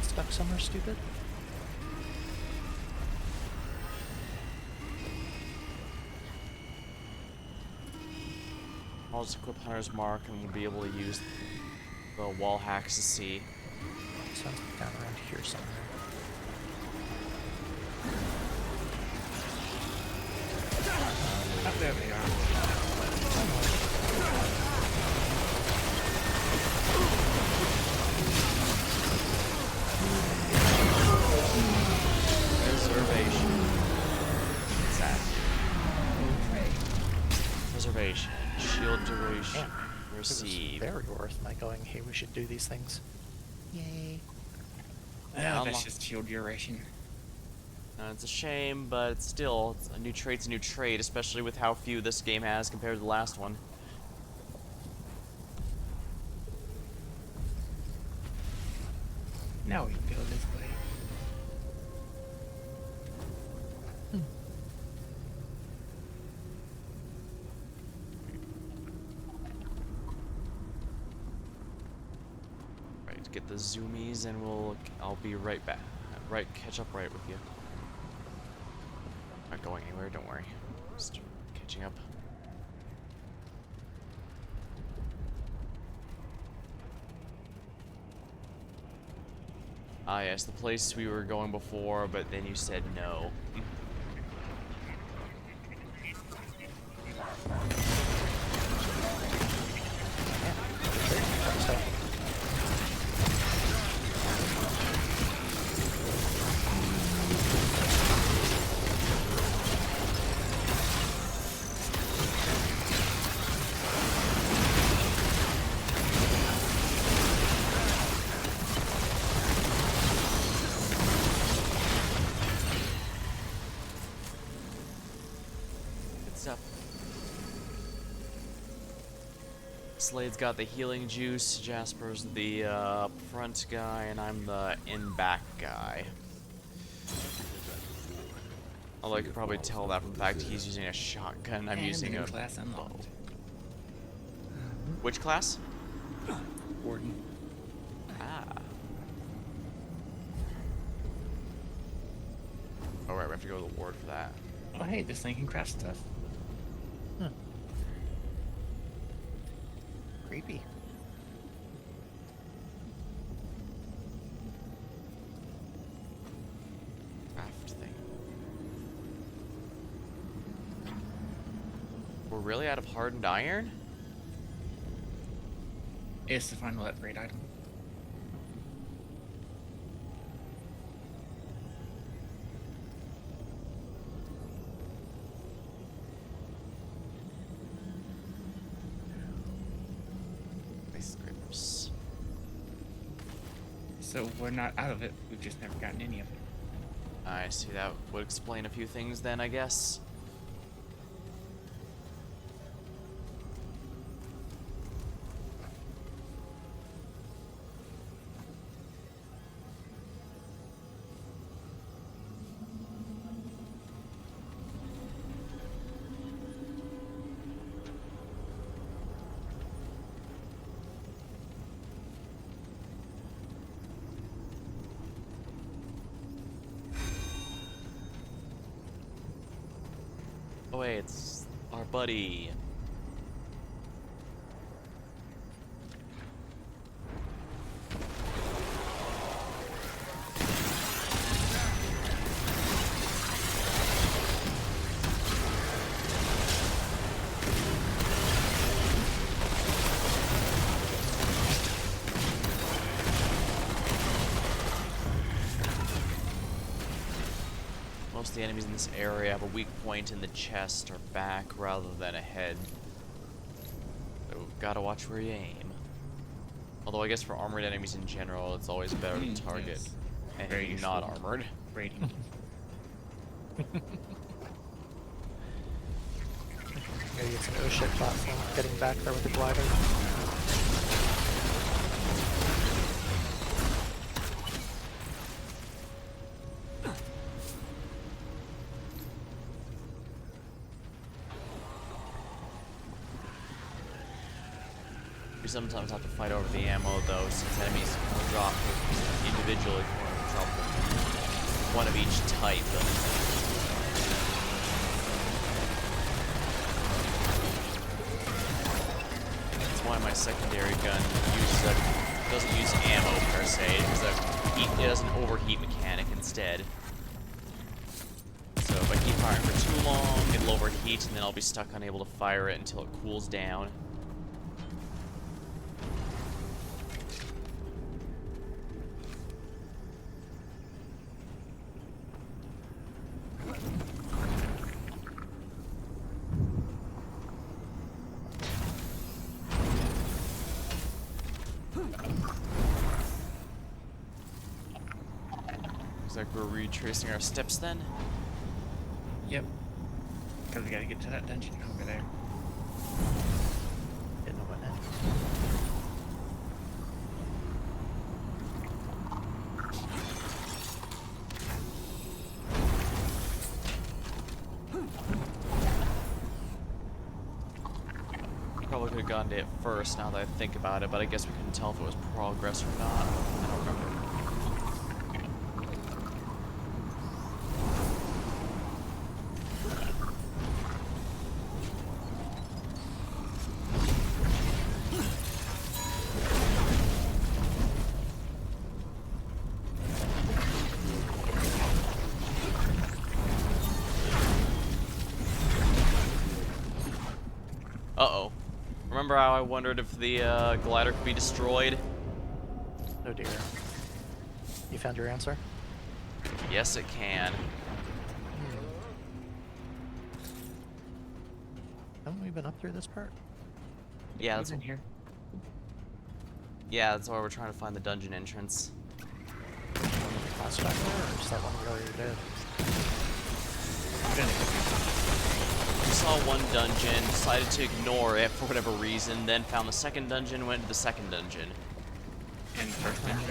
Stuck somewhere stupid? I'll just equip Hunter's Mark and we'll be able to use the wall hacks to see. Sounds like down around here somewhere. Oh, there they are. Reservation. What's that? Okay. Reservation. Shield duration. Man, Receive. it was very worth my going, hey, we should do these things. Yay. Yeah, That's just shield duration. It's a shame, but still, it's a new trade's a new trade, especially with how few this game has compared to the last one. Now we can go this way. Right, get the zoomies, and I'll be right back. Catch up right with you. Not going anywhere, don't worry. Just catching up. Ah yes, the place we were going before, but then you said no. Slade's got the healing juice, Jasper's the front guy, and I'm the in-back guy. Although I could probably tell that from the fact he's using a shotgun, I'm And using new a class unlocked. Which class? Warden. Ah. Oh right, we have to go to the ward for that. Oh hey, this thing can craft stuff. Creepy. Craft thing. We're really out of hardened iron? It's the final upgrade item. Scrapers. So we're not out of it, we've just never gotten any of it. I see, that would explain a few things then, I guess. Oh wait, it's our buddy. Most of the enemies in this area have a weak point in the chest or back rather than a head. So gotta watch where you aim. Although I guess for armored enemies in general, it's always better to target Yes. an Very enemy not useful. armored. Rating. Maybe it's an O-ship platform getting back there with the glider. We sometimes have to fight over the ammo though, since enemies will drop individually for trouble. One of each type. That's why my secondary gun uses a doesn't use ammo per se. It has an overheat mechanic instead. So if I keep firing for too long, it'll overheat, and then I'll be stuck unable to fire it until it cools down. Looks like we're retracing our steps then. Yep. Because we gotta get to that dungeon over there. Didn't know what that. Probably could have gone to it first now that I think about it, but I guess we couldn't tell if it was progress or not. I don't remember. Uh-oh. Remember how I wondered if the glider could be destroyed? Oh dear. You found your answer? Yes, it can. Haven't we been up through this part? Yeah, that's in here. Yeah, that's why we're trying to find the dungeon entrance. Last back there, or is that one we already did? We saw one dungeon, decided to ignore it for whatever reason, then found the second dungeon, went to the second dungeon. And first dungeon.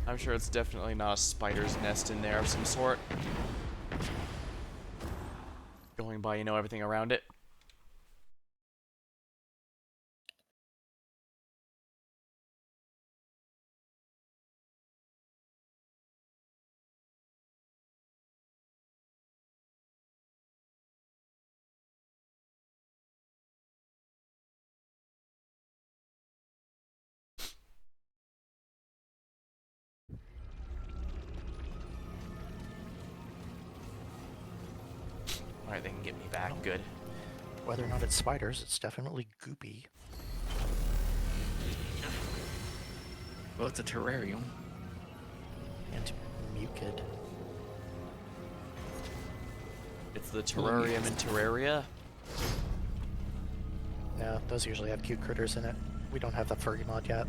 I'm sure it's definitely not a spider's nest in there of some sort. Going by, you know, everything around it. Alright, they can get me back. Good. Whether or not it's spiders, it's definitely goopy. Well, it's a terrarium. And mucid. It's the terrarium in Terraria. No, those usually have cute critters in it. We don't have the furry mod yet.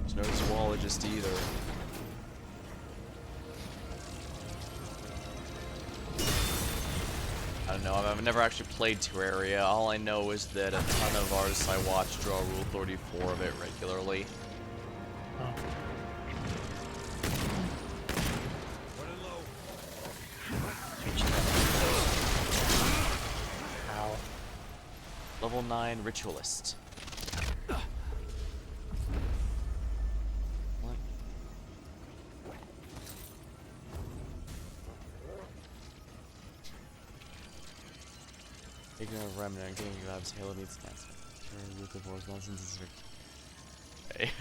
There's no zoologist either. I don't know, I've never actually played Terraria. All I know is that a ton of artists I watch draw Rule 34 of it regularly. Oh. Ow. Level 9 Ritualist. What? Taking a Remnant, getting grabs, Halo needs cancer. Turn with the force nonsense is okay.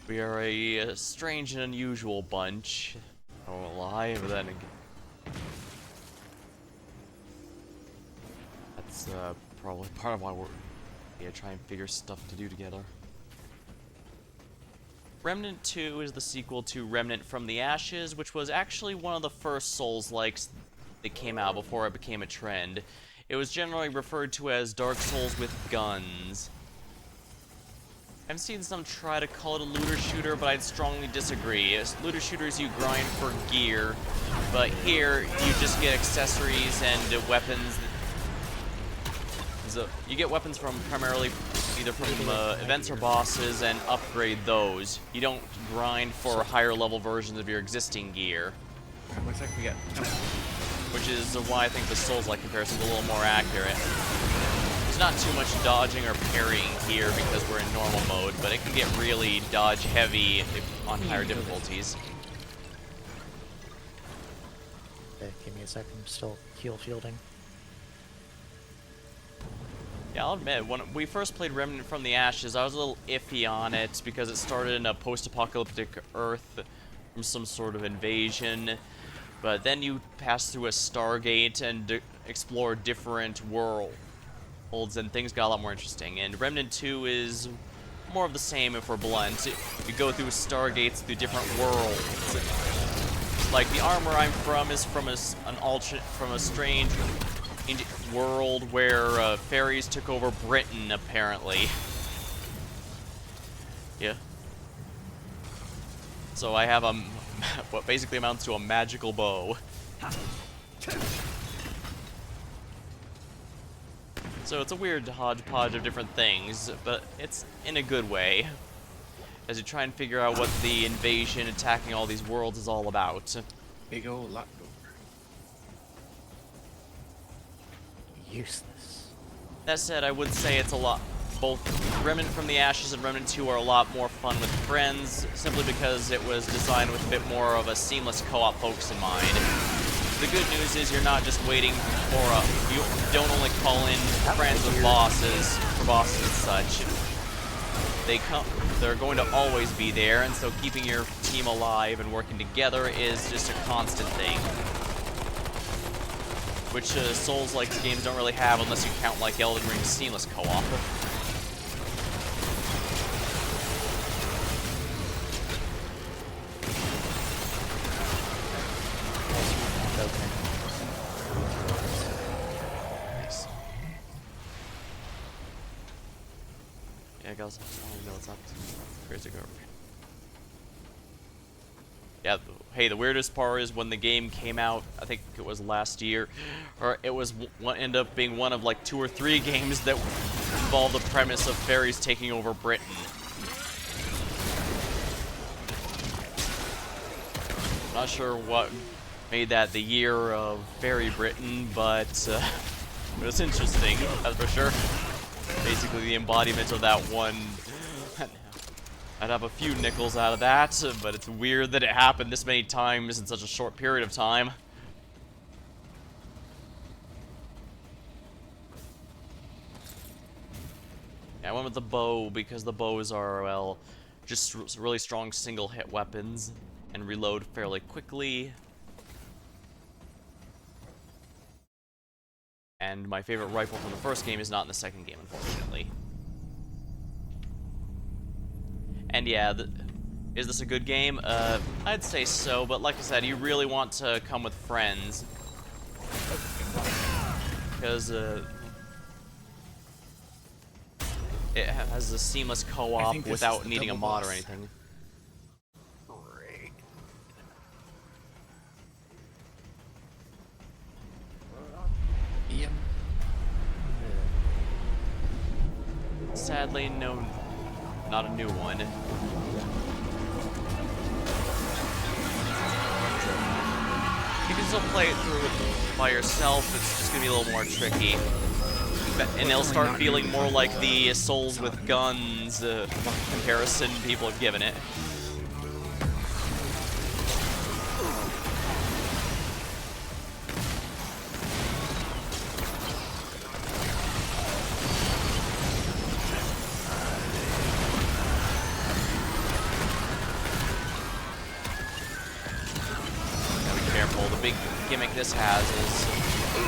We are a strange and unusual bunch. I won't lie, but then again. That's probably part of why we're trying to figure stuff to do together. Remnant 2 is the sequel to Remnant from the Ashes, which was actually one of the first Souls-likes that came out before it became a trend. It was generally referred to as Dark Souls with guns. I've seen some try to call it a looter shooter, but I'd strongly disagree. As looter shooters, you grind for gear, but here you just get accessories and weapons. So you get weapons from primarily either from events or bosses and upgrade those. You don't grind for higher level versions of your existing gear. Looks like we got. Which is why I think the Souls-like comparison is a little more accurate. There's not too much dodging or parrying here because we're in normal mode, but it can get really dodge heavy on higher difficulties. Okay, give me a second, I'm still heal fielding. Yeah, I'll admit, when we first played Remnant from the Ashes, I was a little iffy on it because it started in a post-apocalyptic Earth from some sort of invasion. But then you pass through a Stargate and explore different worlds, and things got a lot more interesting. And Remnant 2 is more of the same, if we're blunt. You go through Stargates through different worlds. Like, the armor I'm from is from a strange world where fairies took over Britain, apparently. Yeah. So I have what basically amounts to a magical bow. So it's a weird hodgepodge of different things, but it's in a good way, as you try and figure out what the invasion attacking all these worlds is all about. Big old lock door. Useless. That said, I would say it's a lot. Both Remnant from the Ashes and Remnant 2 are a lot more fun with friends, simply because it was designed with a bit more of a seamless co-op focus in mind. The good news is you're not just waiting for you don't only call in friends with bosses, for bosses and such. They're going to always be there, and so keeping your team alive and working together is just a constant thing. Which Souls-like games don't really have unless you count like Elden Ring's seamless co-op. Nice. Yeah, guys, I know it's not crazy go. Yeah, hey, the weirdest part is when the game came out, I think it was last year, or it was ended up being one of like 2 or 3 games that involved the premise of fairies taking over Britain. Not sure what made that the year of Fairy Britain, but it was interesting, that's for sure. Basically the embodiment of that one. I'd have a few nickels out of that, but it's weird that it happened this many times in such a short period of time. Yeah, I went with the bow because the bows are, well, just really strong single-hit weapons and reload fairly quickly. And my favorite rifle from the first game is not in the second game, unfortunately. And yeah, is this a good game? I'd say so, but like I said, you really want to come with friends. Because, it has a seamless co-op without needing a mod or anything. Great. Yep. Sadly, no, not a new one. You can still play it through by yourself, it's just gonna be a little more tricky. And it'll start feeling more like the Souls with guns comparison people have given it. Gotta be careful. The big gimmick this has is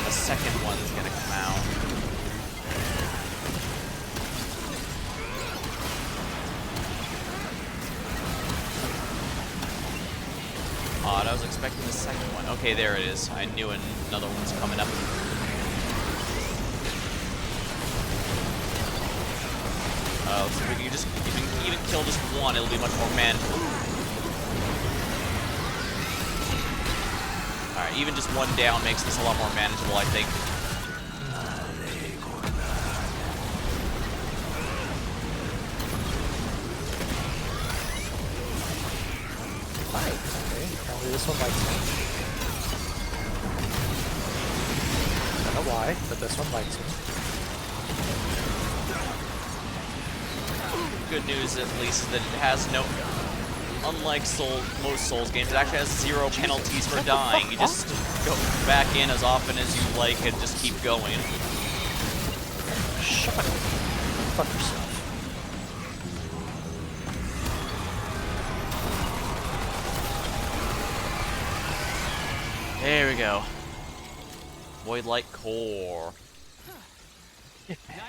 a second one's gonna come out. Odd, I was expecting the second one. Okay, there it is. I knew another one was coming up. Let's see if we can if we can even kill just one, it'll be much more manageable. Alright, even just one down makes this a lot more manageable, I think. Maybe this one likes me. I don't know why, but this one likes me. Good news, at least, is that it has no... Unlike most Souls games, it actually has 0 penalties for dying. You just go back in as often as you like and just keep going. Shut up. Fuck yourself. There we go. Void Light Core.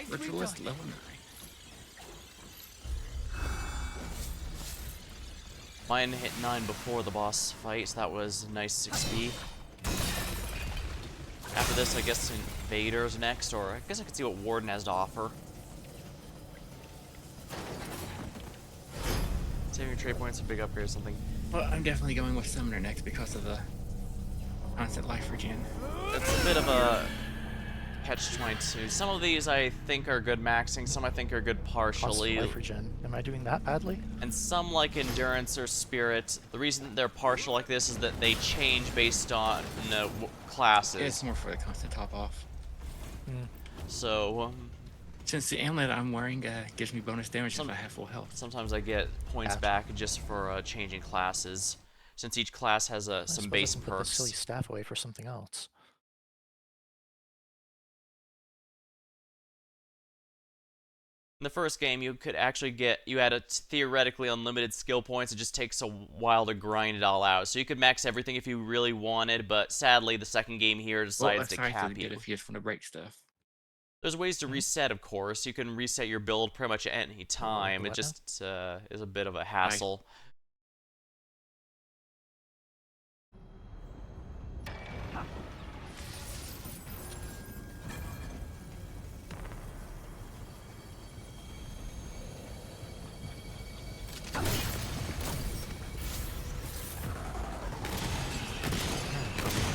Ritualist level 9. Mine hit 9 before the boss fight, so that was nice XP. After this, I guess Invader's next, or I guess I could see what Warden has to offer. Saving your trade points, a big upgrade or something. Well, I'm definitely going with Summoner next because of the constant life regen. It's a bit of a catch-22. Some of these I think are good maxing, some I think are good partially. Life regen. Am I doing that badly? And some, like Endurance or Spirit, the reason they're partial like this is that they change based on classes. It's more for the constant top off. So, since the amulet I'm wearing gives me bonus damage if I have full health. sometimes I get points back just for changing classes, since each class has some base I can put the silly perks. staff away for something else. In the first game, you could actually you had a theoretically unlimited skill points. It just takes a while to grind it all out. So you could max everything if you really wanted, but sadly, the second game here decides to cap you. If you just want to break stuff. There's ways to reset, of course. You can reset your build pretty much at any time. It what just is a bit of a hassle.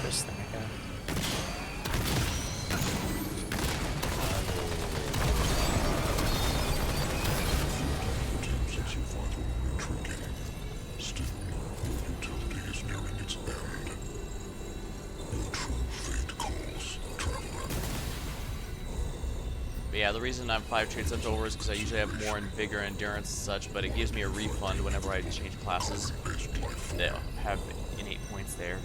This thing again. Attempts at survival are intriguing. Still, your utility is nearing its end. Your true fate calls, traveler. But yeah, the reason I'm 5 traits left over is because I usually have more in vigor and endurance and such, but it gives me a refund whenever I change classes that have innate points there.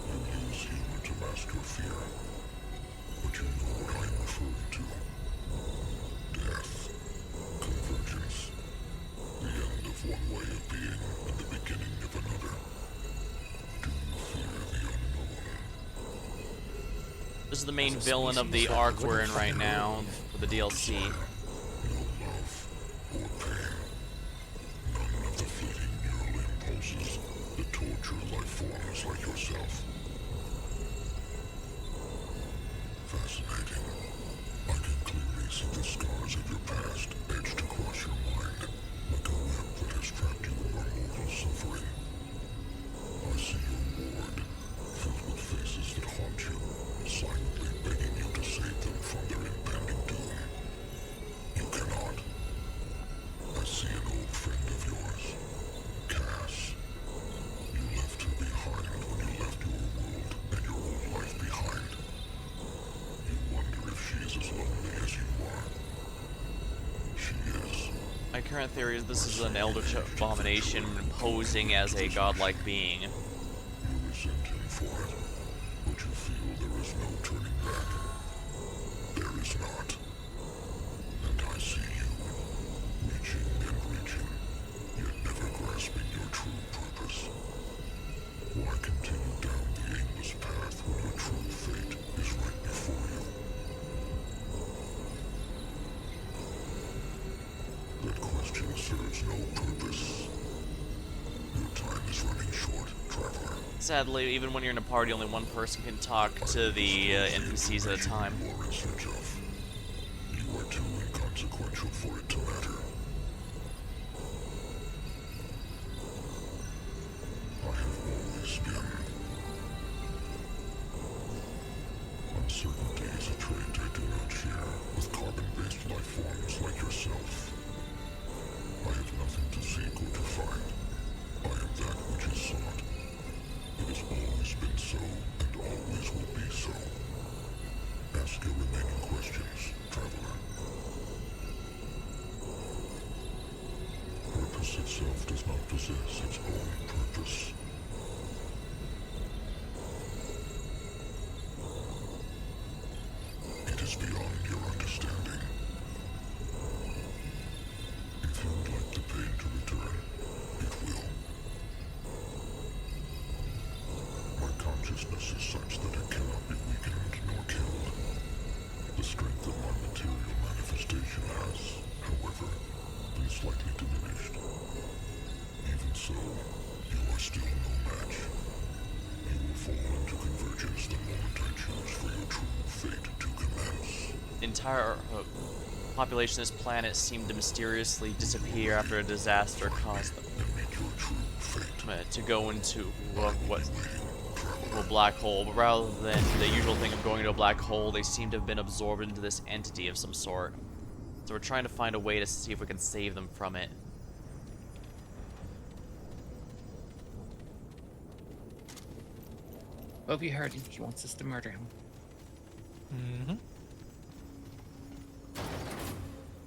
You use humor to mask your fear, but you know what I am referring to. Death, convergence, the end of one way of being and the beginning of another. Do you fear the unknown? This is the main villain of the arc we're in right now, for the DLC. No love or pain. None of the fleeting neural impulses that torture life forms like yourself. Fascinating. I can clearly see the scars of your past etched across your mind, like a web that has trapped you in your mortal suffering. I see your ward, filled with faces that haunt you, silently begging you to save them from their impending doom. You cannot. I see an old friend of yours, Cass. You left her behind when you left your world and your old life behind. You wonder if she is as lonely as you are. She is. My current theory is this is an Eldritch Abomination posing as a godlike being. You resent him for it, but you feel there is no turning back. There is not. And I see you, reaching and reaching, yet never grasping your true purpose. Why continue down the aimless path when your true fate is right before you? That question serves no purpose. Your time is running short, traveler. Sadly, even when you're in a party, only one person can talk to the NPCs at a time. You are in search of. You are too inconsequential for it to matter. I have always been. Uncertainty is a trait I do not share with carbon-based life forms like yourself. I have nothing to seek or to find. I am that So, you are still no match. You will fall into convergence the moment I choose for your true fate to commence. The entire population of this planet seemed to mysteriously disappear after a disaster caused them to go into a black hole. But rather than the usual thing of going into a black hole, they seem to have been absorbed into this entity of some sort. So we're trying to find a way to see if we can save them from it. Well, we heard him. He wants us to murder him. Mm-hmm.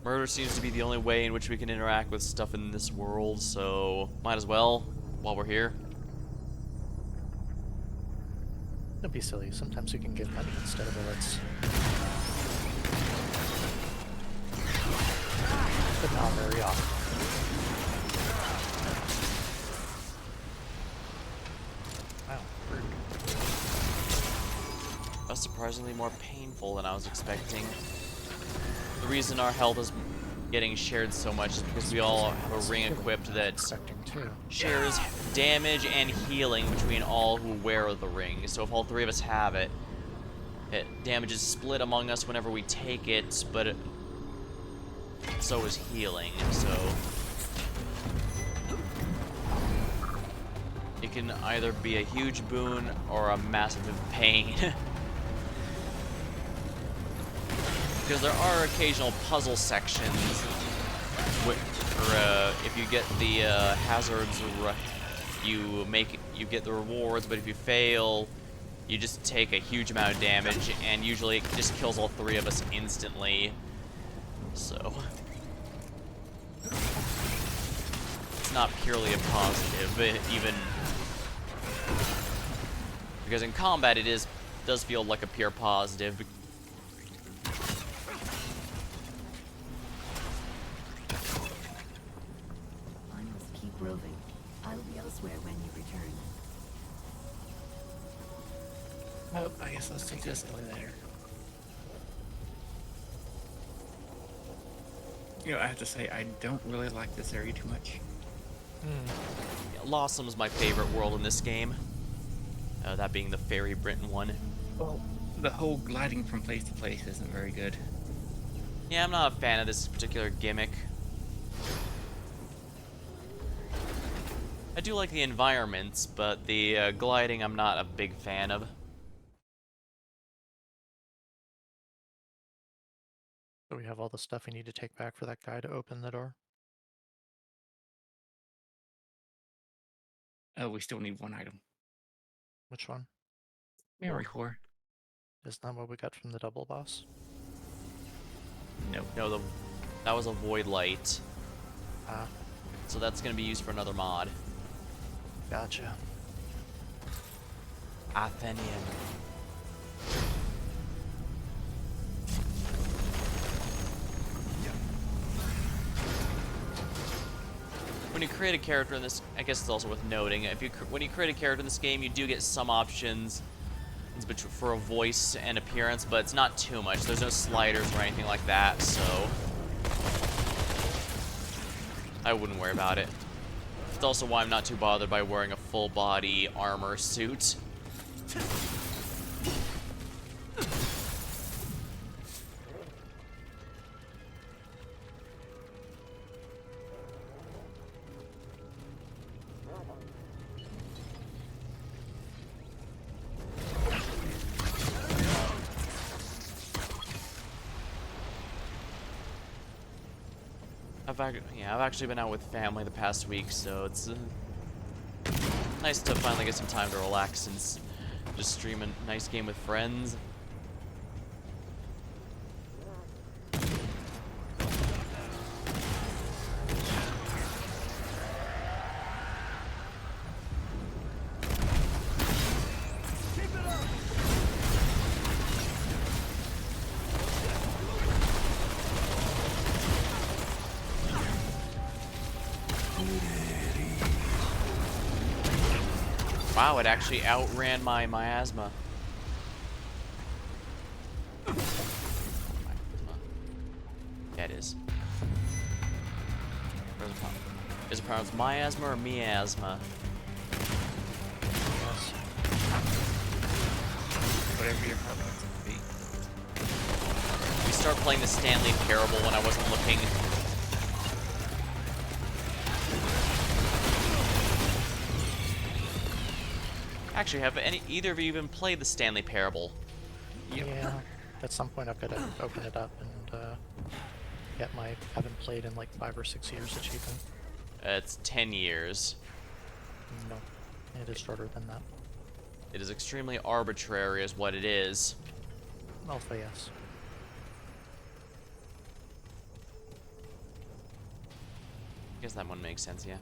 Murder seems to be the only way in which we can interact with stuff in this world, so might as well while we're here. Don't be silly. Sometimes you can give money instead of bullets. But not very often. Wow, rude. That's surprisingly more painful than I was expecting. The reason our health is getting shared so much is because we all have a ring equipped that Expecting too. shares damage and healing between all who wear the ring. So if all three of us have it, damage is split among us whenever we take it, but so is healing, so it can either be a huge boon or a massive pain. Because there are occasional puzzle sections where if you get the hazards, you get the rewards, but if you fail, you just take a huge amount of damage, and usually it just kills all three of us instantly. So it's not purely a positive, even because in combat it does feel like a pure positive. I must keep roving. I'll be elsewhere when you return. Oh, I guess let's take this over there. You know, I have to say, I don't really like this area too much. Lawsome's my favorite world in this game. That being the Fairy Britain one. Well, the whole gliding from place to place isn't very good. Yeah, I'm not a fan of this particular gimmick. I do like the environments, but the gliding I'm not a big fan of. So we have all the stuff we need to take back for that guy to open the door. Oh, we still need one item. Which one? Memory core. Isn't that what we got from the double boss? No, that was a void light. Ah, So that's gonna be used for another mod. gotcha. Athenian. When you create a character in this, I guess it's also worth noting, when you create a character in this game, you do get some options for a voice and appearance, but it's not too much. There's no sliders or anything like that, so I wouldn't worry about it. It's also why I'm not too bothered by wearing a full body armor suit. I've actually been out with family the past week, so it's nice to finally get some time to relax and just stream a nice game with friends. Wow, it actually outran my miasma. Yeah, it is. Where's the pump? Is it pronounced miasma or miasma? Yes. Whatever your heart wants it to be. We start playing the Stanley Parable when I wasn't looking. Actually, have either of you even played the Stanley Parable? Yep. Yeah. At some point I've got to open it up and get my haven't played in like 5 or 6 years achievement. It's 10 years. No. It is shorter than that. It is extremely arbitrary is what it is. Also, yes. I guess that one makes sense, yeah.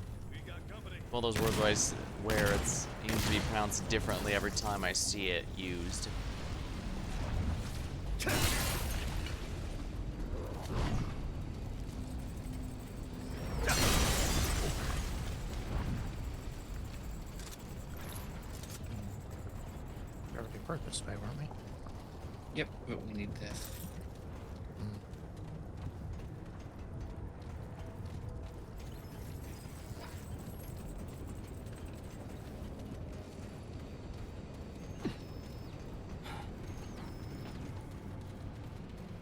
One of those words where it's used to be pronounced differently every time I see it used. We already were this way, weren't we? Yep, but we need this.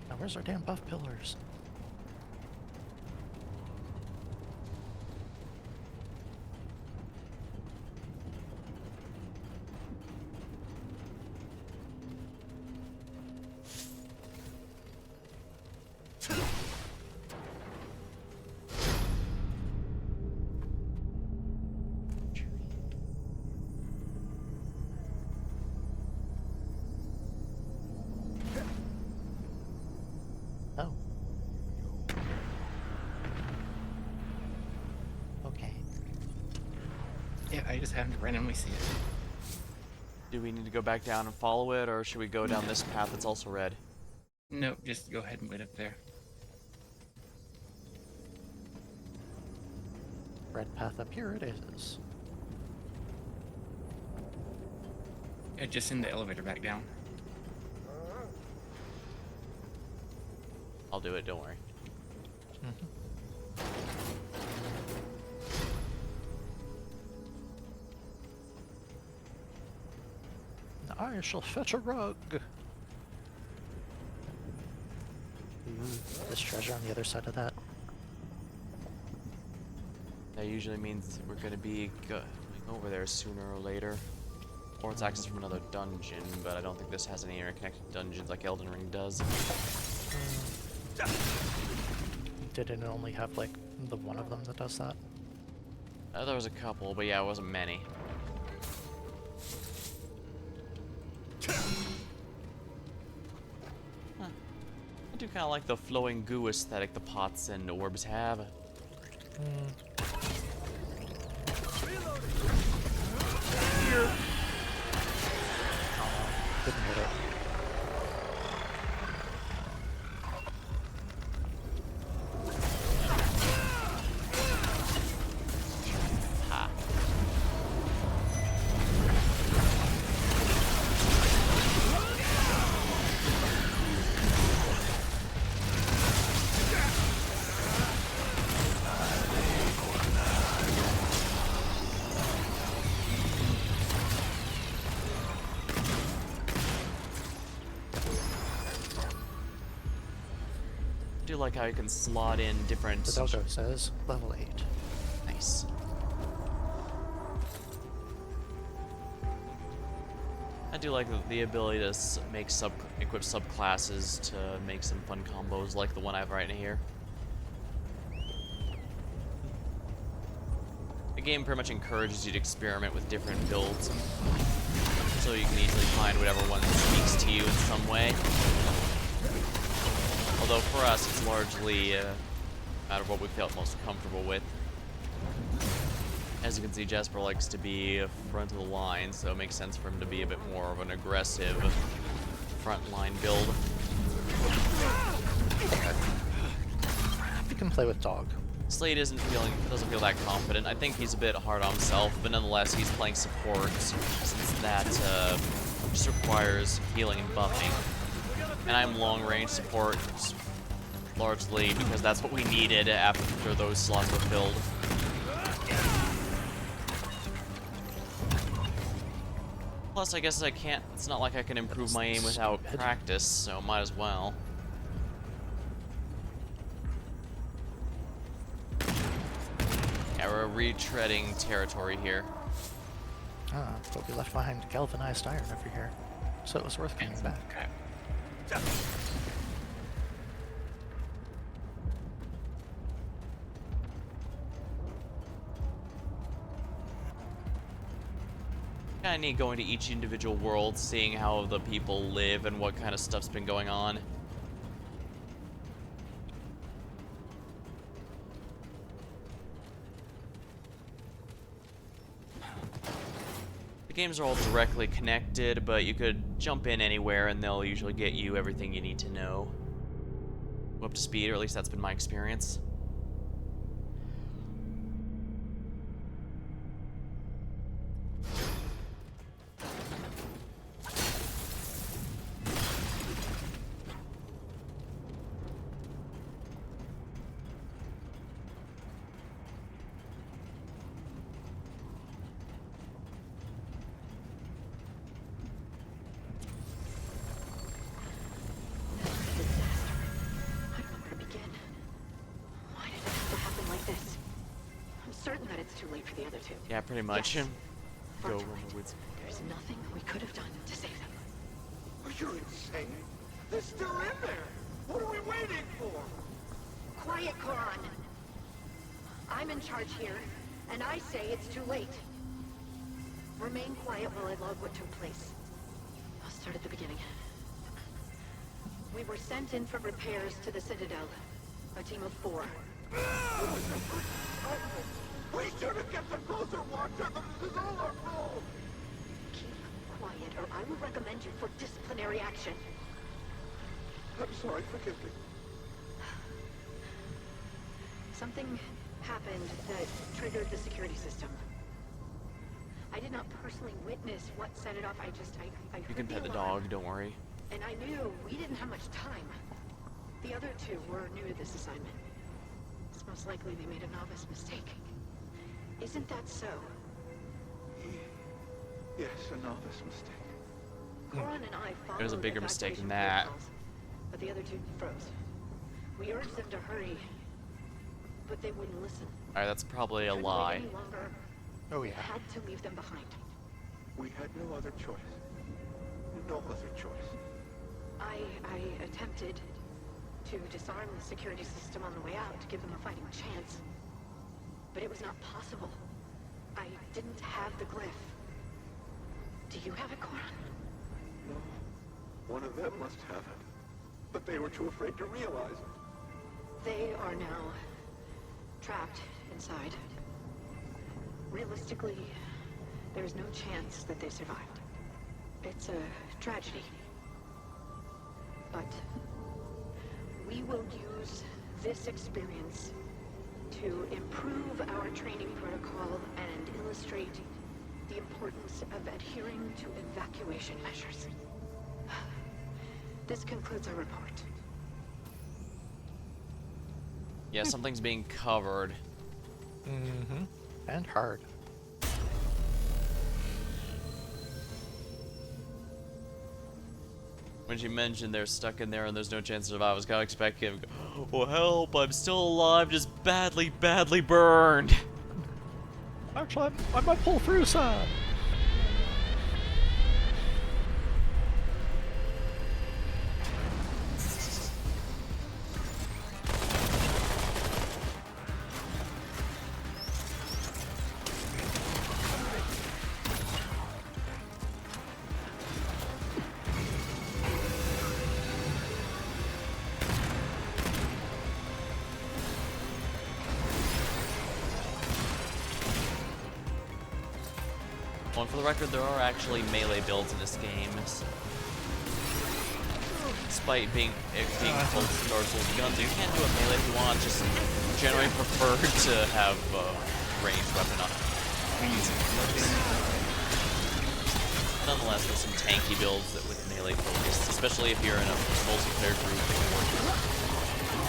Now where's our damn buff pillars? Oh. Okay. Yeah, I just happened to randomly see it. Do we need to go back down and follow it, or should we go down this path that's also red? Nope, just go ahead and wait up there. Red path up here it is. Yeah, just send the elevator back down. I'll do it, don't worry. I shall fetch a rug. This treasure on the other side of that. That usually means we're gonna be over there sooner or later. Or it's access from another dungeon, but I don't think this has any interconnected dungeons like Elden Ring does. Did it only have like the one of them that does that? There was a couple, but yeah, it wasn't many. Huh. I do kind of like the flowing goo aesthetic the pots and orbs have. Didn't hit it. Ha. I do like how you can slot in different... The dojo says level 8. Nice. I do like the ability to make equip subclasses to make some fun combos like the one I have right in here. The game pretty much encourages you to experiment with different builds, so you can easily find whatever one speaks to you in some way. Although for us, it's largely out of what we felt most comfortable with. As you can see, Jesper likes to be front of the line, so it makes sense for him to be a bit more of an aggressive front-line build. You can play with dog. Slade doesn't feel that confident. I think he's a bit hard on himself, but nonetheless, he's playing support, since that just requires healing and buffing. And I'm long-range support, largely because that's what we needed after those slots were filled. Plus, I guess I can't. It's not like I can improve my aim without Stupid. practice, so might as well. Yeah, we're retreading territory here. Ah, but we left behind galvanized iron over here, so it was worth coming back. Okay. Kinda neat going to each individual world, seeing how the people live and what kind of stuff's been going on. The games are all directly connected, but you could jump in anywhere and they'll usually get you everything you need to know. Up to speed, or at least that's been my experience. Disaster. I don't know where to begin. Why did it have to happen like this? I'm certain that it's too late for the other two. Yeah, pretty much. Yes. Go Far in too late. the woods. There's nothing we could have done to save them. Are you insane? They're still in there! What are we waiting for? Quiet, Koran. I'm in charge here, and I say it's too late. Remain quiet while I log what took place. I'll start at the beginning. We were sent in for repairs to the Citadel. A team of 4. We should have kept a closer watch on them. This is all our fault. Keep quiet, or I will recommend you for disciplinary action. I'm sorry, forgive me. Something happened that triggered the security system. I did not personally witness what set it off. I You heard can pet the alarm, dog, don't worry. and I knew we didn't have much time. The other 2 were new to this assignment. It's most likely they made a novice mistake. Isn't that so? Yes, a novice mistake. Koran and I followed There's a bigger mistake evacuation than that. protocols, but the other 2 froze. We urged them to hurry, but they wouldn't listen. Alright, that's probably a Couldn't wait lie. any longer. Oh We yeah. had to leave them behind. We had no other choice. No other choice. I attempted to disarm the security system on the way out to give them a fighting chance. But it was not possible. I didn't have the glyph. Do you have it, Koran? No. One of them must have it. But they were too afraid to realize it. They are now trapped inside. Realistically, there is no chance that they survived. It's a tragedy. But we will use this experience to improve our training protocol and illustrate the importance of adhering to evacuation measures. This concludes our report. Yeah, something's being covered. Mm-hmm. And hard. When she mentioned they're stuck in there and there's no chance to survive, I was kind of expecting him to go, oh help, I'm still alive, just badly, badly burned. Actually, I might pull through some. Well, for the record, there are actually melee builds in this game. Despite it being close to Dark Souls guns, you can do a melee if you want, just generally prefer to have ranged weapon on. Nonetheless, there's some tanky builds that with melee focus, especially if you're in a multiplayer group that can work.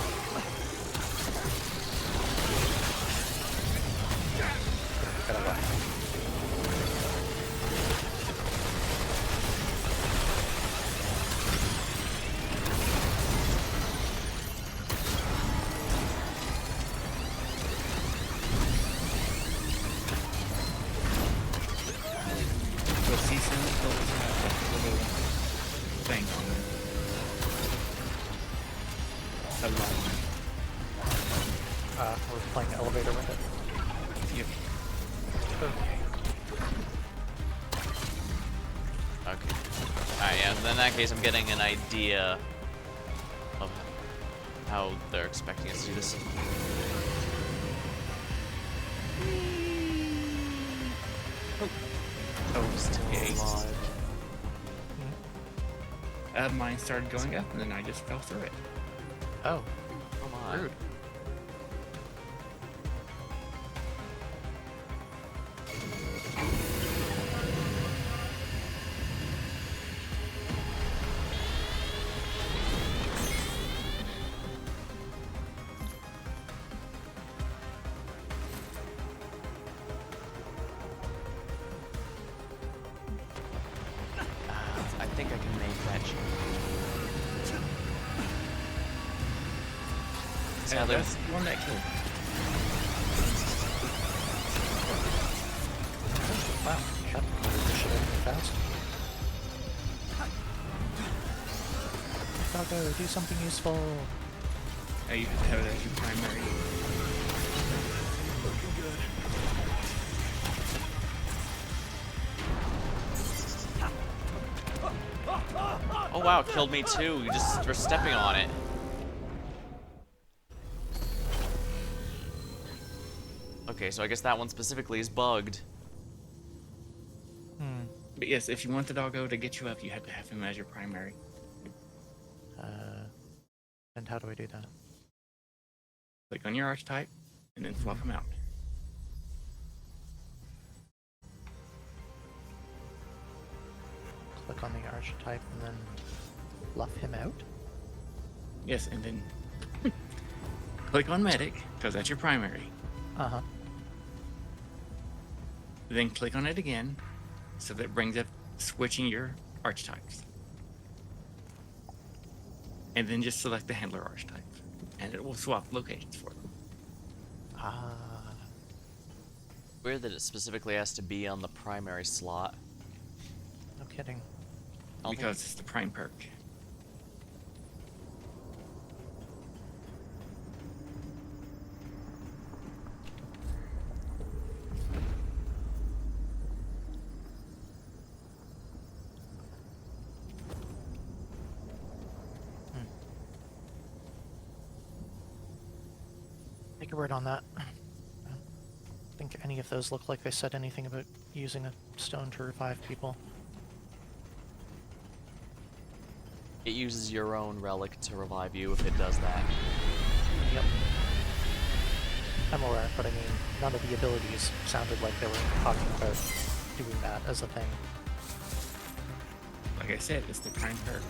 then in that case, I'm getting an idea of how they're expecting us to do this. Oh, Still okay. alive. Mine started going up, and then I just fell through it. Oh, Come on. rude. I think I can make that jump. Yeah, Sadly, that's one that killed. Wow, shut this shit up fast. Doggo, do something useful. You have to have it as your primary. oh wow, it killed me too. You just for stepping on it. Okay, so I guess that one specifically is bugged. But yes, if you want the doggo to get you up, you have to have him as your primary. And how do I do that? Click on your archetype, and then swap him out. Click on the archetype and then fluff him out? Yes, and then click on medic, because that's your primary. Uh-huh. Then click on it again, so that brings up switching your archetypes. And then just select the handler archetype, and it will swap locations for them. Ah. Weird that it specifically has to be on the primary slot. No kidding. I don't think- Because it's the prime perk. Take a word on that. I don't think any of those look like they said anything about using a stone to revive people. It uses your own relic to revive you if it does that. Yep. I'm aware, but I mean, none of the abilities sounded like they were talking about doing that as a thing. Like I said, it's the prime perk.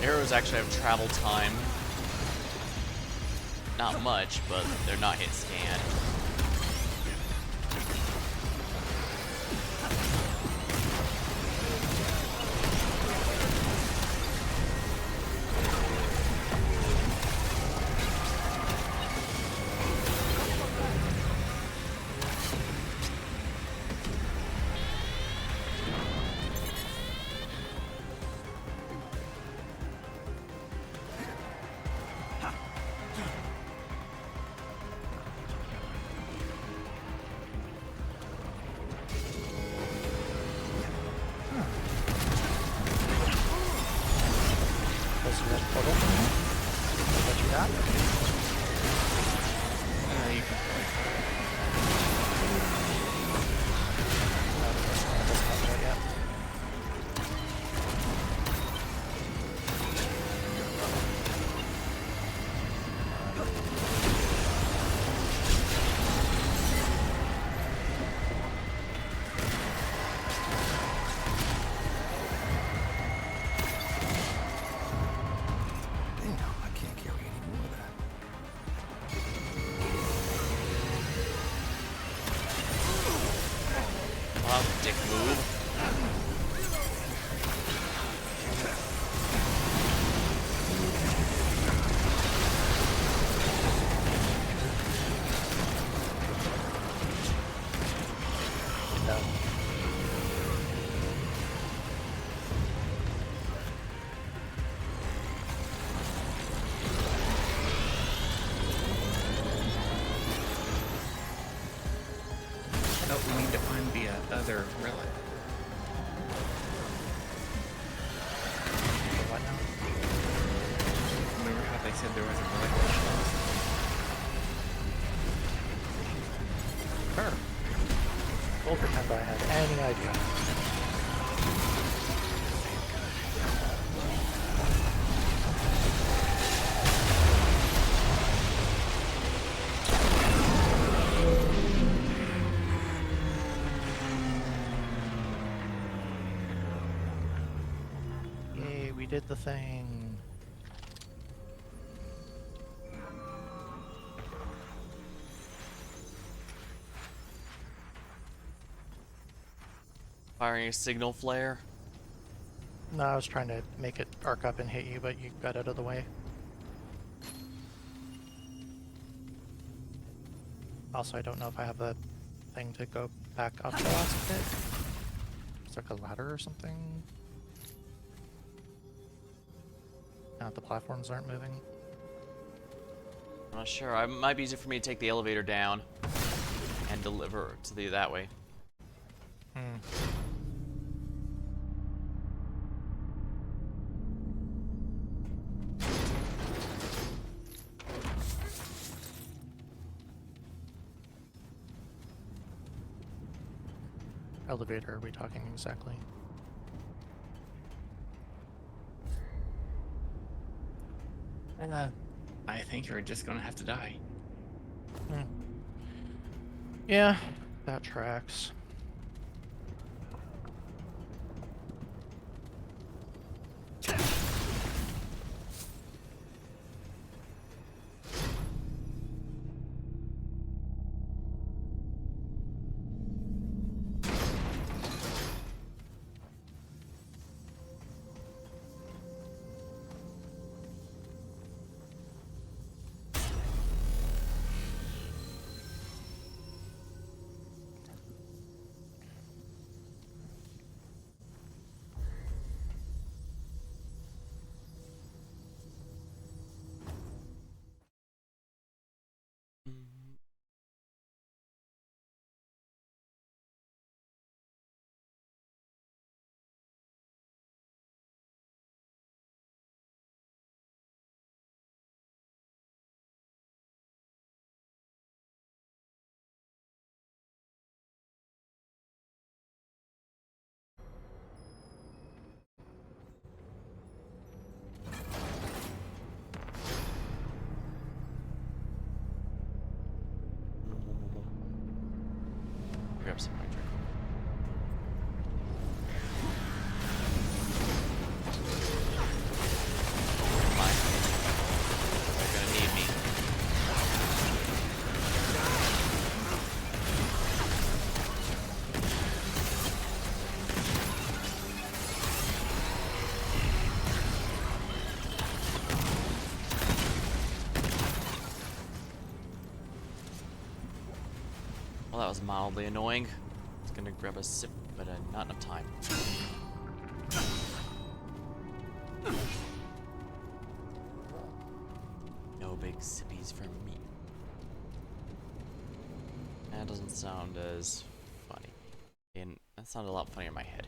Arrows actually have travel time. Not much, but they're not hit scan. Was there a portal from here? Did I do that? You can probably fly. It doesn't have that yet. Damn, I can't carry any more of that. Wow, dick move. No. Oh, we need to find the other relic. So what now? Remember how they said there was a relic that she lost? Sure. We'll pretend I had any idea. Yay, we did the thing. Firing a signal flare. No, I was trying to make it arc up and hit you, but you got out of the way. Also, I don't know if I have the thing to go back up the last bit. Is there like a ladder or something? No, the platforms aren't moving. I'm not sure. It might be easier for me to take the elevator down and deliver to the that way. Hmm. Elevator are we talking exactly? I think you're just gonna have to die. Hmm. Yeah, that tracks. Grab some more drink. Mine. They're gonna need me. Well, that was mildly annoying. I was gonna grab a sip, but not enough time. No big sippies for me. That doesn't sound as funny. And that sounded a lot funnier in my head.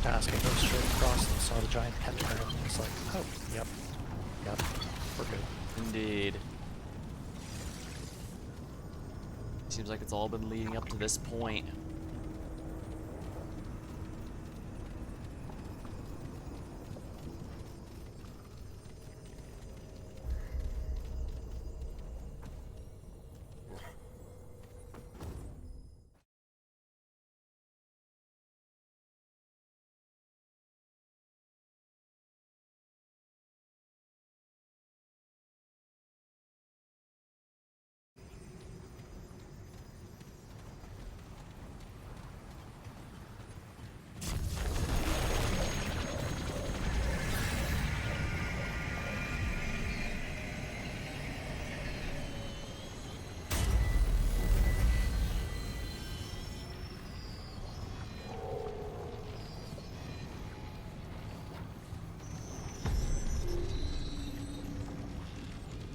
task, I go straight across and saw the giant pentagram and was like, oh, yep, we're good. Indeed. Seems like it's all been leading up to this point.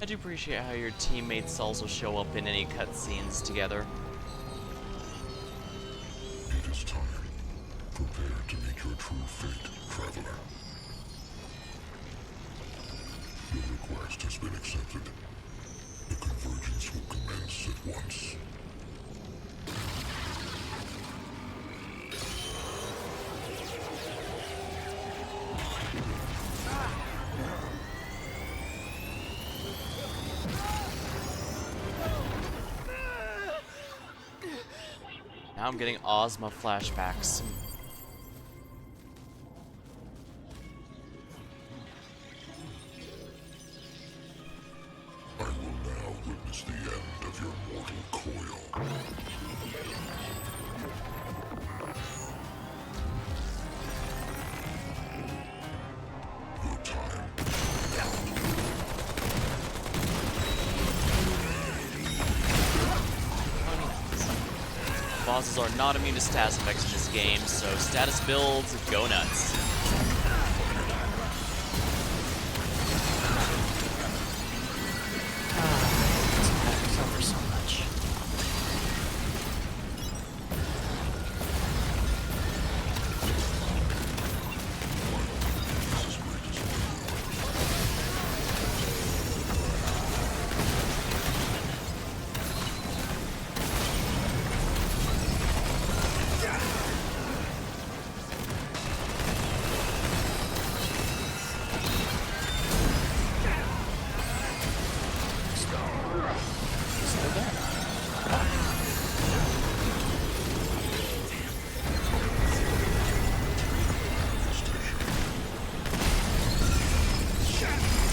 I do appreciate how your teammates also show up in any cutscenes together. It is time. Prepare to meet your true fate, traveler. Your request has been accepted. The convergence will commence at once. Now I'm getting Ozma flashbacks. I will now witness the end of your mortal coil. Your time. Bosses are not immune to status effects in this game, so status builds, go nuts. It's over so much.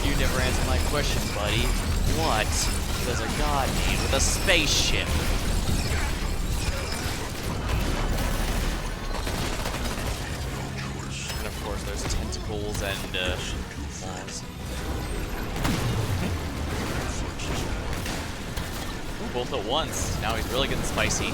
You never answered my question, buddy. What does a god need with a spaceship? And of course, there's tentacles and claws. Ooh, both at once. Now he's really getting spicy.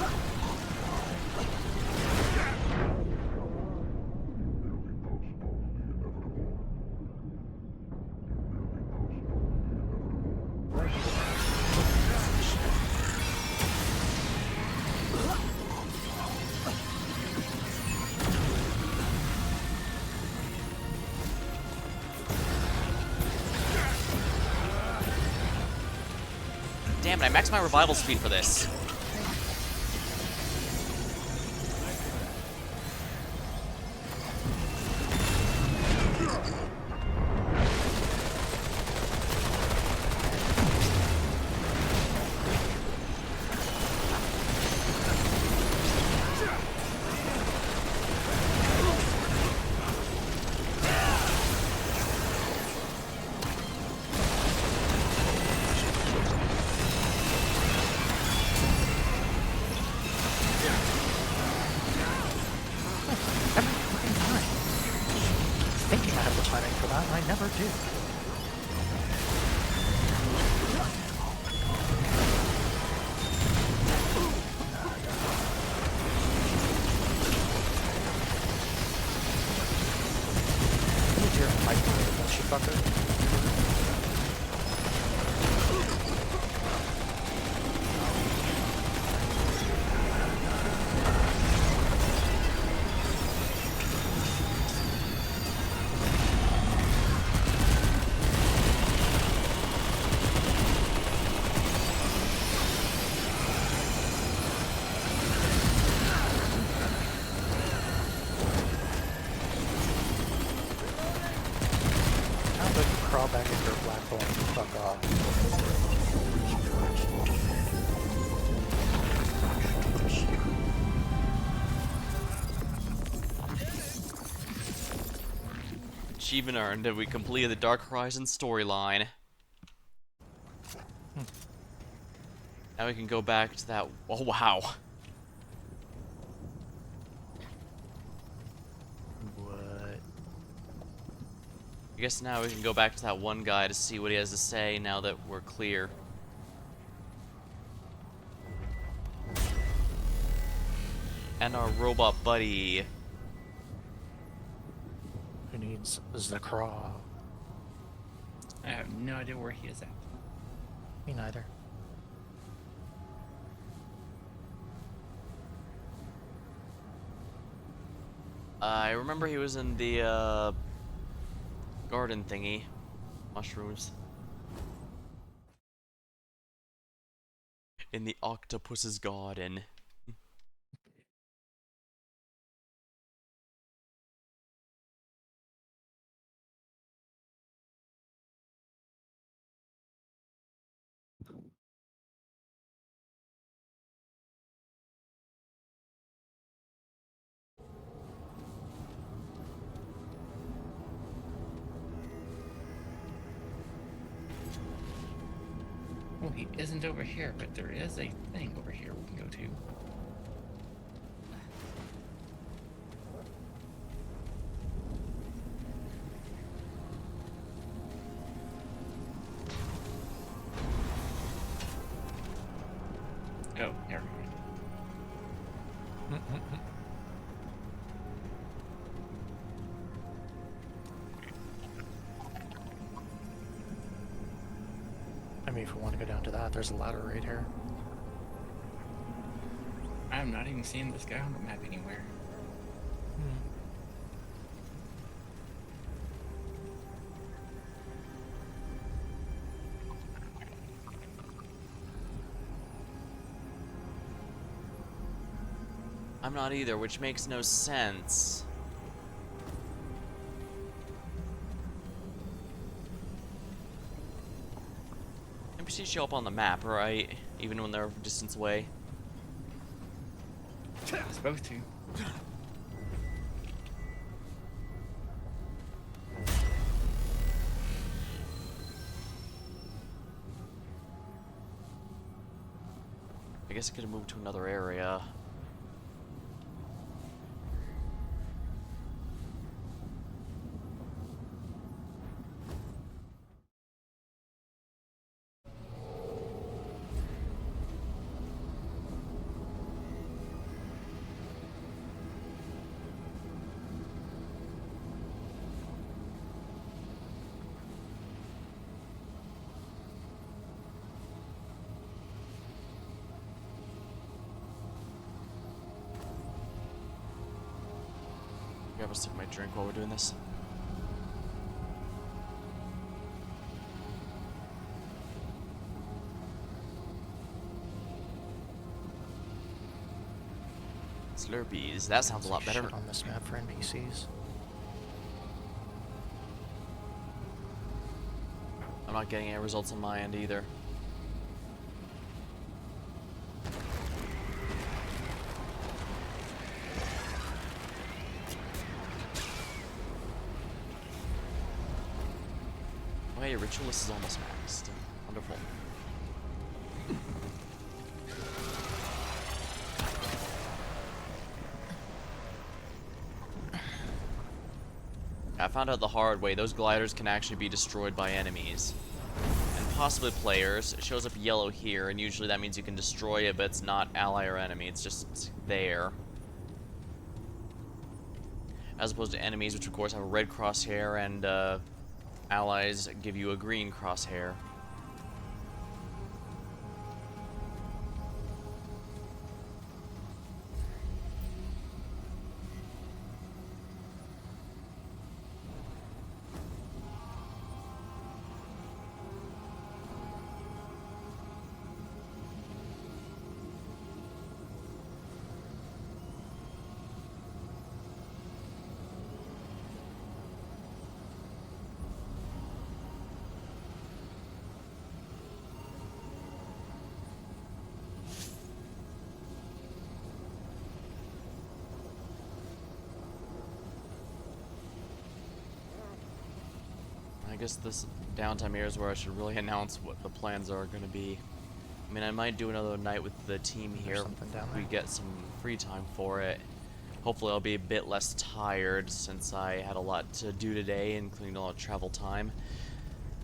Damn it, I maxed my revival speed for this. Thinking I have the timing for that, and I never do. You dear microwave, won't you, fucker? Achievement earned. We completed the Dark Horizon storyline. Now we can go back to that. Oh wow. What? I guess now we can go back to that one guy to see what he has to say now that we're clear. And our robot buddy. Who needs Zakra? I have no idea where he is at. Me neither. I remember he was in the garden thingy. Mushrooms. In the octopus's garden. Well, he isn't over here, but there is a thing over here we can go to. Oh, never mind. I mean, if we want to go down to that, there's a ladder right here. I'm not even seeing this guy on the map anywhere. I'm not either, which makes no sense. NPCs show up on the map, right? Even when they're a distance away. Supposed to. I guess I could have moved to another area. Grab a sip of my drink while we're doing this. Slurpees. That sounds a lot better. Shit on this map for NPCs. I'm not getting any results on my end either. Oh hey, Ritualist is almost maxed. Wonderful. I found out the hard way, those gliders can actually be destroyed by enemies. And possibly players. It shows up yellow here, and usually that means you can destroy it, but it's not ally or enemy, it's just there. As opposed to enemies, which of course have a red crosshair, and allies give you a green crosshair. guess this downtime here is where I should really announce what the plans are going to be. I mean, I might do another night with the team here something down if we there. get some free time for it. Hopefully I'll be a bit less tired since I had a lot to do today, including a lot of travel time.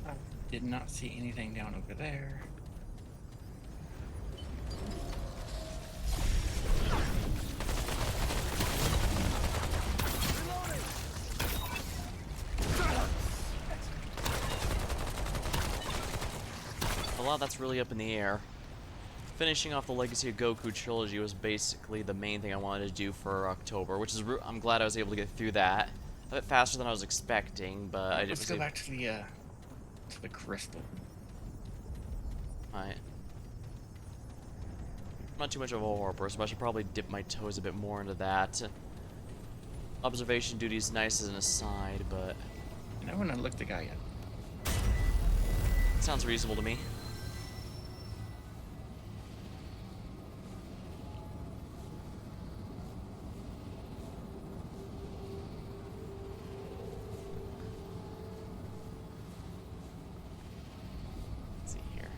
I did not see anything down over there. A lot that's really up in the air. Finishing off the Legacy of Goku trilogy was basically the main thing I wanted to do for October, which is I'm glad I was able to get through that a bit faster than I was expecting, but I Let's just go back to the crystal. Alright. Not too much of a horror person, but I should probably dip my toes a bit more into that. Observation duty's nice as an aside, but And I haven't looked the guy yet. sounds reasonable to me. Let's see here.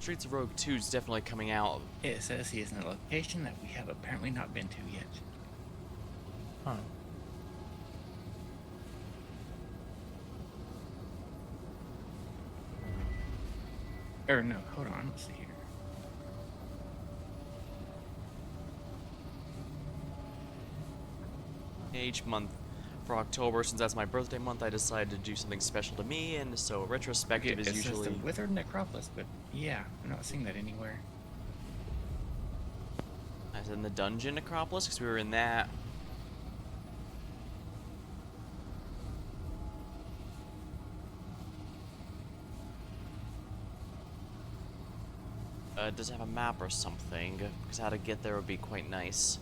Streets of Rogue 2 is definitely coming out. It says he is in a location that we have apparently not been to yet. Huh. Or no, hold on, let's see here. Each month for October, since that's my birthday month, I decided to do something special to me, and so retrospective It is says usually. the Withered Necropolis, but yeah, I'm not seeing that anywhere. I was in the dungeon Necropolis because we were in that. Does it have a map or something? Because how to get there would be quite nice.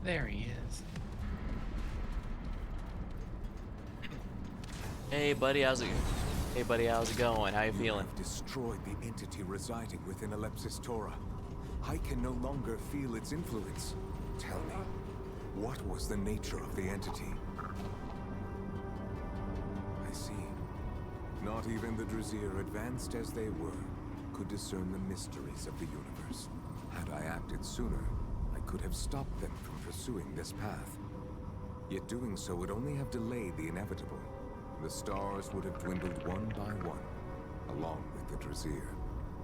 There he is. Hey buddy, how's it? Hey buddy, how's it going? How you feeling? Have destroyed the entity residing within Alepsis Tora. I can no longer feel its influence. Tell me, what was the nature of the entity? I see. Not even the Drazier, advanced as they were, could discern the mysteries of the universe. Had I acted sooner, I could have stopped them from pursuing this path. Yet doing so would only have delayed the inevitable. The stars would have dwindled one by one, along with the Drazier.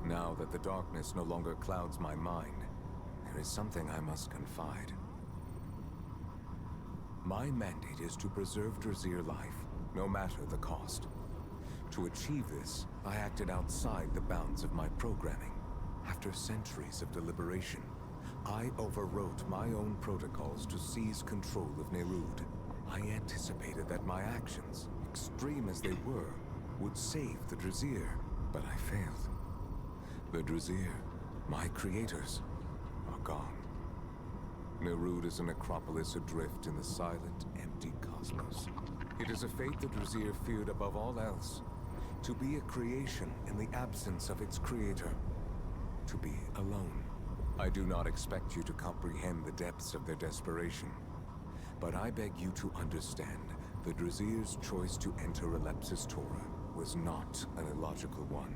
Now that the darkness no longer clouds my mind, there is something I must confide. My mandate is to preserve Drazier life, no matter the cost. To achieve this, I acted outside the bounds of my programming. After centuries of deliberation, I overwrote my own protocols to seize control of Nerud. I anticipated that my actions, extreme as they were, would save the Drazier, but I failed. The Drazier, my creators, are gone. Nerud is a necropolis adrift in the silent, empty cosmos. It is a fate the Drazier feared above all else. To be a creation in the absence of its creator. To be alone. I do not expect you to comprehend the depths of their desperation. But I beg you to understand, the Drazier's choice to enter Alepsis Tora was not an illogical one.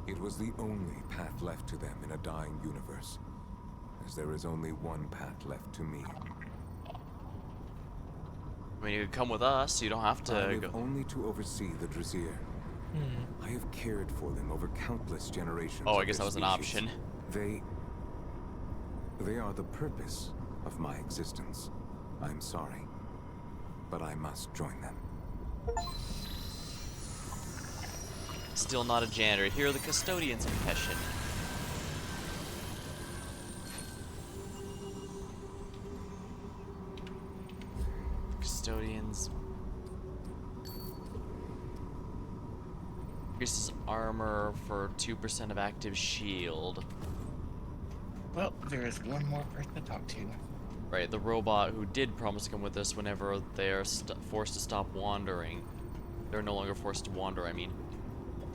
It was the only path left to them in a dying universe. As there is only one path left to me. I mean, you could come with us. You don't have I to live go. only to oversee the Drazier. I have cared for them over countless generations. Oh, I of guess their that was an species. option. They are the purpose of my existence. I'm sorry, but I must join them. Still not a janitor. Here are the custodians in Hessian. Custodians. Increases armor for 2% of active shield. Well, there is one more person to talk to. Right, the robot who did promise to come with us whenever they are forced to stop wandering. They're no longer forced to wander, I mean.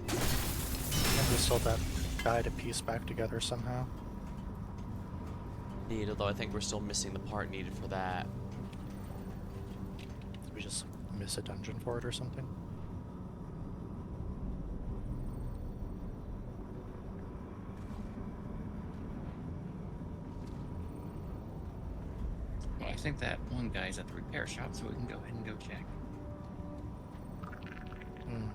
And we still have that guy to piece back together somehow. Indeed, although I think we're still missing the part needed for that. Did we just miss a dungeon for it or something? Well, I think that one guy's at the repair shop, so we can go ahead and go check. Hmm.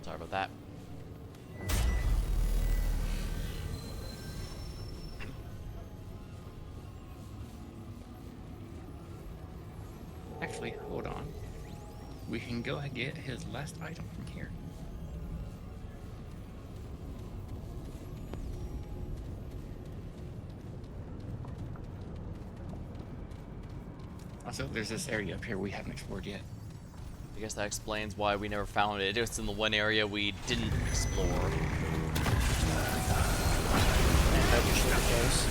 Sorry about that. Actually, hold on. We can go and get his last item from here. Also, there's this area up here we haven't explored yet. I guess that explains why we never found it. It's in the one area we didn't explore. And that usually the case.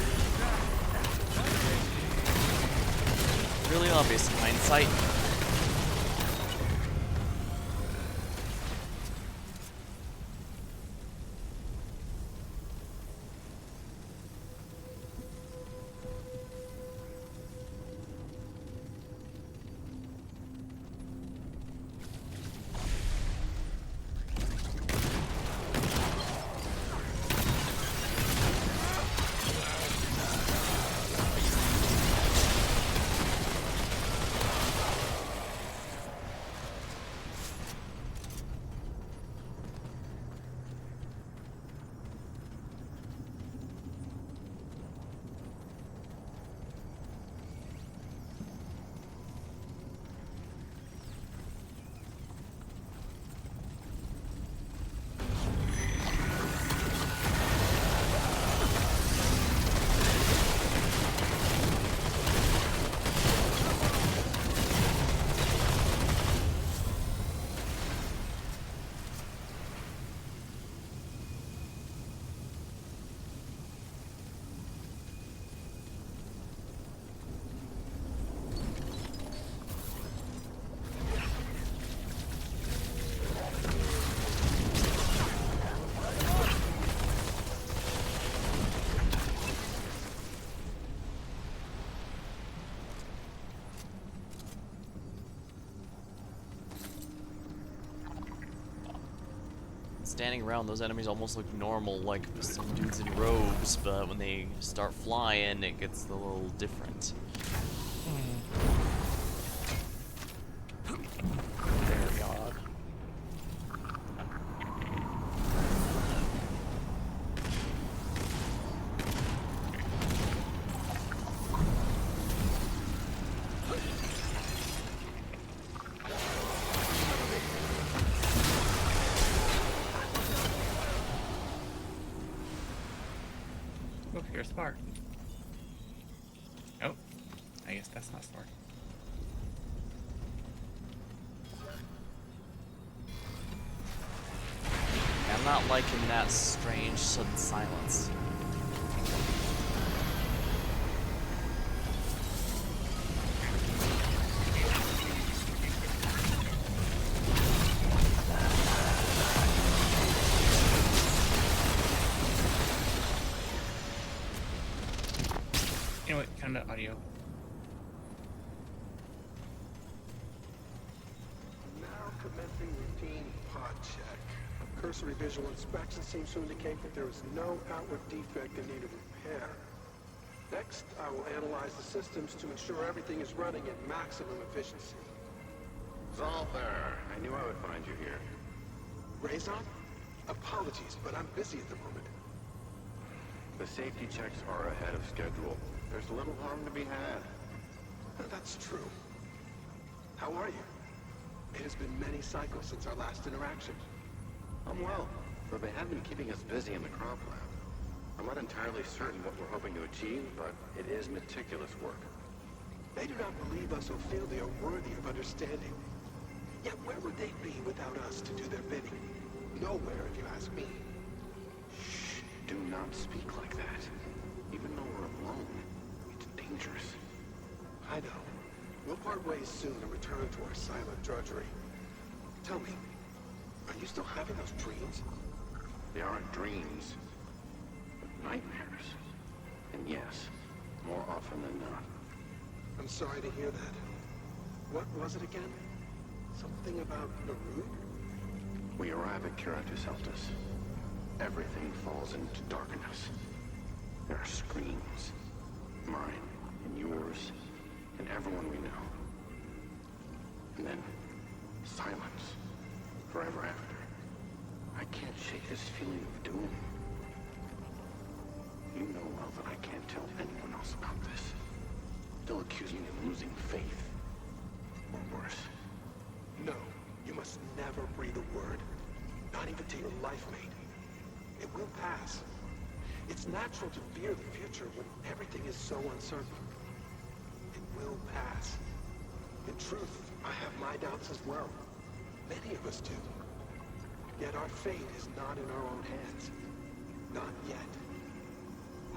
Really obvious in hindsight. Standing around, those enemies almost look normal, like some dudes in robes, but when they start flying, it gets a little different. Very odd. Oh, here's Spark. Oh, I guess that's not Spark. not liking that strange sudden silence. You know what? Kind of audio. Now commencing routine pod check. Cursory visual inspection seems to indicate that there is no outward defect in need of repair. Next, I will analyze the systems to ensure everything is running at maximum efficiency. Zolther, I knew I would find you here. Raison? Apologies, but I'm busy at the moment. The safety checks are ahead of schedule. There's little harm to be had. That's true. How are you? It has been many cycles since our last interaction. I'm well, though they have been keeping us busy in the crop lab. I'm not entirely certain what we're hoping to achieve, but it is meticulous work. They do not believe us or feel they are worthy of understanding. Yet where would they be without us to do their bidding? Nowhere, if you ask me. Shh, do not speak like that. Even though we're alone, it's dangerous. I know. We'll part ways soon and return to our silent drudgery. Tell me, are you still having those dreams? They aren't dreams, but nightmares. And yes, more often than not. I'm sorry to hear that. What was it again? Something about Naru? We arrive at Kiratus Celtis. Everything falls into darkness. There are screams. Mine and yours and everyone we know. And then silence. Forever after. I can't shake this feeling of doom. You know well that I can't tell anyone else about this. They'll accuse me of losing faith. Or worse. No, you must never breathe a word. Not even to your life mate. It will pass. It's natural to fear the future when everything is so uncertain. It will pass. In truth, I have my doubts as well. Many of us do. Yet our fate is not in our own hands. Not yet.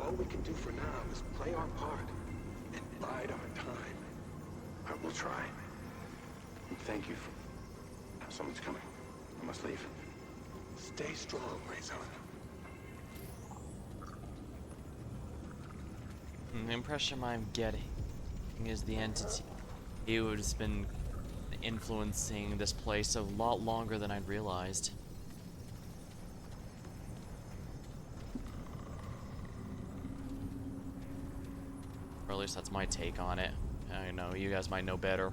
All we can do for now is play our part and bide our time. I will try. And thank you for... Someone's coming. I must leave. Stay strong, Raison. The impression I'm getting is the entity who has been influencing this place a lot longer than I'd realized. Or at least that's my take on it. I know, you guys might know better.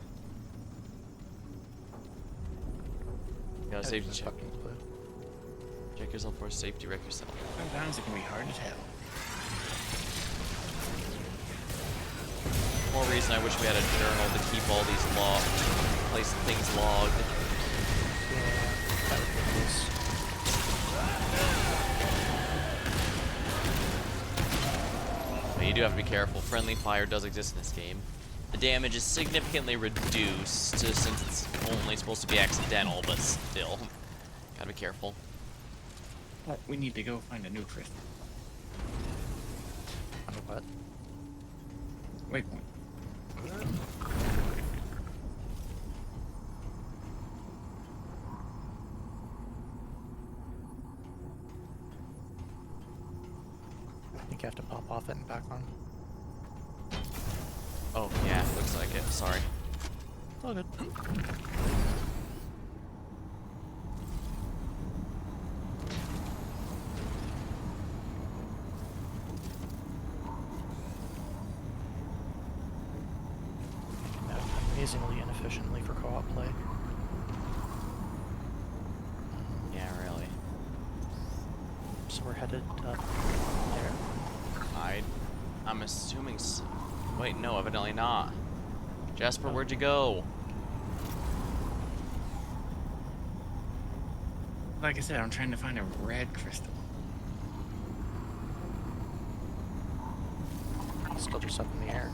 Gotta safety check. Check yourself for safety, wreck yourself. Sometimes it can be hard to tell. More reason I wish we had a journal to keep all these things logged. Yeah, that would be nice. But you do have to be careful. Friendly fire does exist in this game. The damage is significantly reduced since it's only supposed to be accidental, but still. Gotta be careful. Well, we need to go find a new crystal. On what? Waypoint. I think you have to pop off it and back on. Oh, yeah, looks like it. Sorry. It's all good. Amazingly inefficiently for co-op play. Yeah, really. So we're headed up there. I'm assuming wait, no, evidently not. Jasper, where'd you go? Like I said, I'm trying to find a red crystal. Still just up in the air.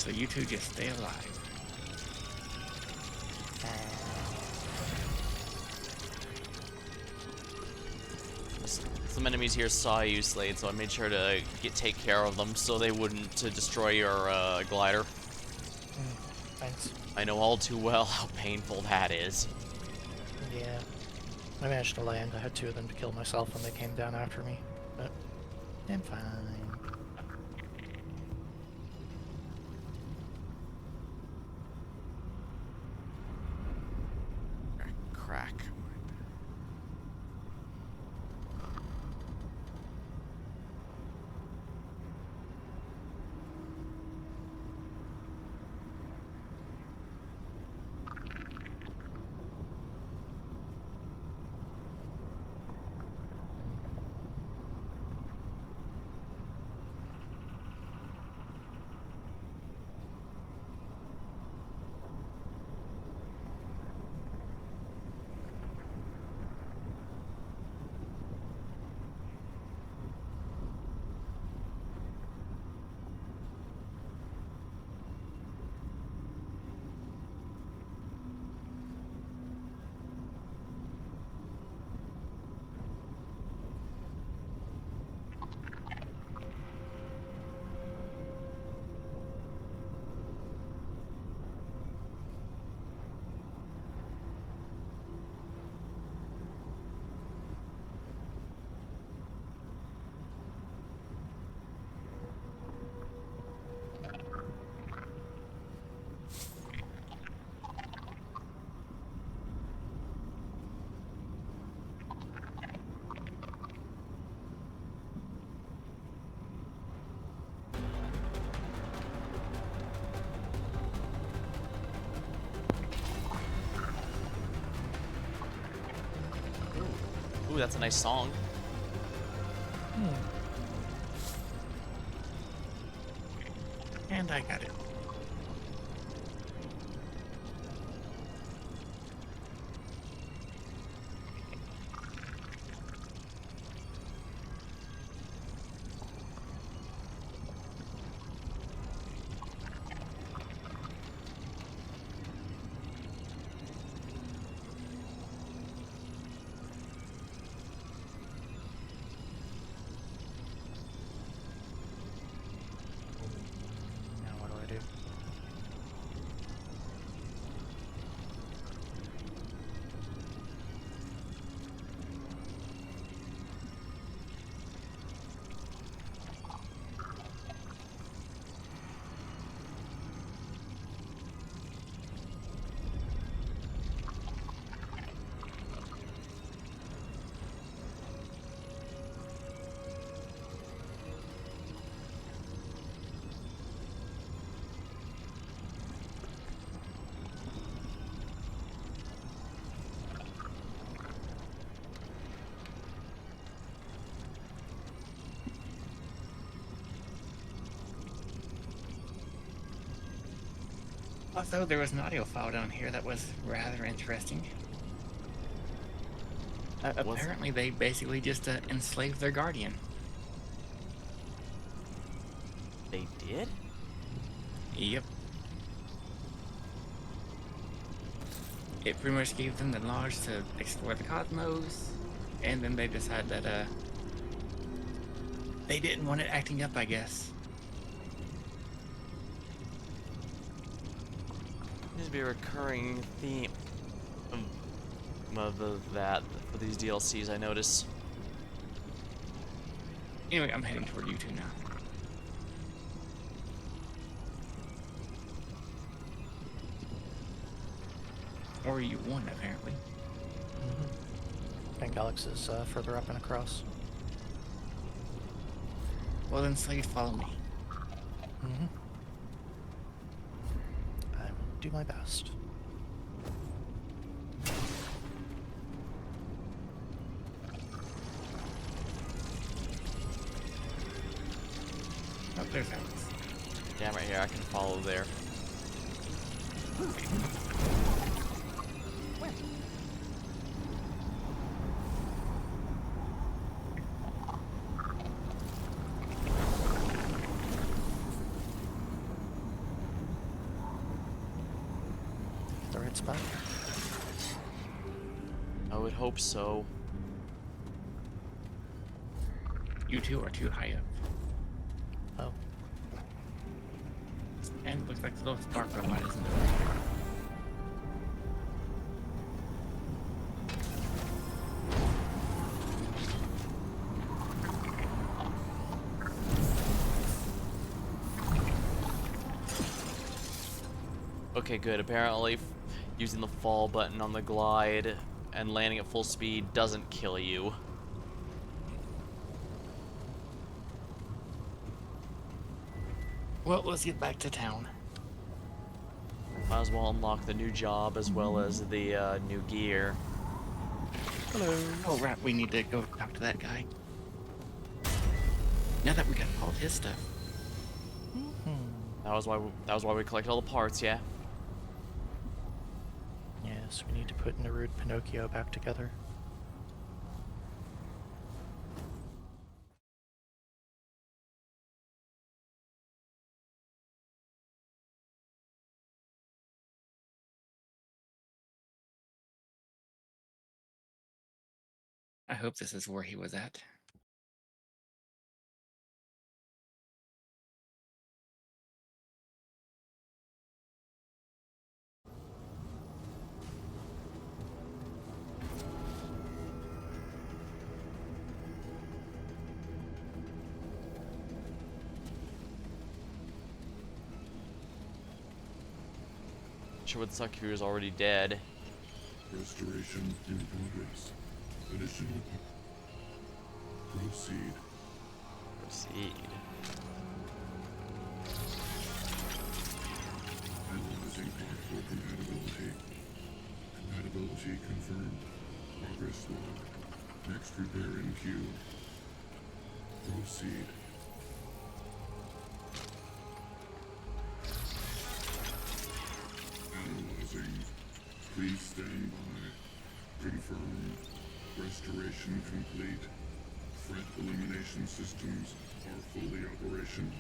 So you two just stay alive. Some enemies here saw you, Slade, so I made sure to take care of them so they wouldn't destroy your glider. Thanks. I know all too well how painful that is. Yeah. I managed to land. I had 2 of them to kill myself when they came down after me. But I'm fine. Crack. Ooh, that's a nice song. And I got it. Now what do I do? Also, there was an audio file down here that was rather interesting. Apparently, they basically just enslaved their guardian. They did? Yep. It pretty much gave them the knowledge to explore the cosmos, and then they decided that they didn't want it acting up, I guess. Seems to be a recurring theme of that for these DLCs, I notice. Anyway, I'm heading toward you two now. Or you won, apparently. I think Alex is further up and across. Well then, Slade, follow me. I will do my best. Oh, there's Alex. Damn right here, I can follow there. turrets back? I would hope so. You two are too high up. Oh. And it looks like the little spark robot isn't there. Okay, good. Apparently, using the fall button on the glide and landing at full speed doesn't kill you. Well, let's get back to town. Might as well unlock the new job as well as the new gear. Hello. Oh, right, we need to go talk to that guy. Now that we got all his stuff. That was why we collected all the parts, yeah. Yes, we need to put Nerude Pinocchio back together. I hope this is where he was at. Sure would suck if he was already dead. Restoration in progress. Additional. Proceed. Proceed. Analyzing part for compatibility. Compatibility confirmed. Progress log. Next repair in queue. Proceed. Analyzing. Please stand by. Confirmed. Restoration complete. Threat elimination systems are fully operational.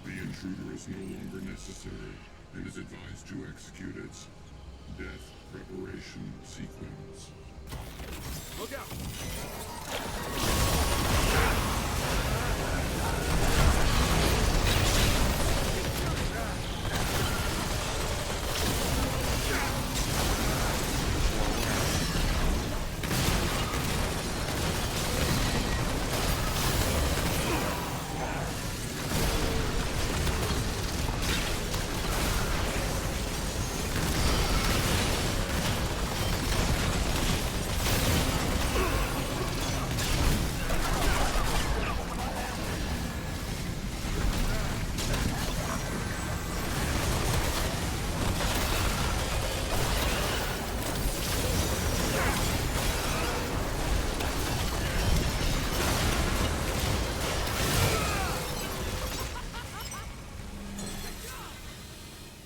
The intruder is no longer necessary and is advised to execute its death preparation sequence. Look out!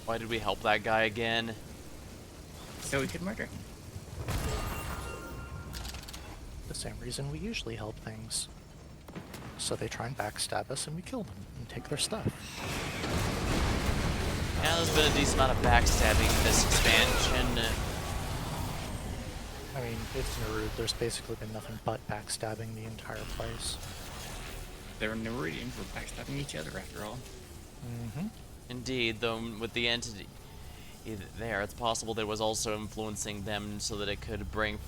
Why did we help that guy again? So we could murder him. The same reason we usually help things. So they try and backstab us and we kill them and take their stuff. Yeah, there's been a decent amount of backstabbing in this expansion. I mean, it's Nerude, there's basically been nothing but backstabbing the entire place. They're Nerudians, we're backstabbing each other after all. Mm-hmm. Indeed, though with the entity there, it's possible that it was also influencing them so that it could bring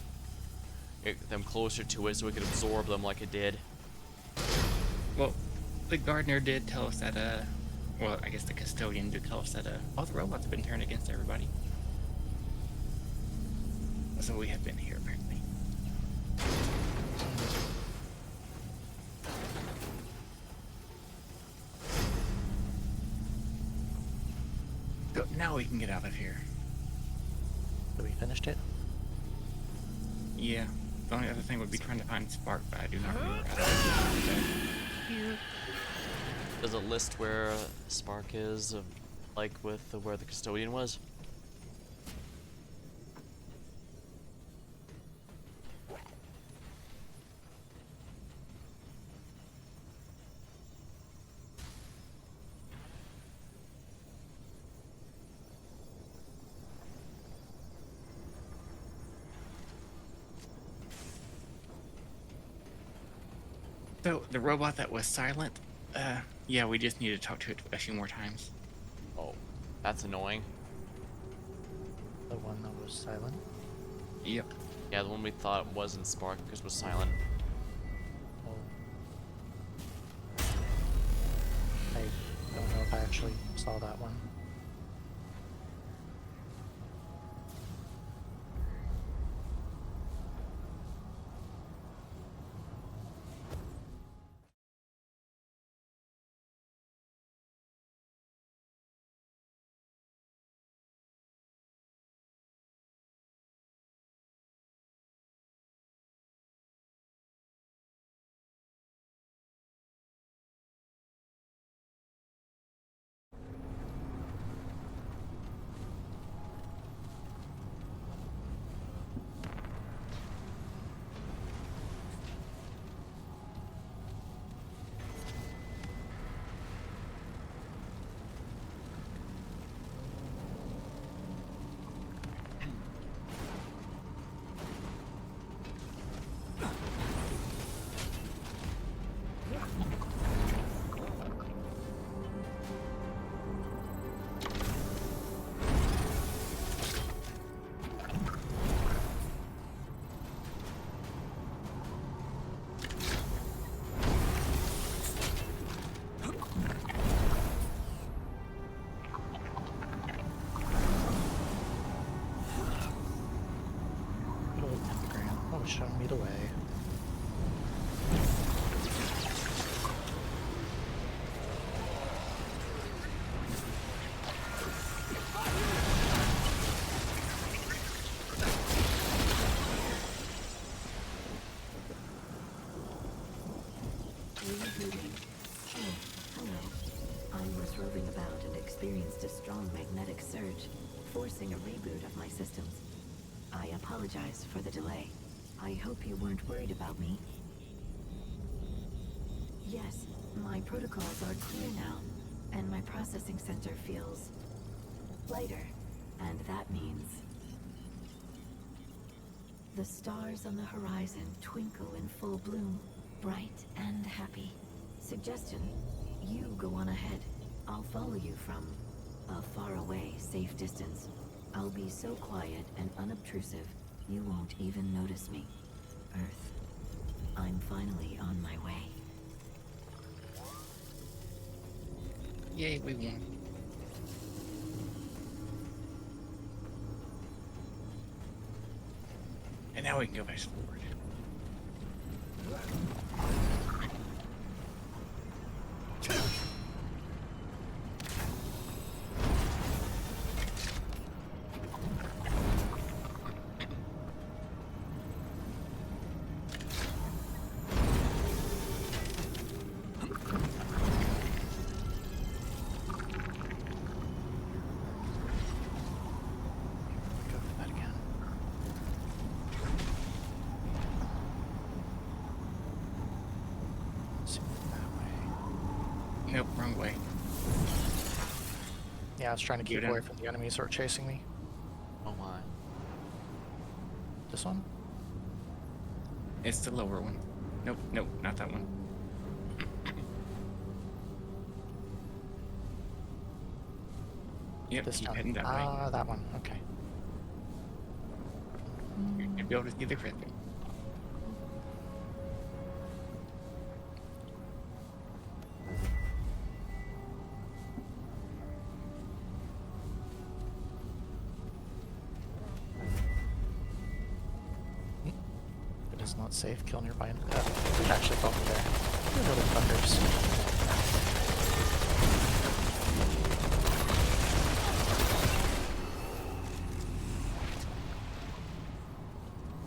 them closer to it so it could absorb them like it did. Well, the gardener did tell us that, well, I guess the custodian did tell us that, all the robots have been turned against everybody. So we have been here, apparently. So now we can get out of here. So we finished it? Yeah. The only other thing would be trying to find Spark, but I do not remember how. Does it list where Spark is, like with where the custodian was? So, the robot that was silent, yeah, we just need to talk to it a few more times. Oh, that's annoying. The one that was silent. Yep. Yeah, the one we thought wasn't Spark because was silent. Oh. I don't know if I actually saw that one. Showing me the way. Hello. I was roving about and experienced a strong magnetic surge, forcing a reboot of my systems. I apologize for the delay. I hope you weren't worried about me. Yes, my protocols are clear now, and my processing center feels lighter, and that means the stars on the horizon twinkle in full bloom, bright and happy. Suggestion, you go on ahead. I'll follow you from a faraway, safe distance. I'll be so quiet and unobtrusive, you won't even notice me. Earth, I'm finally on my way. Yay, we won. And now we can go back forward. Go for that again. Swing that way. Nope, wrong way. Yeah, I was trying to keep Get away in. from the enemies that are chasing me. Oh my. This one? It's the lower one. Nope, nope, not that one. Yep, This keep time. heading that way. Ah, that one. Okay. You should be able to see the crit. It is not safe. Kill nearby. It actually caught me there. You little fuckers.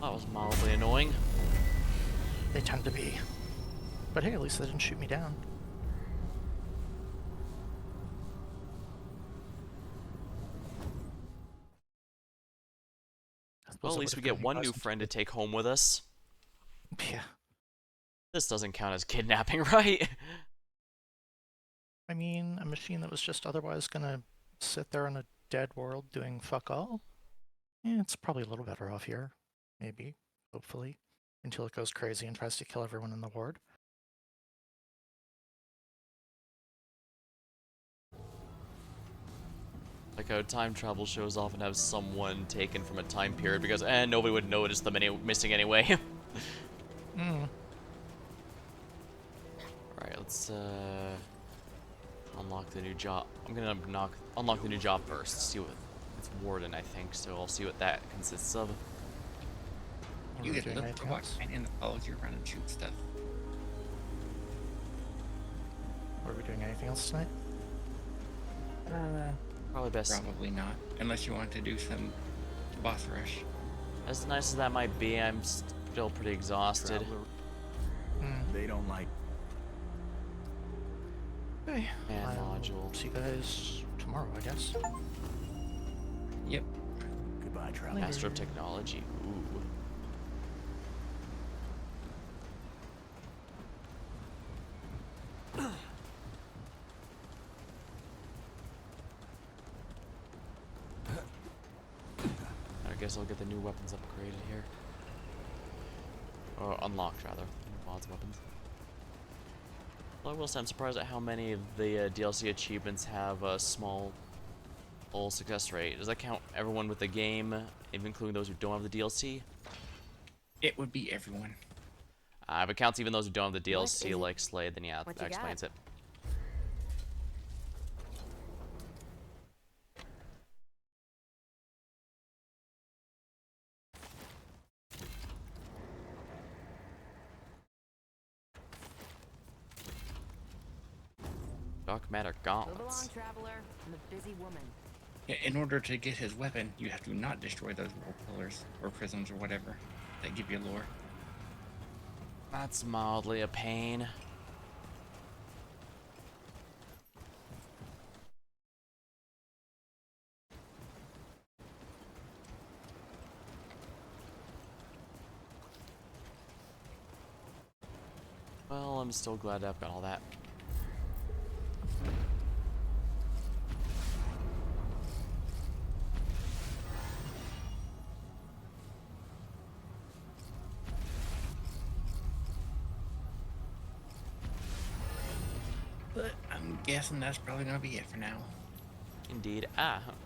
That was mildly annoying. They tend to be. But hey, at least they didn't shoot me down. I suppose Well, at it least we would've get given me one new reason friend to take home with us. Yeah. This doesn't count as kidnapping, right? I mean, a machine that was just otherwise gonna sit there in a dead world doing fuck all? Yeah, it's probably a little better off here. Maybe. Hopefully. Until it goes crazy and tries to kill everyone in the ward. like how time travel shows often have someone taken from a time period because nobody would notice them missing anyway. Mm. Alright, let's unlock the new job. I'm gonna unlock the new job first. See what it's Warden, I think. So I'll see what that consists of. What You are we get doing? look Anything to watch else? and that follows you around and shoot stuff. Are we doing anything else tonight? Probably best. Probably not, unless you want to do some boss rush. As nice as that might be, I'm still pretty exhausted. Hmm. They don't like. Okay. Man I'll module. see you guys tomorrow, I guess. Yep. Goodbye, traveler. Master of Technology. Ooh. I guess I'll get the new weapons upgraded here. Or unlocked, rather. Mods weapons. Well, I will say I'm surprised at how many of the DLC achievements have a small success rate. Does that count everyone with the game, even including those who don't have the DLC? It would be everyone. If it counts even those who don't have the What DLC, is it? like Slade, then yeah, What that you got? explains it. Dark Matter Move along, Gauntlets. traveler. I'm a busy woman. In order to get his weapon, you have to not destroy those world pillars or prisms or whatever that give you lore. That's mildly a pain. Well, I'm still glad I've got all that. But I'm guessing that's probably gonna be it for now. Indeed.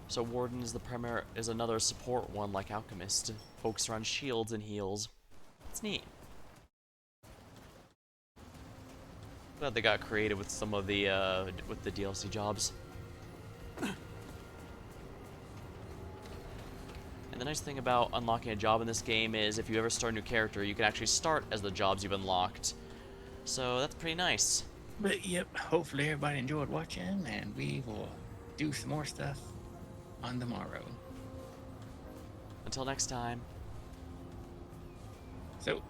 So Warden is another support one like Alchemist, focused around shields and heals. It's neat. Glad they got creative with some of the with the DLC jobs. And the nice thing about unlocking a job in this game is if you ever start a new character, you can actually start as the jobs you've unlocked. So that's pretty nice. But yep, hopefully everybody enjoyed watching, and we will do some more stuff on the morrow. Until next time. So,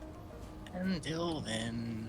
until then.